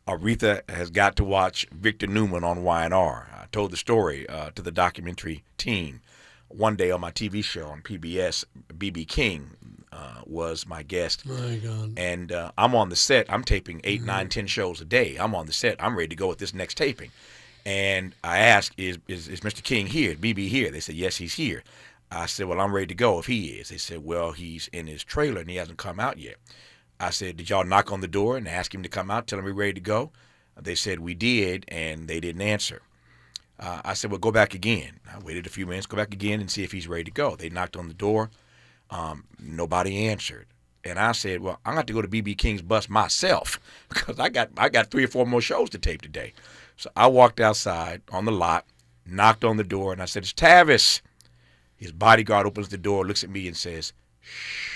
Aretha has got to watch Victor Newman on Y&R. I told the story to the documentary team. One day on my TV show on PBS, B.B. King was my guest. My God. And I'm on the set. I'm taping 8, 9, 10 shows a day. I'm on the set. I'm ready to go with this next taping. And I asked, is Mr. King here? Is BB here? They said, yes, he's here. I said, well, I'm ready to go if he is. They said, well, he's in his trailer and he hasn't come out yet. I said, did y'all knock on the door and ask him to come out, tell him we're ready to go? They said, we did, and they didn't answer. I said, well, go back again. I waited a few minutes, go back again and see if he's ready to go. They knocked on the door. Nobody answered. And I said, well, I'm going to have to go to B.B. King's bus myself because I got 3 or 4 more shows to tape today. So I walked outside on the lot, knocked on the door, and I said, it's Tavis. His bodyguard opens the door, looks at me and says, shh.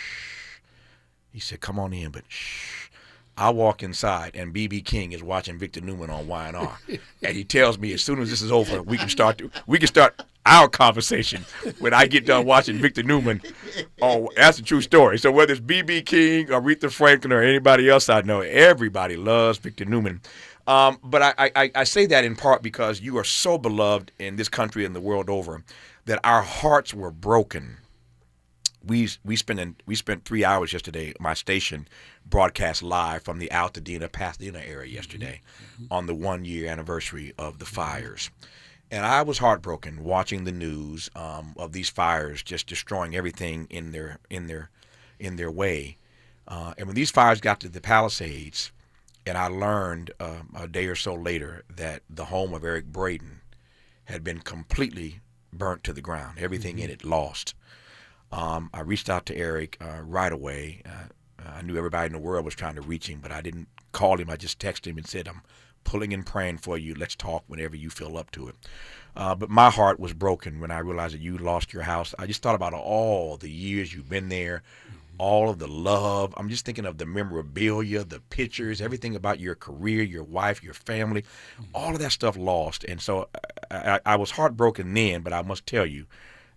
He said, come on in, but shh. I walk inside, and B.B. King is watching Victor Newman on Y&R. And he tells me, as soon as this is over, we can start our conversation when I get done watching Victor Newman. Oh, that's a true story. So whether it's B.B. King or Aretha Franklin or anybody else I know, everybody loves Victor Newman. But I say that in part because you are so beloved in this country and the world over that our hearts were broken. We spent 3 hours yesterday. My station broadcast live from the Altadena, Pasadena area yesterday on the 1-year anniversary of the fires. And I was heartbroken watching the news of these fires just destroying everything in their way. And when these fires got to the Palisades, and I learned a day or so later that the home of Eric Braeden had been completely burnt to the ground, everything in it lost. I reached out to Eric right away. I knew everybody in the world was trying to reach him, but I didn't call him. I just texted him and said, I'm pulling and praying for you. Let's talk whenever you feel up to it. But my heart was broken when I realized that you lost your house. I just thought about all the years you've been there, all of the love. I'm just thinking of the memorabilia, the pictures, everything about your career, your wife, your family, all of that stuff lost. And so I was heartbroken then, but I must tell you,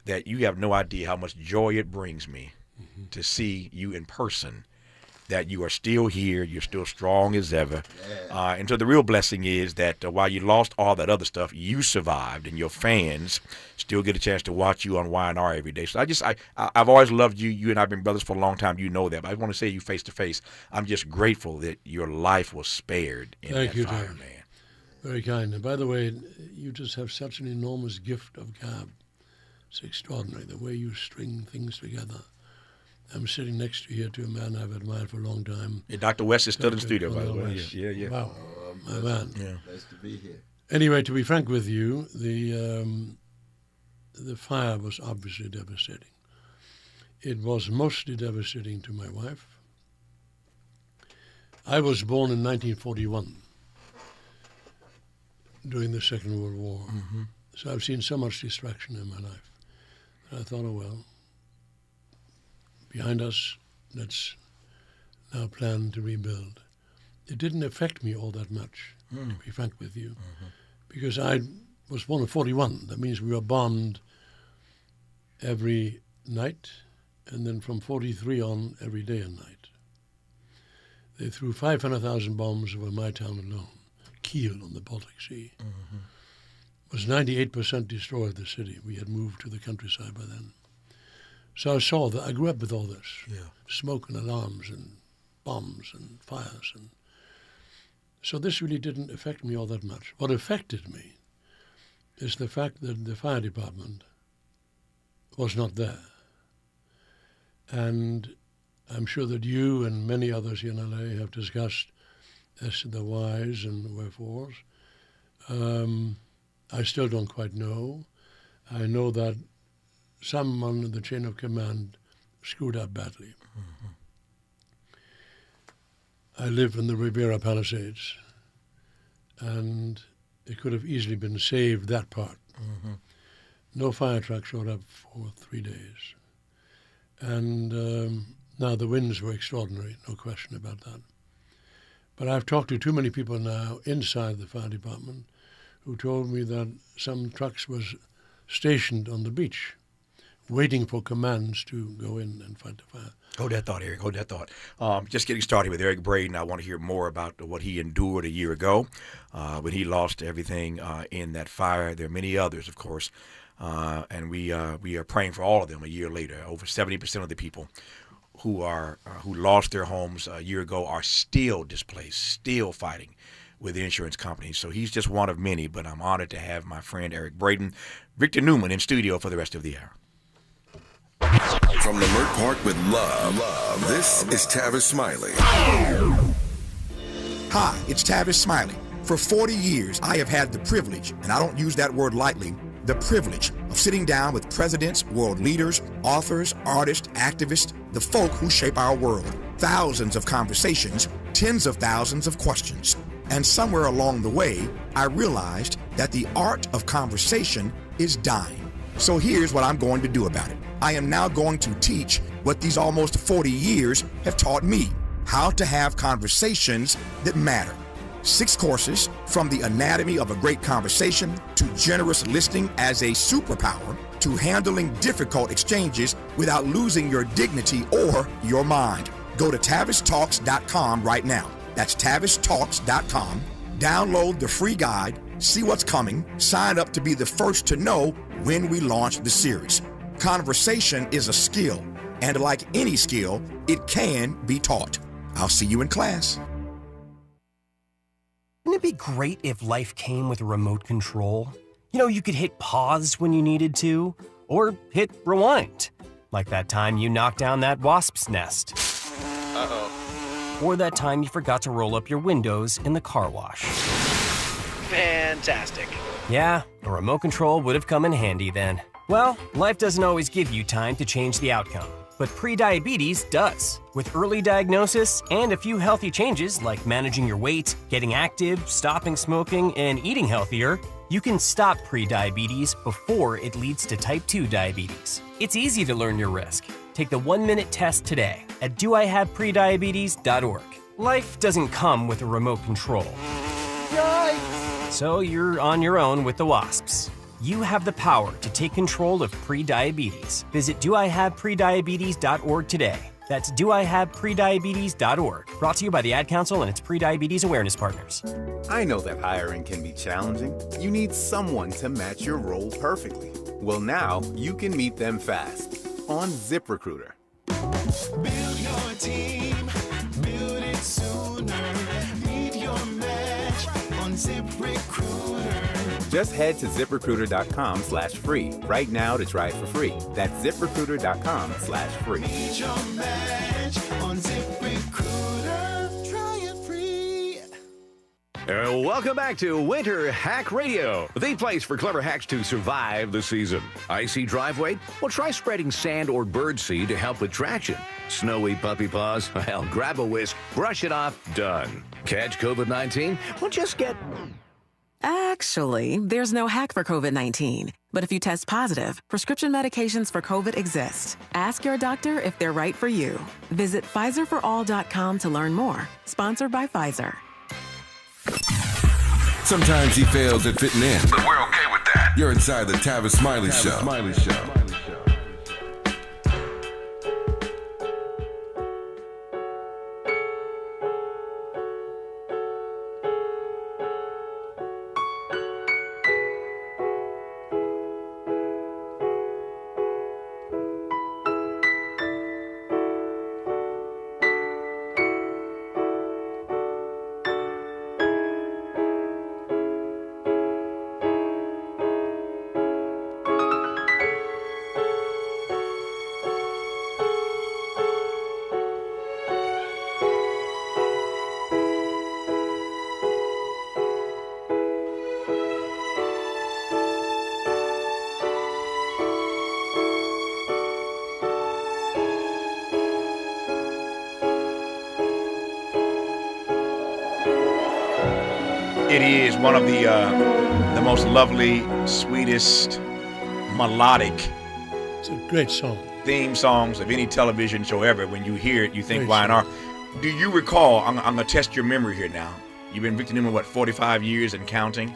that you have no idea how much joy it brings me to see you in person, that you are still here, you're still strong as ever. And so the real blessing is that while you lost all that other stuff, you survived, and your fans still get a chance to watch you on Y&R every day. So I've always loved you. You and I have been brothers for a long time. You know that. But I want to say you face to face, I'm just grateful that your life was spared in Thank that you, fire, Dad. man. Very kind. And by the way, you just have such an enormous gift of gab. It's extraordinary, the way you string things together. I'm sitting next to here to a man I've admired for a long time. Yeah, Dr. West is still in the studio, by the Cornel way. West. Yeah. Wow, my man. Yeah. Nice to be here. Anyway, to be frank with you, the fire was obviously devastating. It was mostly devastating to my wife. I was born in 1941 during the Second World War. So I've seen so much destruction in my life. I thought, oh well, behind us, let's now plan to rebuild. It didn't affect me all that much, to be frank with you, because I was one of 41. That means we were bombed every night, and then from 43 on, every day and night. They threw 500,000 bombs over my town alone. Kiel on the Baltic Sea. Mm-hmm. Was 98% destroyed, the city. We had moved to the countryside by then. So I saw that. I grew up with all this. Yeah. Smoke and alarms and bombs and fires. And so this really didn't affect me all that much. What affected me is the fact that the fire department was not there. And I'm sure that you and many others here in LA have discussed as to the whys and wherefores. I still don't quite know. I know that someone in the chain of command screwed up badly. Mm-hmm. I live in the Riviera Palisades, and it could have easily been saved, that part. Mm-hmm. No fire truck showed up for 3 days. And now the winds were extraordinary, no question about that. But I've talked to too many people now inside the fire department who told me that some trucks was stationed on the beach waiting for commands to go in and fight the fire. Hold that thought, Eric. Hold that thought. Just getting started with Eric Braeden. I want to hear more about what he endured a year ago when he lost everything in that fire. There are many others, of course, and we are praying for all of them a year later. Over 70% of the people who lost their homes a year ago are still displaced, still fighting with the insurance companies. So he's just one of many, but I'm honored to have my friend Eric Braeden, Victor Newman in studio for the rest of the hour. From the Mert Park with love, this is Tavis Smiley. Hi, it's Tavis Smiley. For 40 years, I have had the privilege, and I don't use that word lightly, the privilege of sitting down with presidents, world leaders, authors, artists, activists, the folk who shape our world. Thousands of conversations, tens of thousands of questions. And somewhere along the way, I realized that the art of conversation is dying. So here's what I'm going to do about it. I am now going to teach what these almost 40 years have taught me, how to have conversations that matter. 6 courses, from the anatomy of a great conversation to generous listening as a superpower to handling difficult exchanges without losing your dignity or your mind. Go to TavisTalks.com right now. That's TavisTalks.com. Download the free guide, see what's coming, sign up to be the first to know when we launch the series. Conversation is a skill, and like any skill, it can be taught. I'll see you in class. Wouldn't it be great if life came with a remote control? You know, you could hit pause when you needed to, or hit rewind. Like that time you knocked down that wasp's nest. Uh-oh. Or that time you forgot to roll up your windows in the car wash. Fantastic. Yeah, a remote control would have come in handy then. Well, life doesn't always give you time to change the outcome, but prediabetes does. With early diagnosis and a few healthy changes like managing your weight, getting active, stopping smoking, and eating healthier, you can stop prediabetes before it leads to type 2 diabetes. It's easy to learn your risk. Take the 1-minute test today at doihaveprediabetes.org. Life doesn't come with a remote control. Yikes! So you're on your own with the wasps. You have the power to take control of prediabetes. Visit doihaveprediabetes.org today. That's doihaveprediabetes.org. Brought to you by the Ad Council and its Prediabetes Awareness Partners. I know that hiring can be challenging. You need someone to match your role perfectly. Well, now you can meet them fast on ZipRecruiter. Build your team, build it sooner. Meet your match on ZipRecruiter. Just head to ZipRecruiter.com/free right now to try it for free. That's ZipRecruiter.com/free. Meet your match on ZipRecruiter. Try it free. Welcome back to Winter Hack Radio, the place for clever hacks to survive the season. Icy driveway? Well, try spreading sand or birdseed to help with traction. Snowy puppy paws? Well, grab a whisk, brush it off, done. Catch COVID-19? Well, just get... Actually, there's no hack for COVID-19. But if you test positive, prescription medications for COVID exist. Ask your doctor if they're right for you. Visit PfizerForAll.com to learn more. Sponsored by Pfizer. Sometimes he fails at fitting in, but we're okay with You're inside the Tavis Smiley Show. It is one of the most lovely, sweetest, melodic. It's a great song. Theme songs of any television show ever. When you hear it, you think Y&R. Do you recall? I'm gonna test your memory here now. You've been Victor Newman, 45 years and counting.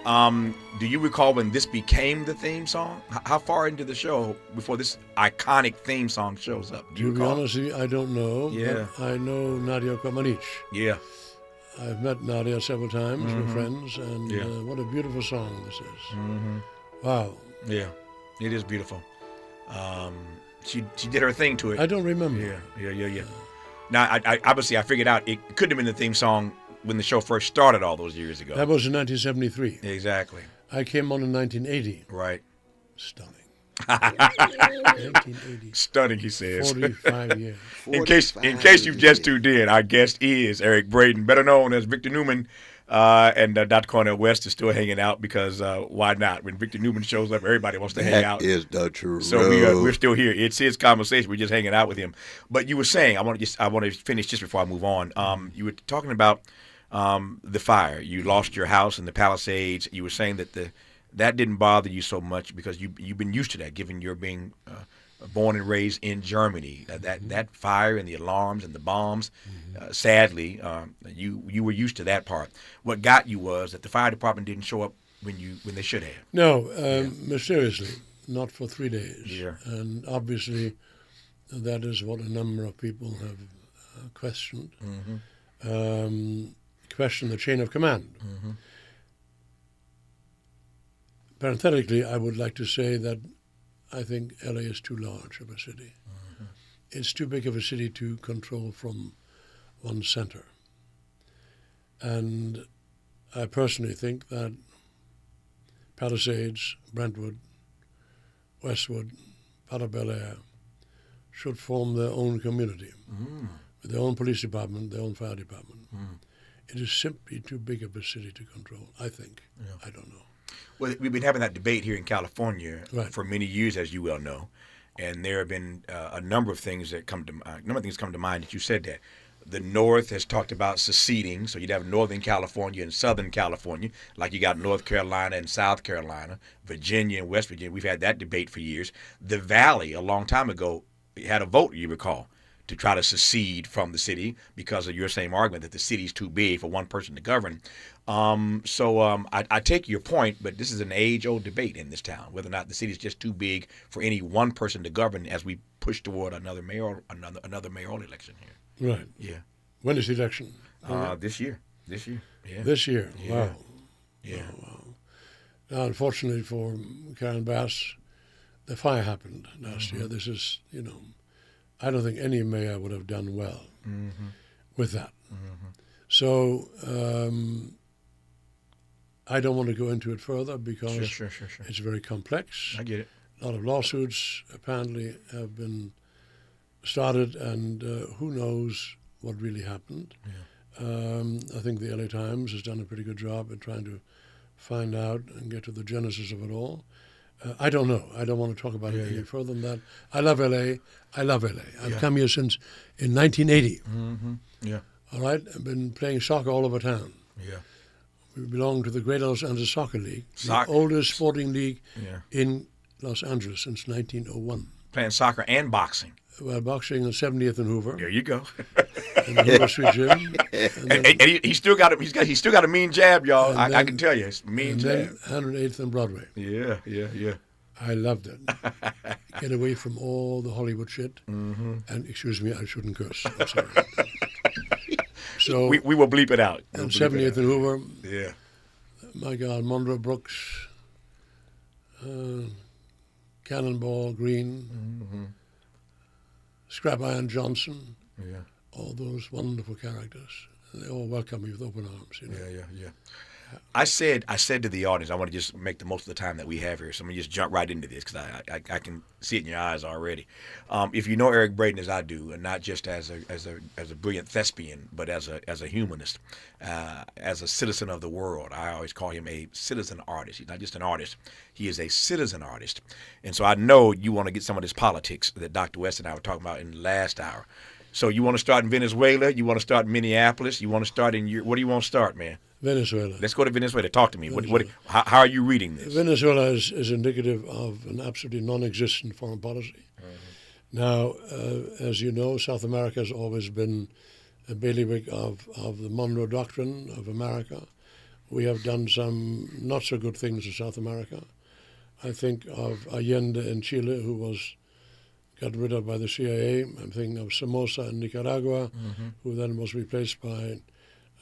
Do you recall when this became the theme song? How far into the show before this iconic theme song shows up? To be honest with you, I don't know. Yeah. But I know Nadia Comaneci. Yeah. I've met Nadia several times. Mm-hmm. We're friends, and what a beautiful song this is. Mm-hmm. Wow. Yeah, it is beautiful. She did her thing to it. I don't remember. Yeah. Now, I obviously I figured out it couldn't have been the theme song when the show first started all those years ago. That was in 1973. Exactly. I came on in 1980. Right. Stunning. 1980. Stunning, he says. 45 years. In case you've just tuned in, our guest is Eric Braeden, better known as Victor Newman, and Dr. Cornel West is still hanging out because why not? When Victor Newman shows up, everybody wants to hang out. That is the truth. So we're still here. It's his conversation. We're just hanging out with him. But you were saying, I want to finish just before I move on. You were talking about the fire. You lost your house in the Palisades. You were saying that that didn't bother you so much because you've been used to that, given your being born and raised in Germany. That fire and the alarms and the bombs, sadly, you were used to that part. What got you was that the fire department didn't show up when they should have. No, mysteriously, not for 3 days. Yeah. And obviously, that is what a number of people have questioned. Questioned the chain of command. Parenthetically, I would like to say that I think LA is too large of a city. It's too big of a city to control from one center. And I personally think that Palisades, Brentwood, Westwood, part of Bel Air should form their own community with their own police department, their own fire department. It is simply too big of a city to control, I think. Yeah. I don't know. Well, we've been having that debate here in California for many years, as you well know, and there have been a number of things that come to mind that you said that. The North has talked about seceding, so you'd have Northern California and Southern California, like you got North Carolina and South Carolina, Virginia and West Virginia. We've had that debate for years. The Valley, a long time ago, had a vote, you recall, to try to secede from the city because of your same argument that the city's too big for one person to govern. I take your point, but this is an age-old debate in this town, whether or not the city's just too big for any one person to govern as we push toward another mayoral election here. Right. Yeah. When is the election? This year. Yeah. This year. Yeah. Wow. Yeah. Wow. Now, unfortunately for Karen Bass, the fire happened last year. This is, I don't think any mayor would have done well with that. So I don't want to go into it further because Sure. it's very complex. I get it. A lot of lawsuits apparently have been started, and who knows what really happened. I think the LA Times has done a pretty good job at trying to find out and get to the genesis of it all. I don't know. I don't want to talk about it any further than that. I love LA. I've come here since in 1980. Yeah. All right? I've been playing soccer all over town. Yeah. We belong to the Great Los Angeles Soccer League, the oldest sporting league in Los Angeles since 1901. Playing soccer and boxing. Well, boxing on 70th and Hoover. There you go. In the Hoover Street Gym. And he still got a he's still got a mean jab, y'all. I can tell you, it's a mean jab. Then 108th and Broadway. Yeah. I loved it. Get away from all the Hollywood shit. Mm-hmm. And excuse me, I shouldn't curse. I'm sorry. So we will bleep it out. And 70th and Hoover. Yeah. My God, Monroe Brooks, Cannonball Green, Mm-hmm. Scrap Iron Johnson. Yeah. All those wonderful characters. They all welcome me with open arms. You know? Yeah. I said to the audience, I want to just make the most of the time that we have here, so I'm going to just jump right into this because I can see it in your eyes already. If you know Eric Braeden as I do, and not just as a brilliant thespian, but as a humanist, as a citizen of the world, I always call him a citizen artist. He's not just an artist; he is a citizen artist. And so I know you want to get some of this politics that Dr. West and I were talking about in the last hour. So you want to start in Venezuela? You want to start in Minneapolis? You want to start in what do you want to start, man? Venezuela. Let's go to Venezuela. Talk to me. How are you reading this? Venezuela is indicative of an absolutely non-existent foreign policy. Mm-hmm. Now, as you know, South America has always been a bailiwick of the Monroe Doctrine of America. We have done some not so good things in South America. I think of Allende in Chile, who was got rid of by the CIA. I'm thinking of Somoza in Nicaragua, who then was replaced by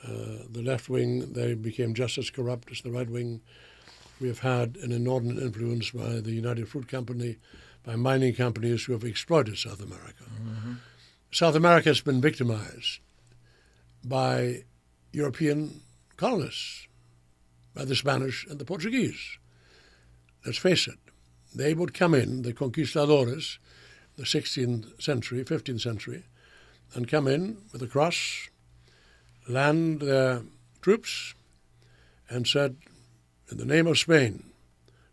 the left wing. They became just as corrupt as the right wing. We have had an inordinate influence by the United Fruit Company, by mining companies who have exploited South America. Mm-hmm. South America has been victimized by European colonists, by the Spanish and the Portuguese. Let's face it. They would come in, the conquistadores, the 16th century, 15th century, and come in with a cross, land their troops, and said, in the name of Spain,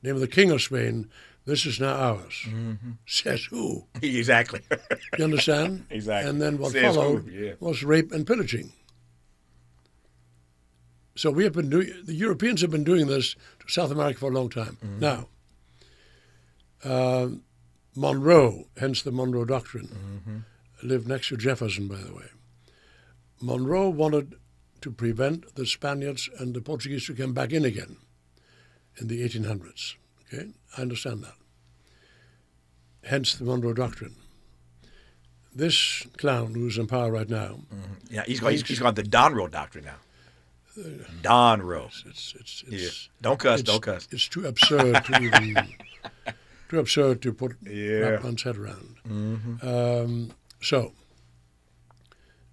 name of the King of Spain, this is now ours. Mm-hmm. Says who? Exactly. You understand? Exactly. And then what Says followed who? Yeah. was rape and pillaging. So we have been the Europeans have been doing this to South America for a long time. Mm-hmm. Now, Monroe, hence the Monroe Doctrine, lived next to Jefferson, by the way. Monroe wanted to prevent the Spaniards and the Portuguese to come back in again in the 1800s. Okay, I understand that. Hence the Monroe Doctrine. This clown who's in power right now, yeah, he's got the Donroe Doctrine now. Donroe. It's Don't cuss. It's too absurd to even wrap one's head around. Mm-hmm. So,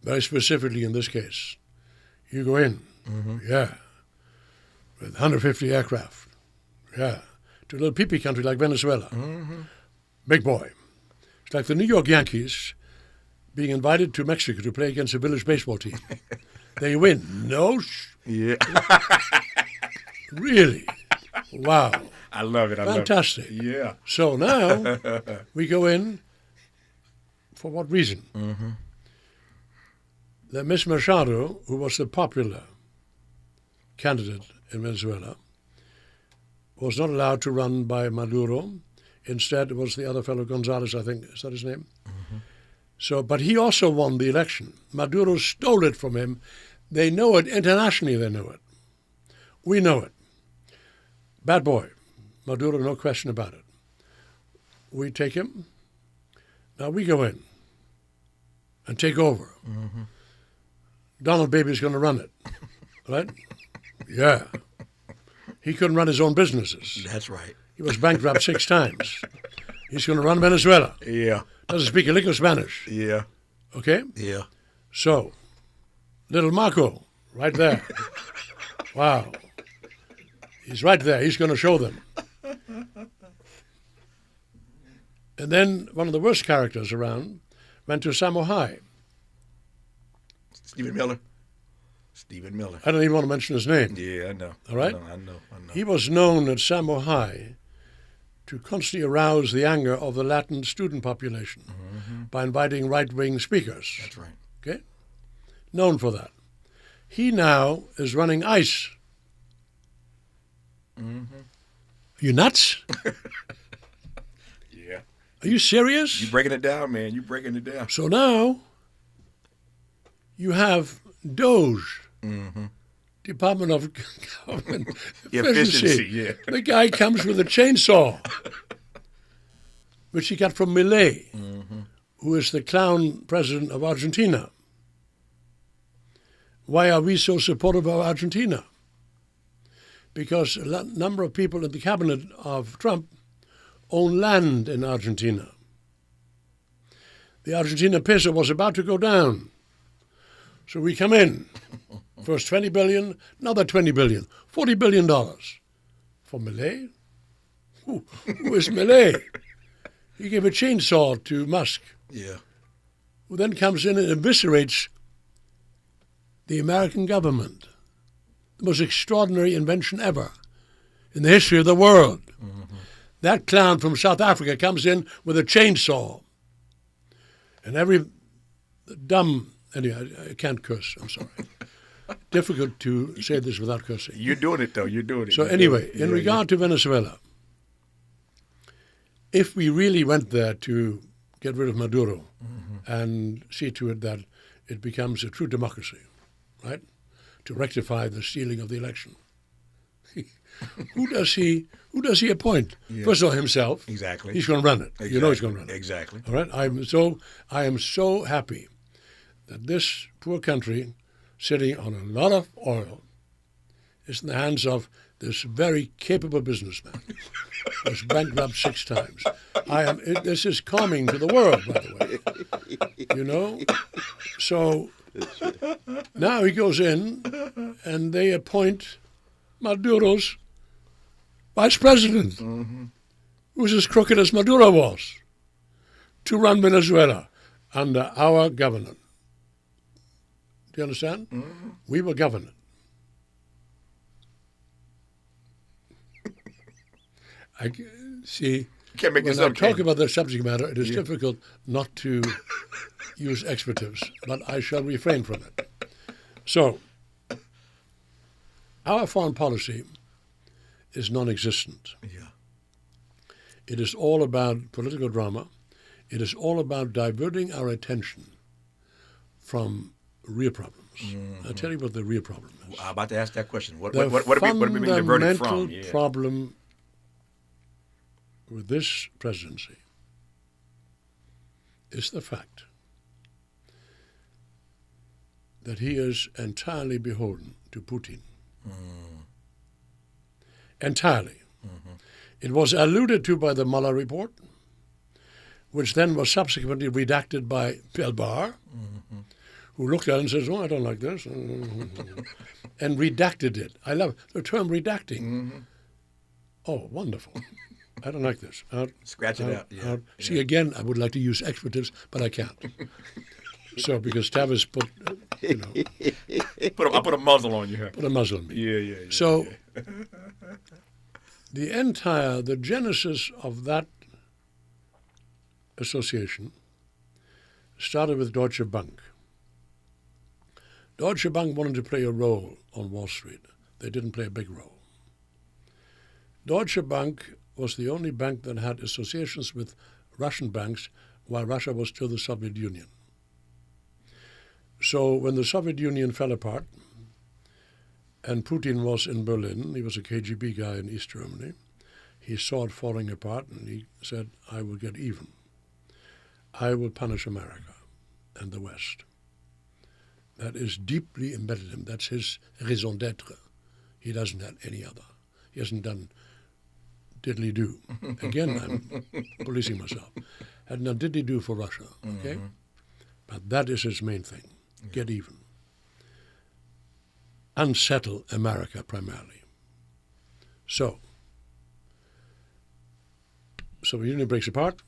very specifically in this case, you go in, with 150 aircraft, to a little pee-pee country like Venezuela. Mm-hmm. Big boy. It's like the New York Yankees being invited to Mexico to play against a village baseball team. They win. Yeah. Really? Wow. I love it. Fantastic. Yeah. So now we go in. For what reason? Mm-hmm. The Miss Machado, who was the popular candidate in Venezuela, was not allowed to run by Maduro. Instead, it was the other fellow, Gonzalez, I think. Is that his name? Mm-hmm. So, but he also won the election. Maduro stole it from him. They know it. Internationally, they know it. We know it. Bad boy. Maduro, no question about it. We take him. Now we go in and take over. Mm-hmm. Donald Baby's going to run it. Right? Yeah. He couldn't run his own businesses. That's right. He was bankrupt 6 times. He's going to run Venezuela. Yeah. Doesn't speak a lick of Spanish. Yeah. Okay? Yeah. So, little Marco, right there. Wow. He's right there. He's going to show them. And then one of the worst characters around went to Samo High. Stephen Miller. I don't even want to mention his name. Yeah, I know. All right? I know. He was known at Samo High to constantly arouse the anger of the Latin student population by inviting right-wing speakers. That's right. Okay? Known for that. He now is running ICE. Mm-hmm. You nuts? Are you serious? You breaking it down, man. You breaking it down. So now you have DOGE, Department of Government Efficiency. Yeah. The guy comes with a chainsaw, which he got from Milei, who is the clown president of Argentina. Why are we so supportive of Argentina? Because a number of people in the cabinet of Trump own land in Argentina. The Argentina peso was about to go down. So we come in. First 20 billion, another 20 billion, $40 billion. For Milei? Who is Milei? He gave a chainsaw to Musk. Yeah. Who then comes in and eviscerates the American government. The most extraordinary invention ever in the history of the world. That clown from South Africa comes in with a chainsaw. And every dumb, anyway, I can't curse, I'm sorry. Difficult to say this without cursing. You're doing it, though. You're doing it. So anyway, in regard to Venezuela, if we really went there to get rid of Maduro and see to it that it becomes a true democracy, right, to rectify the stealing of the election, who does he appoint? Yeah. First of all, himself. Exactly. He's going to run it. Exactly. You know he's going to run it. Exactly. All right. I am so happy that this poor country, sitting on a lot of oil, is in the hands of this very capable businessman who's bankrupt 6 times. This is calming to the world, by the way. You know? So now he goes in and they appoint Maduro's vice president, who's as crooked as Maduro was, to run Venezuela under our government. Do you understand? We will govern it. I see. Can't make when this I up, talk can you? about the subject matter, it is difficult not to use expletives, but I shall refrain from it. So, our foreign policy is non-existent. Yeah. It is all about political drama. It is all about diverting our attention from real problems. I'll tell you what the real problem is. I'm about to ask that question. What The are we being diverted from? fundamental problem with this presidency is the fact that he is entirely beholden to Putin. Entirely. It was alluded to by the Mueller report, which then was subsequently redacted by Bill Barr, who looked at it and says, "Oh, I don't like this," and redacted it. I love the term redacting. Oh, wonderful. I don't like this. Scratch it out. Yeah. See, again, I would like to use expletives, but I can't. So, because Tavis put, I put a muzzle on you here. Put a muzzle on me. Yeah. So, the genesis of that association started with Deutsche Bank. Deutsche Bank wanted to play a role on Wall Street. They didn't play a big role. Deutsche Bank was the only bank that had associations with Russian banks while Russia was still the Soviet Union. So when the Soviet Union fell apart and Putin was in Berlin, he was a KGB guy in East Germany, he saw it falling apart and he said, "I will get even. I will punish America and the West." That is deeply embedded in him. That's his raison d'etre. He doesn't have any other. He hasn't done diddly-do. Again, I'm policing myself. Hadn't done diddly-do for Russia, okay? But that is his main thing. Get even. Unsettle America primarily. So the Union breaks apart.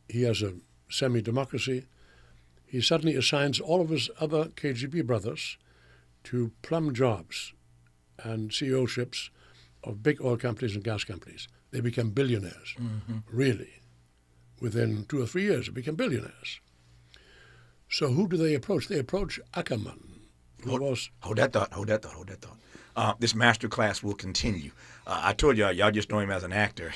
He has a semi-democracy. He suddenly assigns all of his other KGB brothers to plum jobs and CEOships of big oil companies and gas companies. They become billionaires, really. Within 2 or 3 years, they become billionaires. So who do they approach? They approach Ackerman Hold that thought. This master class will continue. I told y'all just know him as an actor.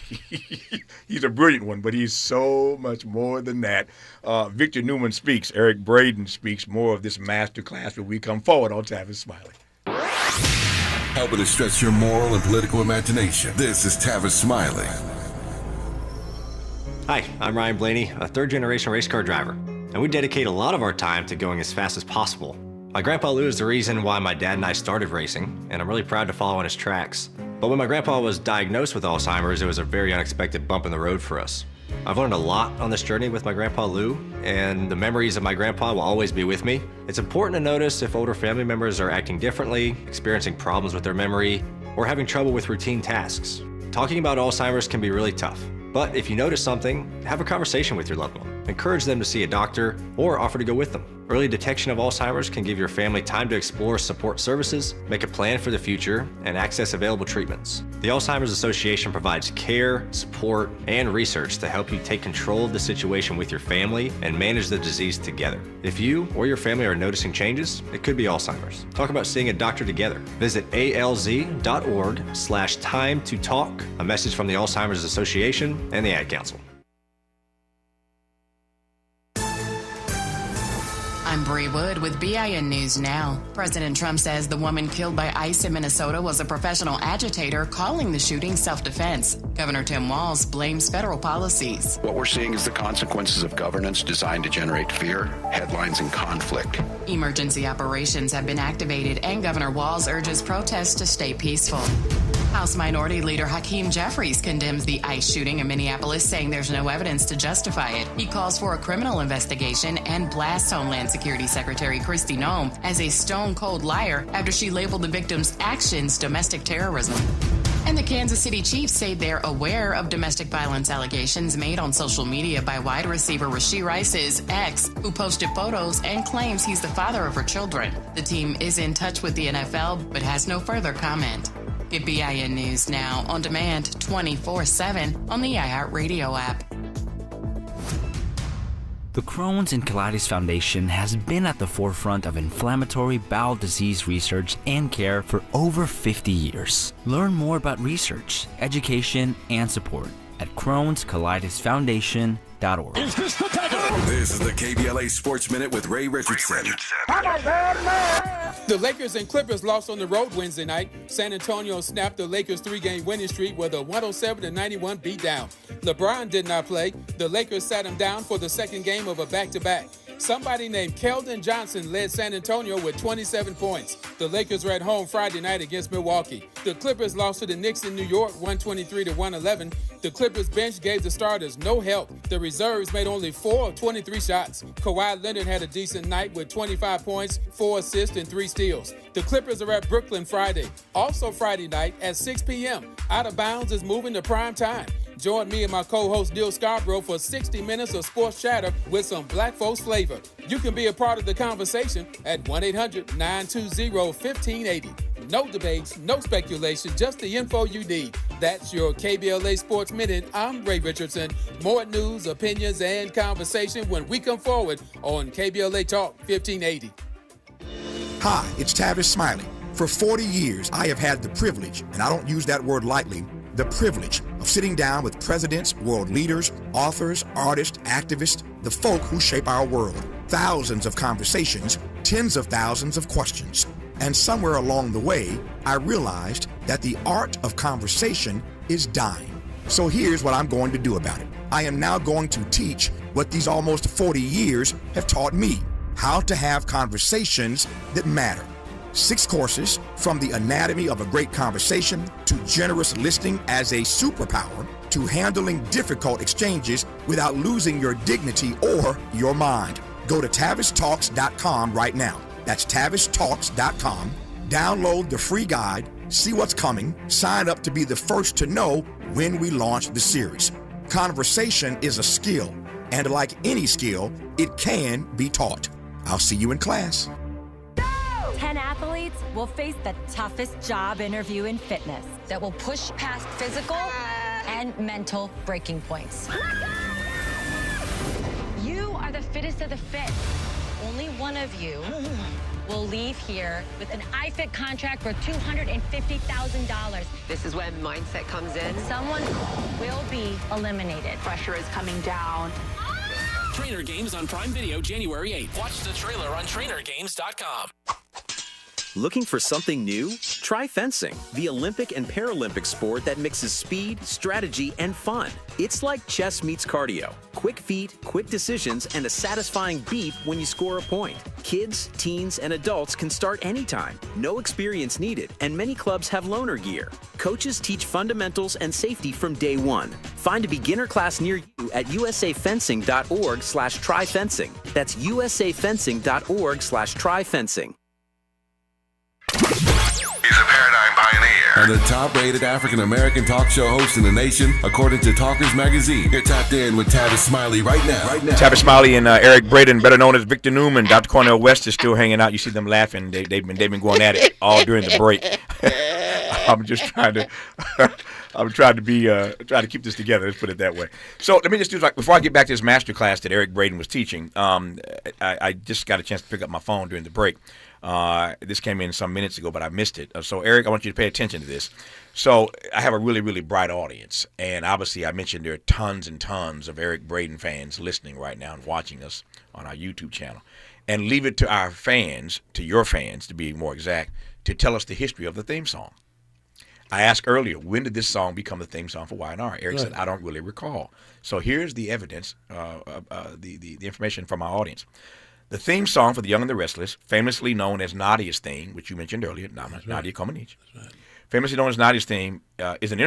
He's a brilliant one, but he's so much more than that. Victor Newman speaks. Eric Braeden speaks. More of this master class when we come forward on Tavis Smiley. Helping to stretch your moral and political imagination. This is Tavis Smiley. Hi, I'm Ryan Blaney, a third-generation race car driver, and we dedicate a lot of our time to going as fast as possible. My grandpa Lou is the reason why my dad and I started racing, and I'm really proud to follow in his tracks. But when my grandpa was diagnosed with Alzheimer's, it was a very unexpected bump in the road for us. I've learned a lot on this journey with my grandpa Lou, and the memories of my grandpa will always be with me. It's important to notice if older family members are acting differently, experiencing problems with their memory, or having trouble with routine tasks. Talking about Alzheimer's can be really tough. But if you notice something, have a conversation with your loved one. Encourage them to see a doctor or offer to go with them. Early detection of Alzheimer's can give your family time to explore support services, make a plan for the future, and access available treatments. The Alzheimer's Association provides care, support, and research to help you take control of the situation with your family and manage the disease together. If you or your family are noticing changes, it could be Alzheimer's. Talk about seeing a doctor together. Visit alz.org/time to talk. A message from the Alzheimer's Association and the Ad Council. I'm Bree Wood with BIN News Now. President Trump says the woman killed by ICE in Minnesota was a professional agitator, calling the shooting self-defense. Governor Tim Walz blames federal policies. What we're seeing is the consequences of governance designed to generate fear, headlines, and conflict. Emergency operations have been activated, and Governor Walz urges protests to stay peaceful. House Minority Leader Hakeem Jeffries condemns the ICE shooting in Minneapolis, saying there's no evidence to justify it. He calls for a criminal investigation and blasts Homeland Security Secretary Kristi Noem as a stone-cold liar after she labeled the victim's actions domestic terrorism. And the Kansas City Chiefs say they're aware of domestic violence allegations made on social media by wide receiver Renee Rice's ex, who posted photos and claims he's the father of her children. The team is in touch with the NFL, but has no further comment. Get BIN News Now on demand 24/7 on the iHeartRadio app. The Crohn's and Colitis Foundation has been at the forefront of inflammatory bowel disease research and care for over 50 years. Learn more about research, education, and support at Crohn'sColitisFoundation.org. This is the KBLA Sports Minute with Ray Richardson. The Lakers and Clippers lost on the road Wednesday night. San Antonio snapped the Lakers' three-game winning streak with a 107-91 beatdown. LeBron did not play. The Lakers sat him down for the second game of a back-to-back. Somebody named Keldon Johnson led San Antonio with 27 points. The Lakers were at home Friday night against Milwaukee. The Clippers lost to the Knicks in New York 123-111. The Clippers bench gave the starters no help. The reserves made only 4 of 23 shots. Kawhi Leonard had a decent night with 25 points, 4 assists, and 3 steals. The Clippers are at Brooklyn Friday. Also Friday night at 6 p.m. Out of Bounds is moving to prime time. Join me and my co-host Neil Scarborough for 60 minutes of sports chatter with some black folks flavor. You can be a part of the conversation at 1-800-920-1580. No debates, no speculation, just the info you need. That's your KBLA Sports Minute. I'm Ray Richardson. More news, opinions, and conversation when we come forward on KBLA Talk 1580. Hi, it's Tavis Smiley. For 40 years, I have had the privilege, and I don't use that word lightly, the privilege of sitting down with presidents, world leaders, authors, artists, activists, the folk who shape our world. Thousands of conversations, tens of thousands of questions. And somewhere along the way, I realized that the art of conversation is dying. So here's what I'm going to do about it. I am now going to teach what these almost 40 years have taught me, how to have conversations that matter. 6 courses, from the anatomy of a great conversation to generous listening as a superpower to handling difficult exchanges without losing your dignity or your mind. Go to TavisTalks.com right now. That's TavisTalks.com. Download the free guide, see what's coming, sign up to be the first to know when we launch the series. Conversation is a skill, and like any skill, it can be taught. I'll see you in class. 10 athletes will face the toughest job interview in fitness that will push past physical and mental breaking points. You are the fittest of the fit. only one of you will leave here with an iFit contract for $250,000. This is when mindset comes in. Someone will be eliminated. Pressure is coming down. Trainer Games on Prime Video January 8th. Watch the trailer on trainergames.com. Looking for something new? Try fencing, the Olympic and Paralympic sport that mixes speed, strategy, and fun. It's like chess meets cardio. Quick feet, quick decisions, and a satisfying beat when you score a point. Kids, teens, and adults can start anytime. No experience needed, and many clubs have loaner gear. Coaches teach fundamentals and safety from day one. Find a beginner class near you at usafencing.org/tryfencing. That's usafencing.org/tryfencing. He's a paradigm pioneer and the top-rated African-American talk show host in the nation, according to Talkers Magazine. You're tapped in with Tavis Smiley right now. Tavis Smiley and Eric Braeden, better known as Victor Newman. Dr. Cornel West is still hanging out. You see them laughing. They've been going at it all during the break. I'm just trying to trying to keep this together. Let's put it that way. So let me just do before I get back to this master class that Eric Braeden was teaching. I just got a chance to pick up my phone during the break. This came in some minutes ago, but I missed it. So, Eric, I want you to pay attention to this. So, I have a really, really bright audience. And obviously, I mentioned there are tons and tons of Eric Braeden fans listening right now and watching us on our YouTube channel. And leave it to our fans, to your fans, to be more exact, to tell us the history of the theme song. I asked earlier, when did this song become the theme song for Y&R? Eric said, I don't really recall. So, here's the evidence, the information from our audience. The theme song for The Young and the Restless, famously known as Nadia's theme, which you mentioned earlier, Nadia Comaneci, famously known as Nadia's theme, is an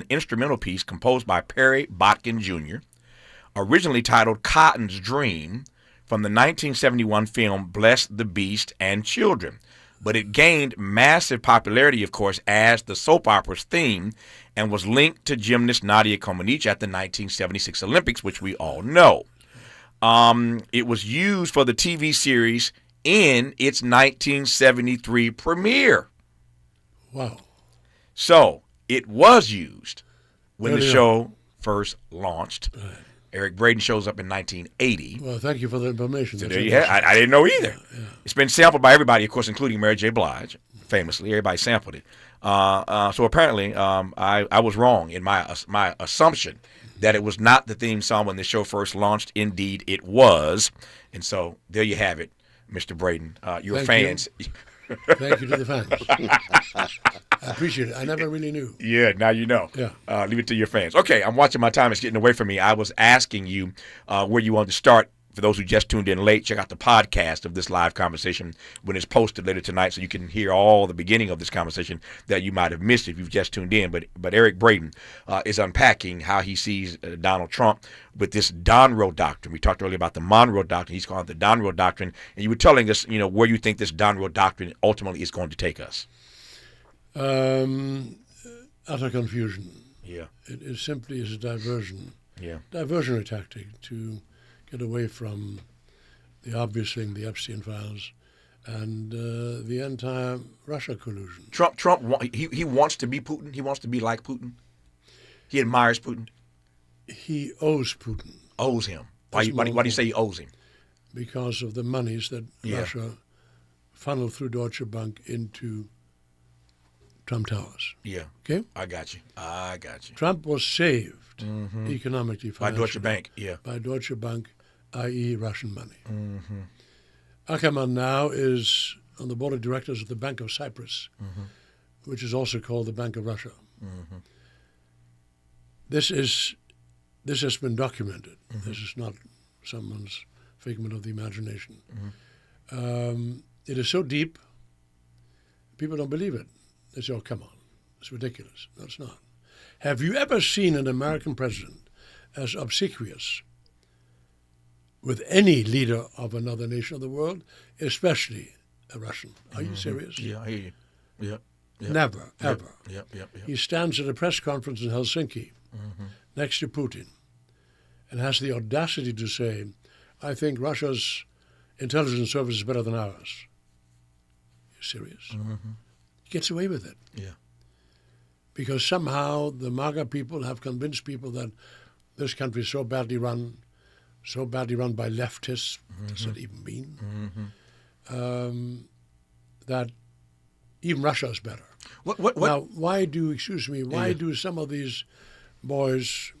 instrumental piece composed by Perry Botkin Jr., originally titled Cotton's Dream, from the 1971 film Bless the Beast and Children. But it gained massive popularity, of course, as the soap opera's theme and was linked to gymnast Nadia Comaneci at the 1976 Olympics, which we all know. It was used for the TV series in its 1973 premiere. Wow. So it was used when the show first launched. Right. Eric Braeden shows up in 1980. Well, thank you for the information. So there you have. I didn't know either. Yeah. It's been sampled by everybody, of course, including Mary J. Blige, famously. Everybody sampled it. So apparently I was wrong in my assumption that it was not the theme song when the show first launched. Indeed, it was. And so there you have it, Mr. Braeden. Your fans. Thank you to the fans. I appreciate it. I never really knew. Yeah, now you know. Yeah. Leave it to your fans. Okay, I'm watching my time. It's getting away from me. I was asking you where you wanted to start. For those who just tuned in late, check out the podcast of this live conversation when it's posted later tonight so you can hear all the beginning of this conversation that you might have missed if you've just tuned in. But Eric Braeden is unpacking how he sees Donald Trump with this Donroe doctrine. We talked earlier about the Monroe doctrine. He's calling it the Donroe doctrine. And you were telling us, where you think this Donroe doctrine ultimately is going to take us. Utter confusion. Yeah. It simply is a diversion. Yeah. Diversionary tactic to get away from the obvious thing, the Epstein files, and the entire Russia collusion. Trump, he wants to be Putin. He wants to be like Putin. He admires Putin. He owes Putin. Owes him. Why do you say he owes him? Because of the monies that Russia funneled through Deutsche Bank into Trump Towers. Yeah. Okay? I got you. Trump was saved economically, by Deutsche Bank, by Deutsche Bank, i.e. Russian money. Mm-hmm. Ackerman now is on the board of directors of the Bank of Cyprus, which is also called the Bank of Russia. Mm-hmm. This has been documented. This is not someone's figment of the imagination. It is so deep, people don't believe it. They say, oh, come on, it's ridiculous. No, it's not. Have you ever seen an American president as obsequious with any leader of another nation of the world, especially a Russian? Are you serious? Yeah, I hear you. Yeah. Never, ever. Yeah. He stands at a press conference in Helsinki next to Putin and has the audacity to say, I think Russia's intelligence service is better than ours. You serious? He gets away with it. Yeah. Because somehow the MAGA people have convinced people that this country is so badly run so badly run by leftists, does it even mean? That even Russia is better. What? Now, why do some of these boys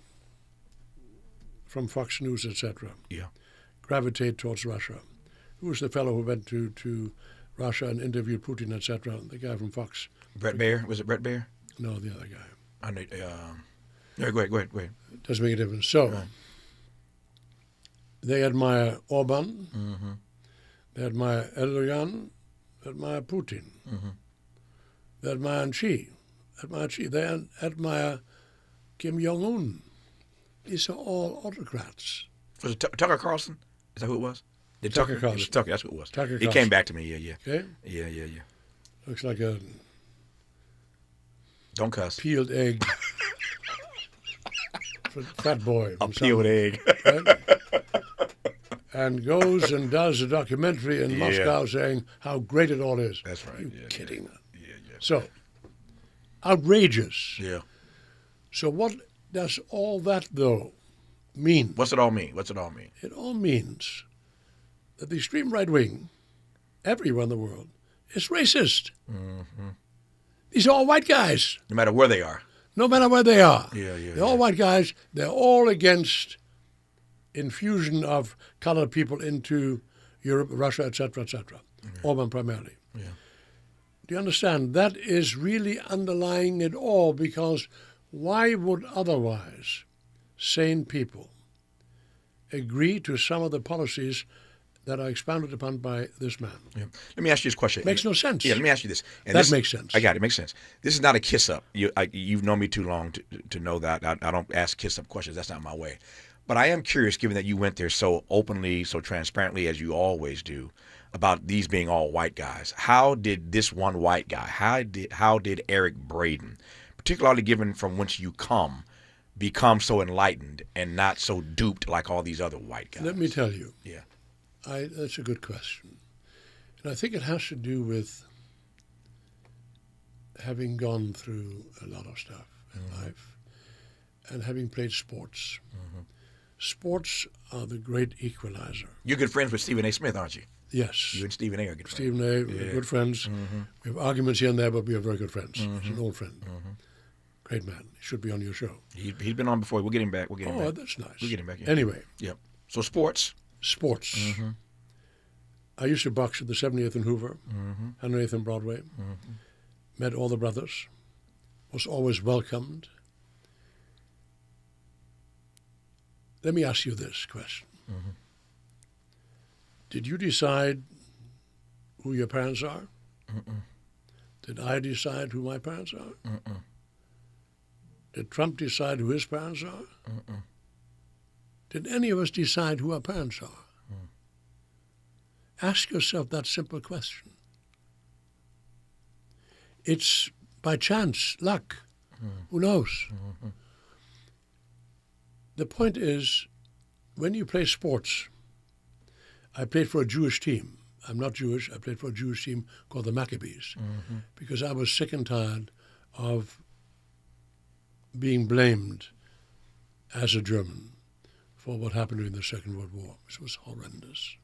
from Fox News, etc., gravitate towards Russia? Who was the fellow who went to Russia and interviewed Putin, etc.? The guy from Fox. Bret Baier? Was it Bret Baier? No, the other guy. I know. Go ahead. It doesn't make a difference. So, they admire Orban, they admire Erdogan, they admire Putin, they admire Xi, they admire Kim Jong-un. These are all autocrats. Was it Tucker Carlson? Is that who it was? Tucker Carlson. It was Tucker, that's who it was. Tucker He Carlson. came back to me, yeah. Okay? Yeah. Looks like a Don't cuss. peeled egg. Fat boy. A peeled egg. Right? And goes and does a documentary in Moscow saying how great it all is. That's right. Are you kidding? Yeah. So, outrageous. Yeah. So what does all that, though, mean? What's it all mean? It all means that the extreme right wing, everywhere in the world, is racist. These are all white guys. No matter where they are. No matter where they are. Yeah. They're all white guys. They're all against infusion of colored people into Europe, Russia, etc., etc. Orban primarily. Yeah. Do you understand? That is really underlying it all, because why would otherwise sane people agree to some of the policies that are expounded upon by this man? Yeah. Let me ask you this question. Makes no sense. Yeah, let me ask you this. And That makes sense. I got it. It makes sense. This is not a kiss-up. You've known me too long to know that. I don't ask kiss-up questions. That's not my way. But I am curious, given that you went there so openly, so transparently, as you always do, about these being all white guys. How did this one white guy, how did Eric Braeden, particularly given from whence you come, become so enlightened and not so duped like all these other white guys? Let me tell you. Yeah. That's a good question. And I think it has to do with having gone through a lot of stuff in life and having played sports. Sports are the great equalizer. You're good friends with Stephen A. Smith, aren't you? Yes. You and Stephen A. are good friends. Stephen A., we're good friends. We have arguments here and there, but we are very good friends. He's an old friend. Great man. He should be on your show. He's been on before. We'll get him back. Oh, that's nice. We'll get him back. Yeah. Anyway. Yep. So sports. I used to box at the 70th and Hoover, 108th and Broadway. Met all the brothers. Was always welcomed. Let me ask you this question. Did you decide who your parents are? Did I decide who my parents are? Did Trump decide who his parents are? Did any of us decide who our parents are? Ask yourself that simple question. It's by chance, luck. Who knows? The point is, when you play sports, I played for a Jewish team. I'm not Jewish. I played for a Jewish team called the Maccabees because I was sick and tired of being blamed as a German for what happened during the Second World War, which was horrendous.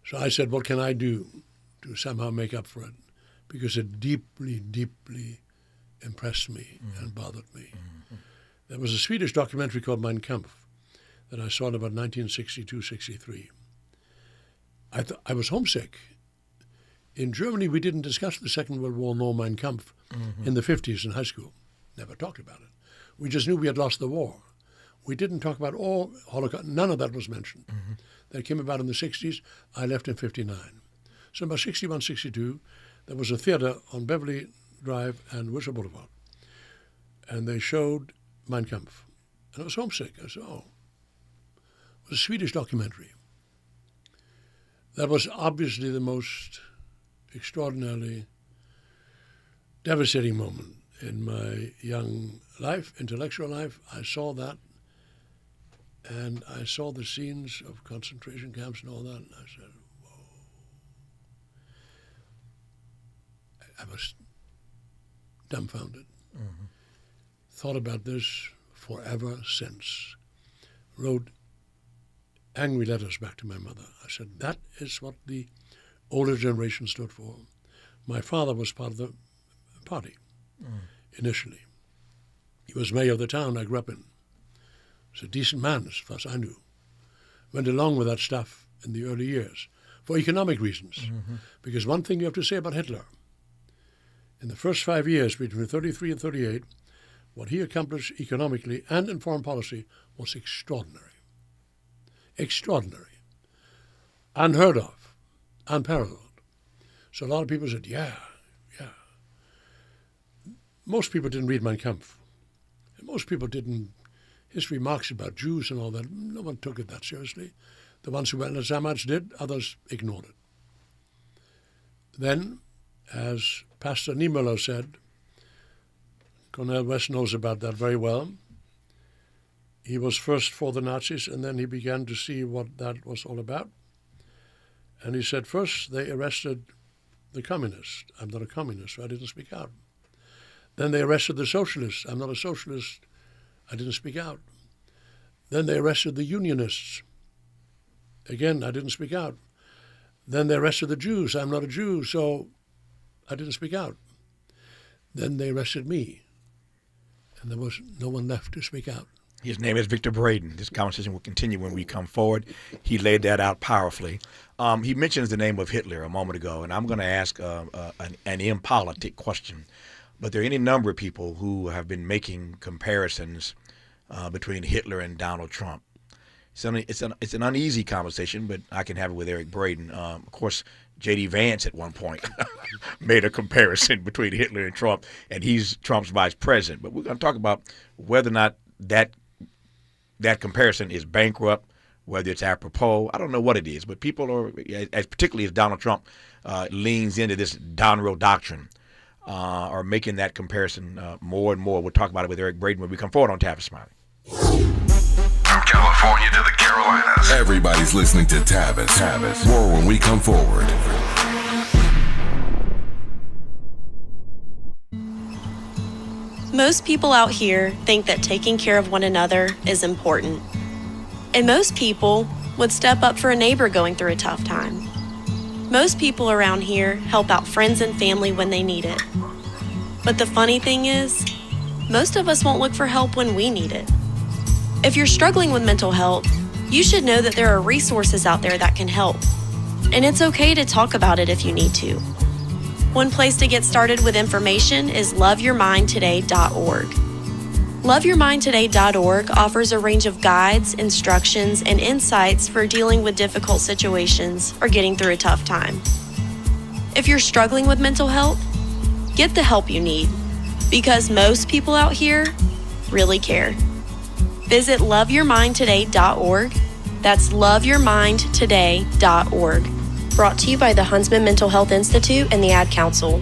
So I said, what can I do to somehow make up for it? Because it deeply, deeply impressed me and bothered me. There was a Swedish documentary called Mein Kampf that I saw in about 1962-63. I was homesick. In Germany, we didn't discuss the Second World War nor Mein Kampf in the 50s in high school. Never talked about it. We just knew we had lost the war. We didn't talk about all Holocaust. None of that was mentioned. That came about in the 60s. I left in 59. So about 61, 62, there was a theater on Beverly Drive and Wilshire Boulevard. And they showed Mein Kampf. And I was homesick. I said, oh. It was a Swedish documentary. That was obviously the most extraordinarily devastating moment in my young life, intellectual life. I saw that. And I saw the scenes of concentration camps and all that. And I said, whoa. I was dumbfounded. Thought about this forever since. wrote angry letters back to my mother. I said, that is what the older generation stood for. My father was part of the party initially. He was mayor of the town I grew up in. He was a decent man, as far as I knew. Went along with that stuff in the early years for economic reasons. Mm-hmm. Because one thing you have to say about Hitler, in the first 5 years between 33 and 38, what he accomplished economically and in foreign policy was extraordinary. Extraordinary. Unheard of. Unparalleled. So a lot of people said, yeah. Most people didn't read Mein Kampf. Most people didn't. His remarks about Jews and all that, no one took it that seriously. The ones who were anti-Semites did, others ignored it. Then, as Pastor Niemöller said, Cornel West knows about that very well. He was first for the Nazis, and then he began to see what that was all about. And he said, first they arrested the communists. I'm not a communist, so I didn't speak out. Then they arrested the socialists. I'm not a socialist. I didn't speak out. Then they arrested the unionists. Again, I didn't speak out. Then they arrested the Jews. I'm not a Jew, so I didn't speak out. Then they arrested me, and there was no one left to speak out. His name is Victor Braeden. This conversation will continue when we come forward. He laid that out powerfully. He mentions the name of Hitler a moment ago, and I'm going to ask an impolitic question. But there are any number of people who have been making comparisons between Hitler and Donald Trump. It's an uneasy conversation, but I can have it with Eric Braeden. Of course, J.D. Vance at one point made a comparison between Hitler and Trump, and he's Trump's vice president. But we're going to talk about whether or not that comparison is bankrupt, whether it's apropos. I don't know what it is, but people are, as particularly as Donald Trump leans into this Donroe doctrine, are making that comparison more and more. We'll talk about it with Eric Braeden when we come forward on Tavis, Smiley. From California to the Carolinas, everybody's listening to Tavis. More when we come forward. Most people out here think that taking care of one another is important. And most people would step up for a neighbor going through a tough time. Most people around here help out friends and family when they need it. But the funny thing is, most of us won't look for help when we need it. If you're struggling with mental health, you should know that there are resources out there that can help. And it's okay to talk about it if you need to. One place to get started with information is loveyourmindtoday.org. Loveyourmindtoday.org offers a range of guides, instructions, and insights for dealing with difficult situations or getting through a tough time. If you're struggling with mental health, get the help you need, because most people out here really care. Visit loveyourmindtoday.org. That's loveyourmindtoday.org. Brought to you by the Huntsman Mental Health Institute and the Ad Council.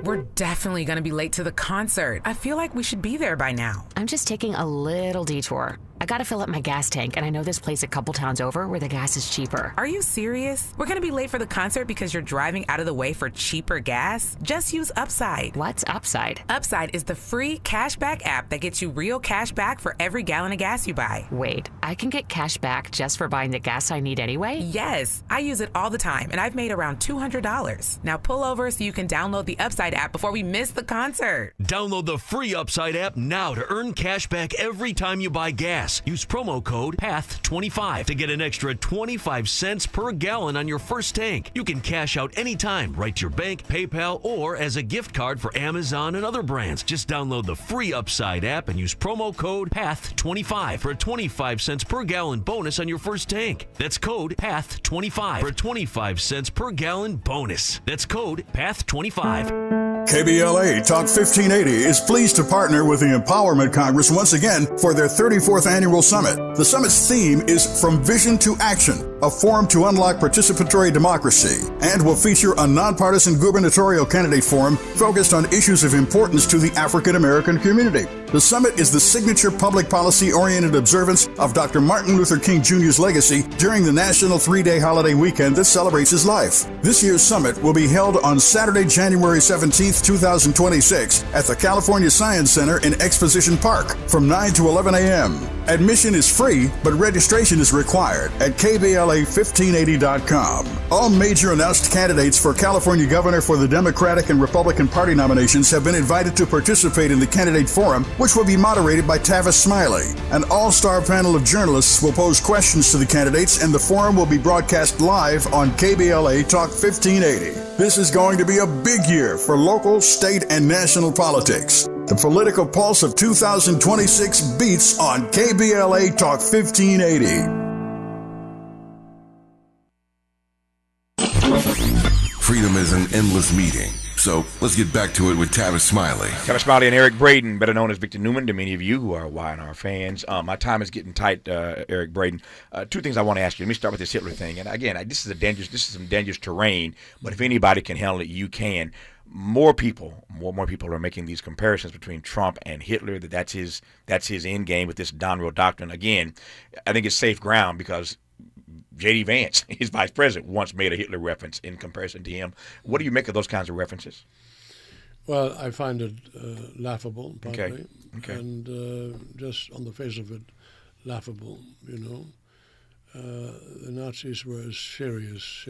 We're definitely going to be late to the concert. I feel like we should be there by now. I'm just taking a little detour. I gotta fill up my gas tank, and I know this place a couple towns over where the gas is cheaper. Are you serious? We're gonna be late for the concert because you're driving out of the way for cheaper gas? Just use Upside. What's Upside? Upside is the free cashback app that gets you real cash back for every gallon of gas you buy. Wait, I can get cash back just for buying the gas I need anyway? Yes, I use it all the time, and I've made around $200. Now pull over so you can download the Upside app before we miss the concert. Download the free Upside app now to earn cash back every time you buy gas. Use promo code PATH25 to get an extra 25 cents per gallon on your first tank. You can cash out anytime, right to your bank, PayPal, or as a gift card for Amazon and other brands. Just download the free Upside app and use promo code PATH25 for a 25 cents per gallon bonus on your first tank. That's code PATH25 for a 25 cents per gallon bonus. That's code PATH25. KBLA Talk 1580 is pleased to partner with the Empowerment Congress once again for their 34th annual summit. The summit's theme is From Vision to Action. a forum to unlock participatory democracy, and will feature a nonpartisan gubernatorial candidate forum focused on issues of importance to the African American community. The summit is the signature public policy-oriented observance of Dr. Martin Luther King Jr.'s legacy during the national 3-day holiday weekend that celebrates his life. This year's summit will be held on Saturday, January 17th, 2026 at the California Science Center in Exposition Park from 9 to 11 a.m. Admission is free, but registration is required at KBLA1580.com. All major announced candidates for California governor for the Democratic and Republican Party nominations have been invited to participate in the candidate forum, which will be moderated by Tavis Smiley. An all-star panel of journalists will pose questions to the candidates, and the forum will be broadcast live on KBLA Talk 1580. This is going to be a big year for local, state, and national politics. The political pulse of 2026 beats on KBLA Talk 1580. Freedom is an endless meeting. So let's get back to it with Tavis Smiley. Tavis Smiley and Eric Braeden, better known as Victor Newman to many of you who are Y&R fans. My time is getting tight, Eric Braeden. Two things I want to ask you. Let me start with this Hitler thing. And again, this is some dangerous terrain, but if anybody can handle it, you can. More people are making these comparisons between Trump and Hitler, that's his end game with this Donroe doctrine. Again, I think it's safe ground because J.D. Vance, his vice president, once made a Hitler reference in comparison to him. What do you make of those kinds of references? Well, I find it laughable, partly, Okay. And just on the face of it, laughable, you know. The Nazis were a serious.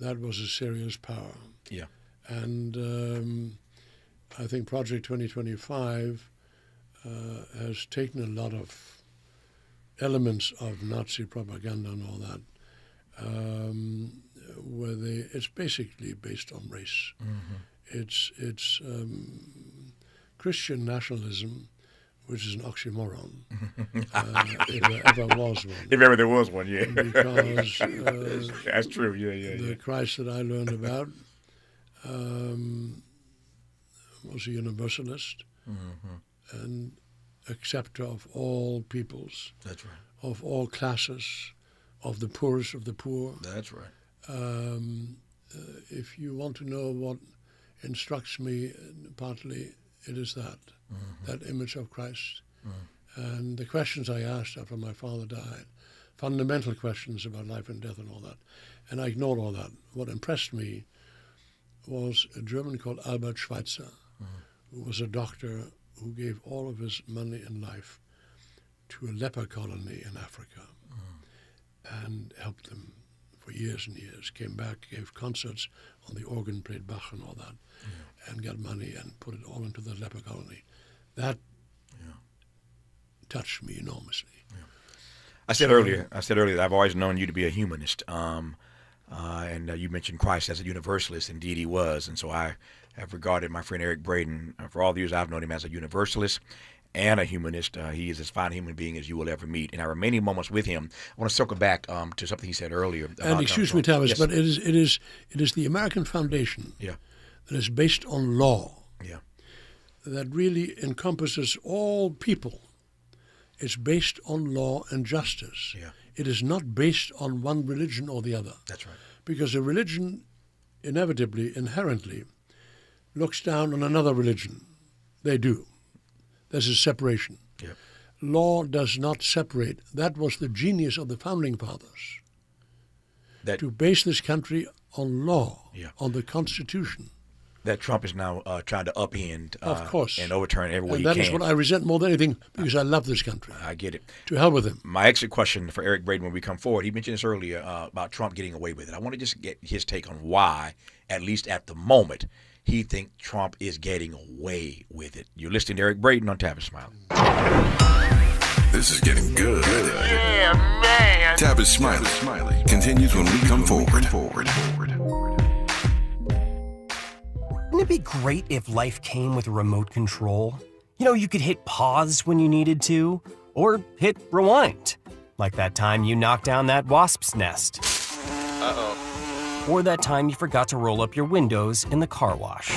That was a serious power. Yeah. And I think Project 2025 has taken a lot of elements of Nazi propaganda and all that, where it's basically based on race. Mm-hmm. It's Christian nationalism, which is an oxymoron, if there ever was one. If ever there was one, yeah. Because that's true, yeah. The Christ that I learned about was a universalist and acceptor of all peoples. That's right. Of all classes, of the poorest of the poor. That's right. If you want to know what instructs me, partly it is that image of Christ. And the questions I asked after my father died, fundamental questions about life and death and all that. And I ignored all that. What impressed me was a German called Albert Schweitzer, who was a doctor who gave all of his money and life to a leper colony in Africa and helped them for years and years. Came back, gave concerts on the organ, played Bach and all that, and got money and put it all into the leper colony. That touched me enormously. I said earlier that I've always known you to be a humanist, and you mentioned Christ as a universalist. Indeed, he was, and so I have regarded my friend Eric Braeden for all the years I've known him as a universalist and a humanist. He is as fine a human being as you will ever meet. In our remaining moments with him, I want to circle back to something he said earlier. And excuse me, Tavis, yes. but it is the American foundation that is based on law. That really encompasses all people. It's based on law and justice. It is not based on one religion or the other. That's right. Because a religion inevitably, inherently, looks down on another religion. They do. There's a separation. Law does not separate. That was the genius of the Founding Fathers. To base this country on law, on the Constitution. That Trump is now trying to upend of course. And overturn every way he can. can. And that is what I resent more than anything, because I love this country. I get it. To hell with him. My exit question for Eric Braeden when we come forward, he mentioned this earlier about Trump getting away with it. I want to just get his take on why, at least at the moment, he thinks Trump is getting away with it. You're listening to Eric Braeden on Tavis Smiley. This is getting good. Yeah, man. Tavis Smiley continues when we come forward. Wouldn't it be great if life came with a remote control? You know, you could hit pause when you needed to, or hit rewind. Like that time you knocked down that wasp's nest. Uh-oh. Or that time you forgot to roll up your windows in the car wash.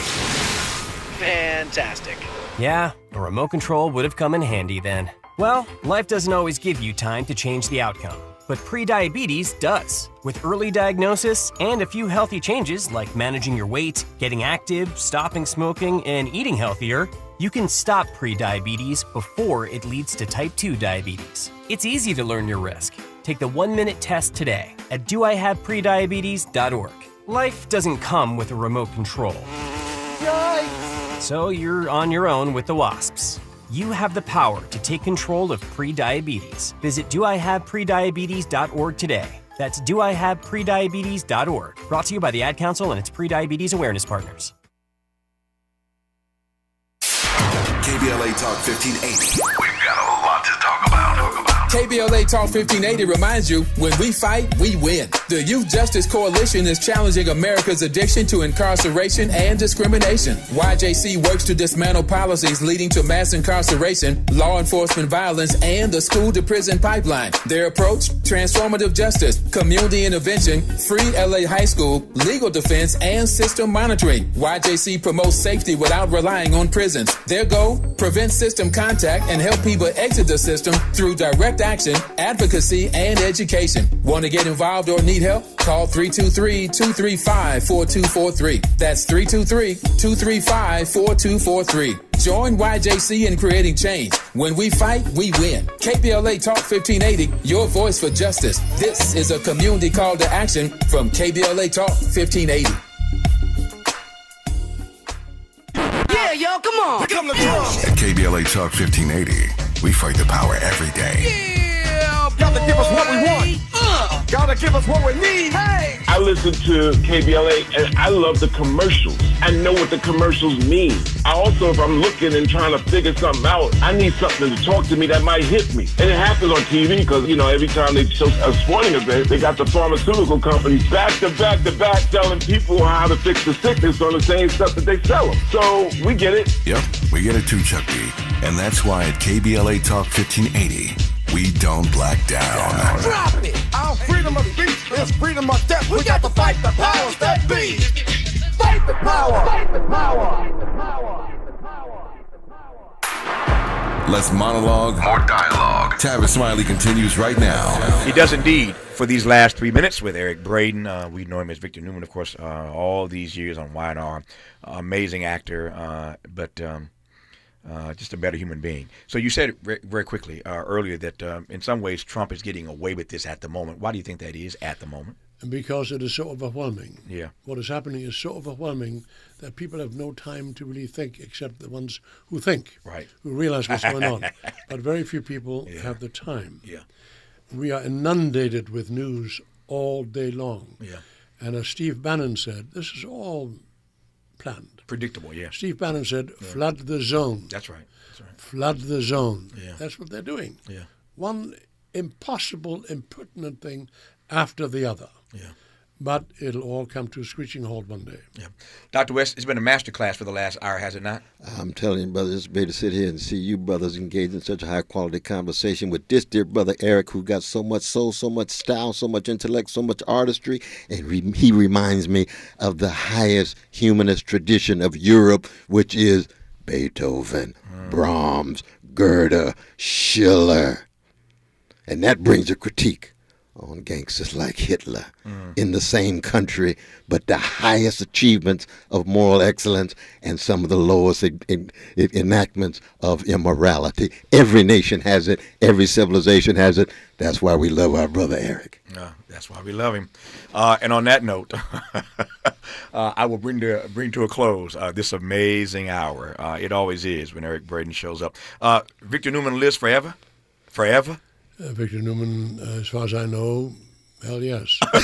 Fantastic. Yeah, a remote control would have come in handy then. Well, life doesn't always give you time to change the outcome. but prediabetes does. With early diagnosis and a few healthy changes like managing your weight, getting active, stopping smoking, and eating healthier, you can stop prediabetes before it leads to type 2 diabetes. It's easy to learn your risk. Take the 1-minute test today at doihaveprediabetes.org. Life doesn't come with a remote control. Yikes! So you're on your own with the wasps. You have the power to take control of prediabetes. Visit doihaveprediabetes.org today. That's doihaveprediabetes.org. Brought to you by the Ad Council and its Prediabetes Awareness Partners. KBLA Talk 1580. We've got a lot to talk about. KBLA Talk 1580 reminds you, when we fight, we win. The Youth Justice Coalition is challenging America's addiction to incarceration and discrimination. YJC works to dismantle policies leading to mass incarceration, law enforcement violence, and the school-to-prison pipeline. Their approach? Transformative justice, community intervention, free LA high school, legal defense, and system monitoring. YJC promotes safety without relying on prisons. Their goal? Prevent system contact and help people exit the system through direct action, advocacy, and education. Want to get involved or need help? Call 323-235-4243. That's 323-235-4243. Join YJC in creating change. When we fight, we win. KBLA Talk 1580, your voice for justice. This is a community call to action from KBLA Talk 1580. Yeah, y'all, come on. Pick up the drums. At KBLA Talk 1580, we fight the power every day. Yeah, gotta give us what we want. Gotta give us what we need. Hey. I listen to KBLA and I love the commercials. I know what the commercials mean. I also, if I'm looking and trying to figure something out, I need something to talk to me that might hit me. And it happens on TV because, you know, every time they show a sporting event, they got the pharmaceutical companies back to back to back telling people how to fix the sickness on the same stuff that they sell them. So we get it. Yep, we get it too, Chuck D. And that's why at KBLA Talk 1580, we don't black down. Drop it! Our freedom of speech is freedom of death. We got to fight the powers that be. Fight the power! Fight the power! Less monologue, more dialogue. Tavis Smiley continues right now. He does indeed. For these last 3 minutes with Eric Braeden, we know him as Victor Newman, of course, all these years on Y&R. Amazing actor, but just a better human being. So you said very quickly earlier that in some ways Trump is getting away with this at the moment. Why do you think that is at the moment? Because it is so overwhelming. Yeah. What is happening is so overwhelming that people have no time to really think, except the ones who think, right, who realize what's going on. But very few people have the time. Yeah. We are inundated with news all day long. Yeah. And as Steve Bannon said, this is all planned. Predictable, yeah. Steve Bannon said, flood the zone. That's right. That's right. Flood the zone. Yeah. That's what they're doing. Yeah. One impossible, impertinent thing after the other. Yeah. But it'll all come to a screeching halt one day. Yeah. Dr. West, it's been a master class for the last hour, has it not? I'm telling you, brother, it's great to sit here and see you brothers engaged in such a high-quality conversation with this dear brother Eric, who got so much soul, so much style, so much intellect, so much artistry, and he reminds me of the highest humanist tradition of Europe, which is Beethoven, Brahms, Goethe, Schiller. And that brings a critique on gangsters like Hitler in the same country, but the highest achievements of moral excellence and some of the lowest enactments of immorality. Every nation has it. Every civilization has it. That's why we love our brother Eric. That's why we love him. And on that note, I will bring to a close this amazing hour. It always is when Eric Braeden shows up. Victor Newman lives forever? Forever? Victor Newman, as far as I know, hell yes. But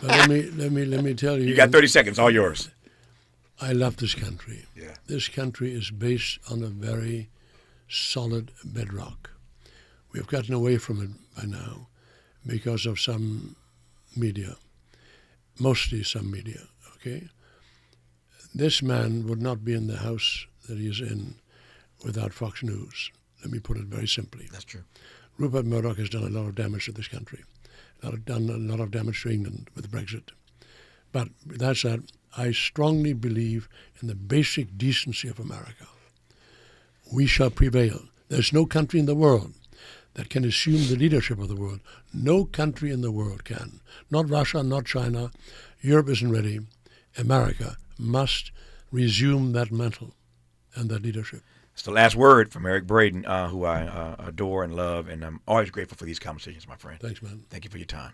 let me tell you. You got 30 seconds, all yours. I love this country. Yeah. This country is based on a very solid bedrock. We have gotten away from it by now because of some media, mostly some media, okay? This man would not be in the house that he is in without Fox News. Let me put it very simply. That's true. Rupert Murdoch has done a lot of damage to this country, done a lot of damage to England with Brexit. But with that said, I strongly believe in the basic decency of America. We shall prevail. There's no country in the world that can assume the leadership of the world. No country in the world can. Not Russia, not China. Europe isn't ready. America must resume that mantle and that leadership. It's the last word from Eric Braeden, who I adore and love, and I'm always grateful for these conversations, my friend. Thanks, man. Thank you for your time.